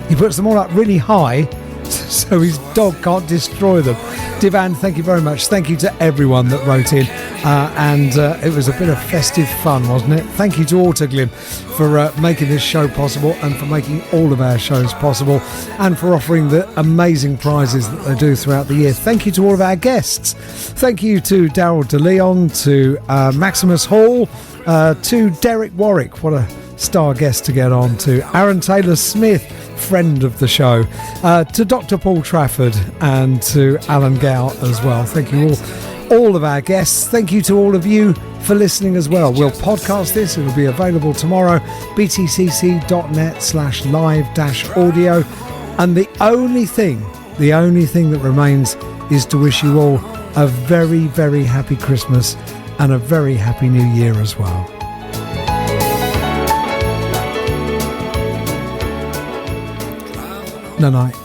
He puts them all up really high so his dog can't destroy them. Divan, thank you very much. Thank you to everyone that wrote in. It was a bit of festive fun, wasn't it? Thank you to Autoglim for making this show possible, and for making all of our shows possible, and for offering the amazing prizes that they do throughout the year. Thank you to all of our guests. Thank you to Daryl De Leon, to Maximus Hall, to Derek Warwick, what a star guest to get on, to Aaron Taylor Smith, friend of the show, to Dr. Paul Trafford, and to Alan Gow as well. Thank you all of our guests. Thank you to all of you for listening as well. We'll podcast this. It will be available tomorrow, btcc.net/live-audio. And the only thing that remains is to wish you all a very, very happy Christmas and a very happy New Year as well. Night.